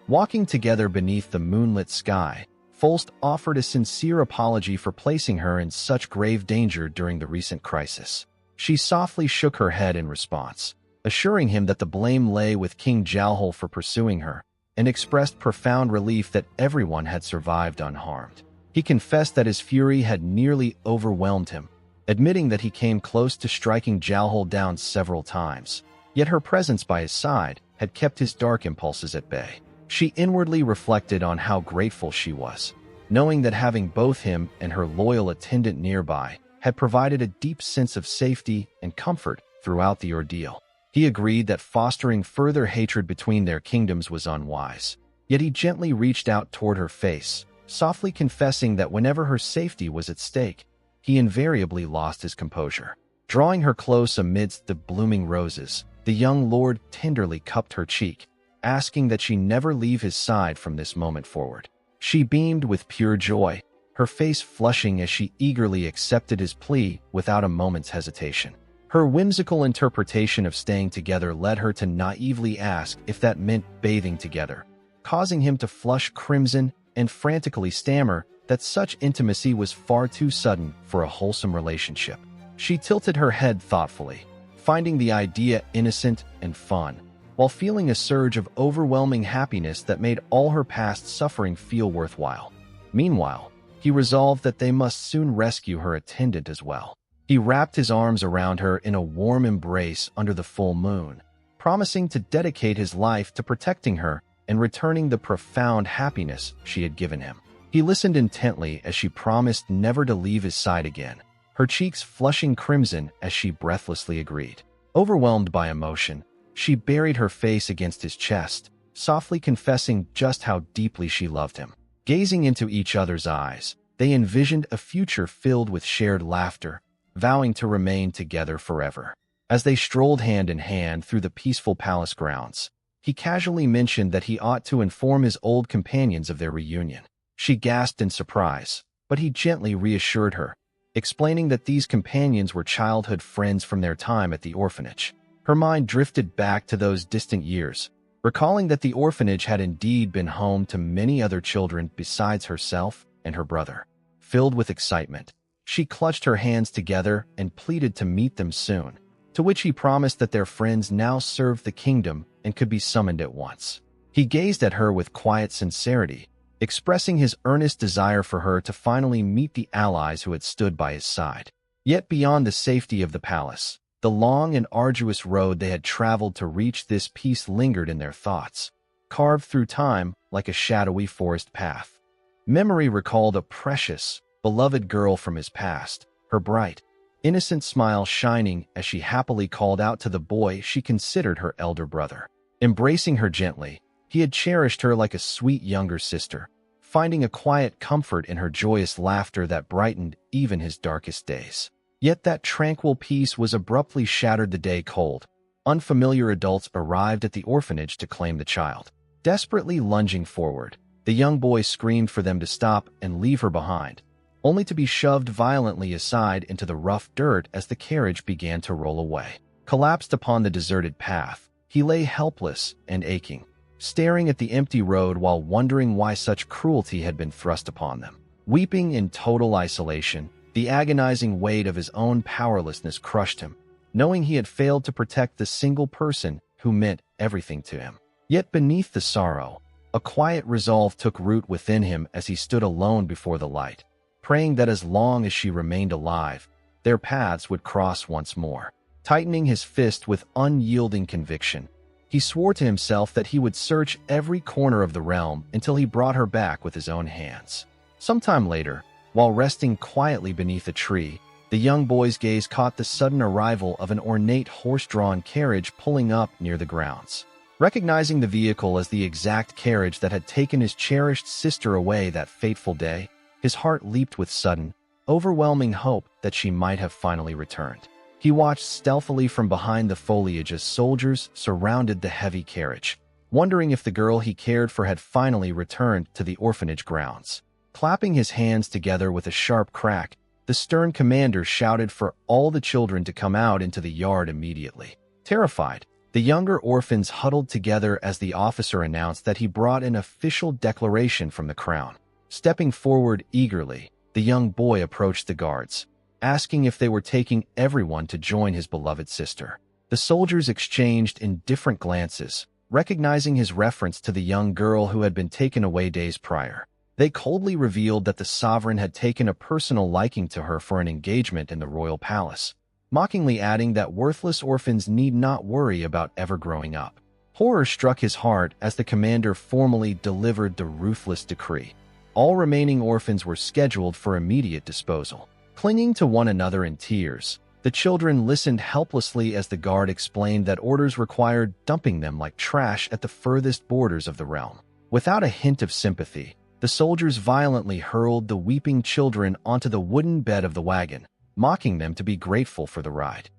Walking together beneath the moonlit sky, Fulst offered a sincere apology for placing her in such grave danger during the recent crisis. She softly shook her head in response, assuring him that the blame lay with King Jalhol for pursuing her, and expressed profound relief that everyone had survived unharmed. He confessed that his fury had nearly overwhelmed him, admitting that he came close to striking Jalhol down several times, yet her presence by his side had kept his dark impulses at bay. She inwardly reflected on how grateful she was, knowing that having both him and her loyal attendant nearby had provided a deep sense of safety and comfort throughout the ordeal. He agreed that fostering further hatred between their kingdoms was unwise, yet he gently reached out toward her face, softly confessing that whenever her safety was at stake, he invariably lost his composure. Drawing her close amidst the blooming roses, the young lord tenderly cupped her cheek, asking that she never leave his side from this moment forward. She beamed with pure joy, her face flushing as she eagerly accepted his plea without a moment's hesitation. Her whimsical interpretation of staying together led her to naively ask if that meant bathing together, causing him to flush crimson and frantically stammer that such intimacy was far too sudden for a wholesome relationship. She tilted her head thoughtfully, finding the idea innocent and fun, while feeling a surge of overwhelming happiness that made all her past suffering feel worthwhile. Meanwhile, he resolved that they must soon rescue her attendant as well. He wrapped his arms around her in a warm embrace under the full moon, promising to dedicate his life to protecting her and returning the profound happiness she had given him. He listened intently as she promised never to leave his side again, her cheeks flushing crimson as she breathlessly agreed. Overwhelmed by emotion, she buried her face against his chest, softly confessing just how deeply she loved him. Gazing into each other's eyes, they envisioned a future filled with shared laughter, vowing to remain together forever. As they strolled hand in hand through the peaceful palace grounds, he casually mentioned that he ought to inform his old companions of their reunion. She gasped in surprise, but he gently reassured her, explaining that these companions were childhood friends from their time at the orphanage. Her mind drifted back to those distant years, recalling that the orphanage had indeed been home to many other children besides herself and her brother. Filled with excitement, she clutched her hands together and pleaded to meet them soon, to which he promised that their friends now served the kingdom and could be summoned at once. He gazed at her with quiet sincerity, expressing his earnest desire for her to finally meet the allies who had stood by his side. Yet beyond the safety of the palace, the long and arduous road they had traveled to reach this peace lingered in their thoughts, carved through time like a shadowy forest path. Memory recalled a precious, beloved girl from his past, her bright, innocent smile shining as she happily called out to the boy she considered her elder brother. Embracing her gently, he had cherished her like a sweet younger sister, finding a quiet comfort in her joyous laughter that brightened even his darkest days. Yet that tranquil peace was abruptly shattered the day cold. Unfamiliar adults arrived at the orphanage to claim the child. Desperately lunging forward, the young boy screamed for them to stop and leave her behind, only to be shoved violently aside into the rough dirt as the carriage began to roll away. Collapsed upon the deserted path, he lay helpless and aching, staring at the empty road while wondering why such cruelty had been thrust upon them. Weeping in total isolation, the agonizing weight of his own powerlessness crushed him, knowing he had failed to protect the single person who meant everything to him. Yet beneath the sorrow, a quiet resolve took root within him as he stood alone before the light, praying that as long as she remained alive, their paths would cross once more. Tightening his fist with unyielding conviction, he swore to himself that he would search every corner of the realm until he brought her back with his own hands. Sometime later, while resting quietly beneath a tree, the young boy's gaze caught the sudden arrival of an ornate horse-drawn carriage pulling up near the grounds. Recognizing the vehicle as the exact carriage that had taken his cherished sister away that fateful day, his heart leaped with sudden, overwhelming hope that she might have finally returned. He watched stealthily from behind the foliage as soldiers surrounded the heavy carriage, wondering if the girl he cared for had finally returned to the orphanage grounds. Clapping his hands together with a sharp crack, the stern commander shouted for all the children to come out into the yard immediately. Terrified, the younger orphans huddled together as the officer announced that he brought an official declaration from the crown. Stepping forward eagerly, the young boy approached the guards, asking if they were taking everyone to join his beloved sister. The soldiers exchanged indifferent glances, recognizing his reference to the young girl who had been taken away days prior. They coldly revealed that the sovereign had taken a personal liking to her for an engagement in the royal palace, mockingly adding that worthless orphans need not worry about ever growing up. Horror struck his heart as the commander formally delivered the ruthless decree. All remaining orphans were scheduled for immediate disposal. Clinging to one another in tears, the children listened helplessly as the guard explained that orders required dumping them like trash at the furthest borders of the realm. Without a hint of sympathy, the soldiers violently hurled the weeping children onto the wooden bed of the wagon, mocking them to be grateful for the ride.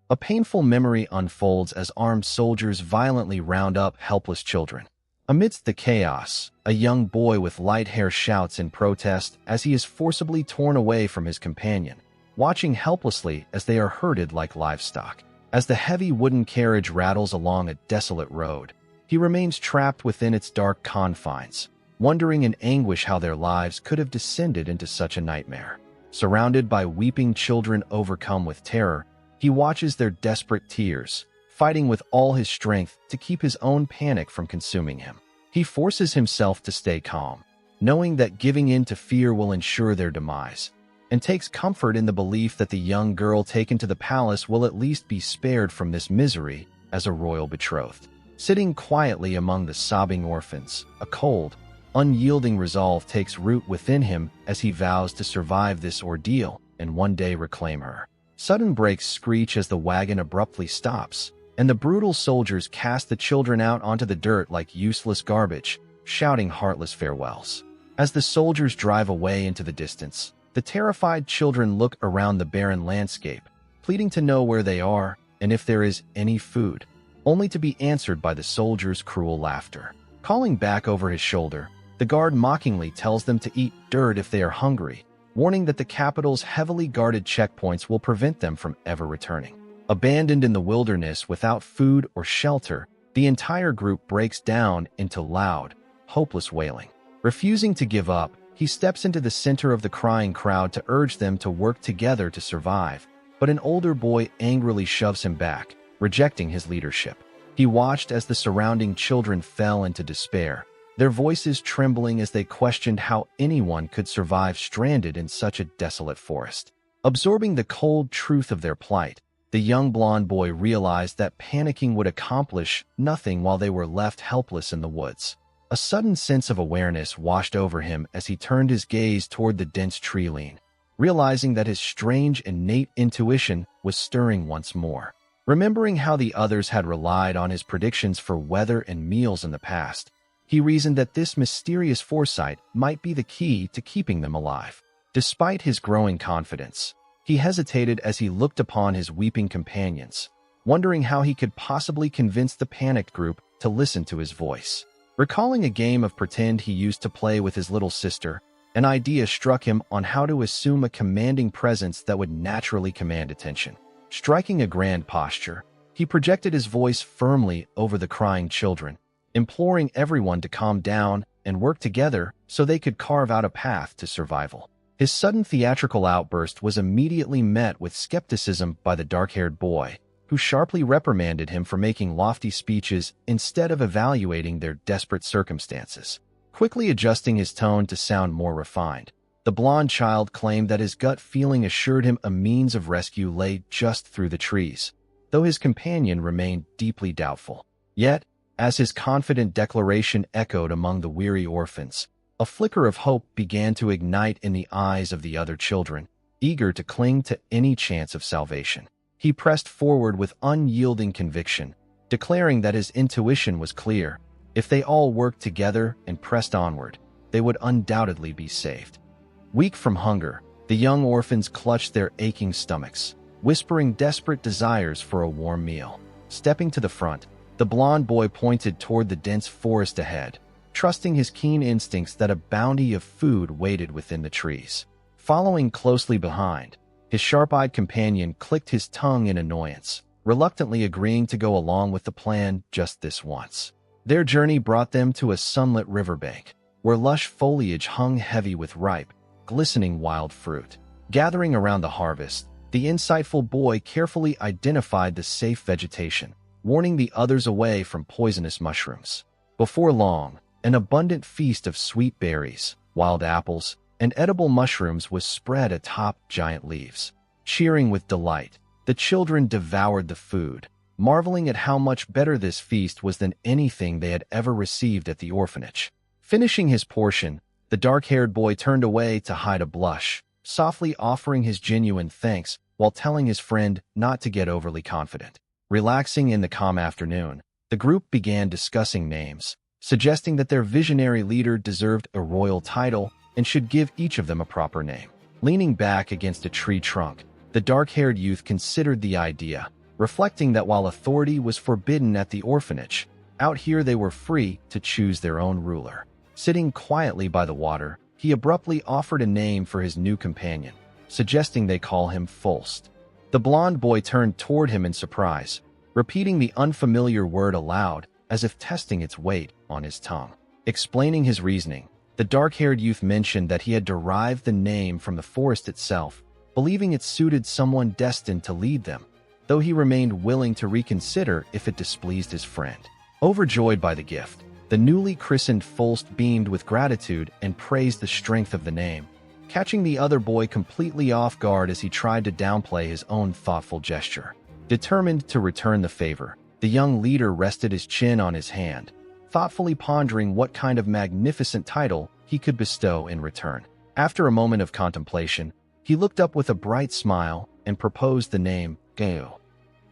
A painful memory unfolds as armed soldiers violently round up helpless children. Amidst the chaos, a young boy with light hair shouts in protest as he is forcibly torn away from his companion, watching helplessly as they are herded like livestock. As the heavy wooden carriage rattles along a desolate road, he remains trapped within its dark confines, wondering in anguish how their lives could have descended into such a nightmare. Surrounded by weeping children overcome with terror, he watches their desperate tears, fighting with all his strength to keep his own panic from consuming him. He forces himself to stay calm, knowing that giving in to fear will ensure their demise, and takes comfort in the belief that the young girl taken to the palace will at least be spared from this misery as a royal betrothed. Sitting quietly among the sobbing orphans, a cold, unyielding resolve takes root within him as he vows to survive this ordeal and one day reclaim her. Sudden brakes screech as the wagon abruptly stops, and the brutal soldiers cast the children out onto the dirt like useless garbage, shouting heartless farewells. As the soldiers drive away into the distance, the terrified children look around the barren landscape, pleading to know where they are and if there is any food, only to be answered by the soldiers' cruel laughter. Calling back over his shoulder, the guard mockingly tells them to eat dirt if they are hungry, warning that the capital's heavily guarded checkpoints will prevent them from ever returning. Abandoned in the wilderness without food or shelter, the entire group breaks down into loud, hopeless wailing. Refusing to give up, he steps into the center of the crying crowd to urge them to work together to survive, but an older boy angrily shoves him back, rejecting his leadership. He watched as the surrounding children fell into despair, their voices trembling as they questioned how anyone could survive stranded in such a desolate forest. Absorbing the cold truth of their plight, the young blonde boy realized that panicking would accomplish nothing while they were left helpless in the woods. A sudden sense of awareness washed over him as he turned his gaze toward the dense tree line, realizing that his strange innate intuition was stirring once more. Remembering how the others had relied on his predictions for weather and meals in the past, he reasoned that this mysterious foresight might be the key to keeping them alive. Despite his growing confidence, he hesitated as he looked upon his weeping companions, wondering how he could possibly convince the panicked group to listen to his voice. Recalling a game of pretend he used to play with his little sister, an idea struck him on how to assume a commanding presence that would naturally command attention. Striking a grand posture, he projected his voice firmly over the crying children, imploring everyone to calm down and work together so they could carve out a path to survival. His sudden theatrical outburst was immediately met with skepticism by the dark-haired boy, who sharply reprimanded him for making lofty speeches instead of evaluating their desperate circumstances. Quickly adjusting his tone to sound more refined, the blonde child claimed that his gut feeling assured him a means of rescue lay just through the trees, though his companion remained deeply doubtful. Yet, as his confident declaration echoed among the weary orphans, a flicker of hope began to ignite in the eyes of the other children, eager to cling to any chance of salvation. He pressed forward with unyielding conviction, declaring that his intuition was clear. If they all worked together and pressed onward, they would undoubtedly be saved. Weak from hunger, the young orphans clutched their aching stomachs, whispering desperate desires for a warm meal. Stepping to the front, the blonde boy pointed toward the dense forest ahead, trusting his keen instincts that a bounty of food waited within the trees. Following closely behind, his sharp-eyed companion clicked his tongue in annoyance, reluctantly agreeing to go along with the plan just this once. Their journey brought them to a sunlit riverbank, where lush foliage hung heavy with ripe, glistening wild fruit. Gathering around the harvest, the insightful boy carefully identified the safe vegetation, warning the others away from poisonous mushrooms. Before long, an abundant feast of sweet berries, wild apples, and edible mushrooms was spread atop giant leaves. Cheering with delight, the children devoured the food, marveling at how much better this feast was than anything they had ever received at the orphanage. Finishing his portion, the dark-haired boy turned away to hide a blush, softly offering his genuine thanks while telling his friend not to get overly confident. Relaxing in the calm afternoon, the group began discussing names, suggesting that their visionary leader deserved a royal title and should give each of them a proper name. Leaning back against a tree trunk, the dark-haired youth considered the idea, reflecting that while authority was forbidden at the orphanage, out here they were free to choose their own ruler. Sitting quietly by the water, he abruptly offered a name for his new companion, suggesting they call him Fulst. The blond boy turned toward him in surprise, repeating the unfamiliar word aloud as if testing its weight on his tongue. Explaining his reasoning, the dark-haired youth mentioned that he had derived the name from the forest itself, believing it suited someone destined to lead them, though he remained willing to reconsider if it displeased his friend. Overjoyed by the gift, the newly christened Fulst beamed with gratitude and praised the strength of the name, catching the other boy completely off guard as he tried to downplay his own thoughtful gesture. Determined to return the favor, the young leader rested his chin on his hand, thoughtfully pondering what kind of magnificent title he could bestow in return. After a moment of contemplation, he looked up with a bright smile and proposed the name Geo.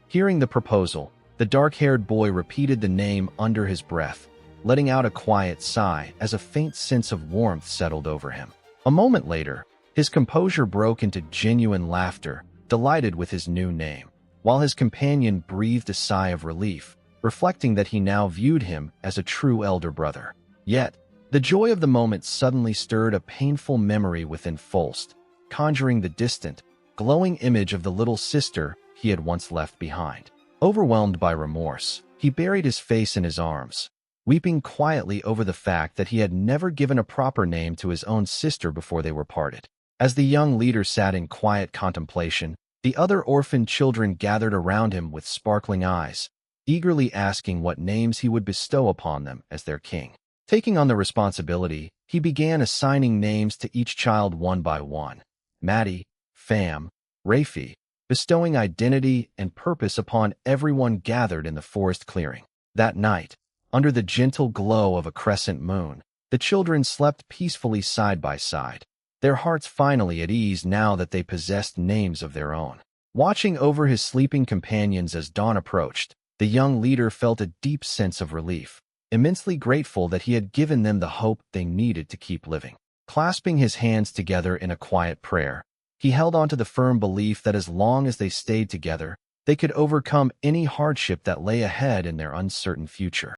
Hearing the proposal, the dark-haired boy repeated the name under his breath, letting out a quiet sigh as a faint sense of warmth settled over him. A moment later, his composure broke into genuine laughter, delighted with his new name, while his companion breathed a sigh of relief, reflecting that he now viewed him as a true elder brother. Yet, the joy of the moment suddenly stirred a painful memory within Fulst, conjuring the distant, glowing image of the little sister he had once left behind. Overwhelmed by remorse, he buried his face in his arms, weeping quietly over the fact that he had never given a proper name to his own sister before they were parted. As the young leader sat in quiet contemplation, the other orphan children gathered around him with sparkling eyes, eagerly asking what names he would bestow upon them as their king. Taking on the responsibility, he began assigning names to each child one by one: Maddie, Fam, Rafi, bestowing identity and purpose upon everyone gathered in the forest clearing. That night, under the gentle glow of a crescent moon, the children slept peacefully side by side, their hearts finally at ease now that they possessed names of their own. Watching over his sleeping companions as dawn approached, the young leader felt a deep sense of relief, immensely grateful that he had given them the hope they needed to keep living. Clasping his hands together in a quiet prayer, he held on to the firm belief that as long as they stayed together, they could overcome any hardship that lay ahead in their uncertain future.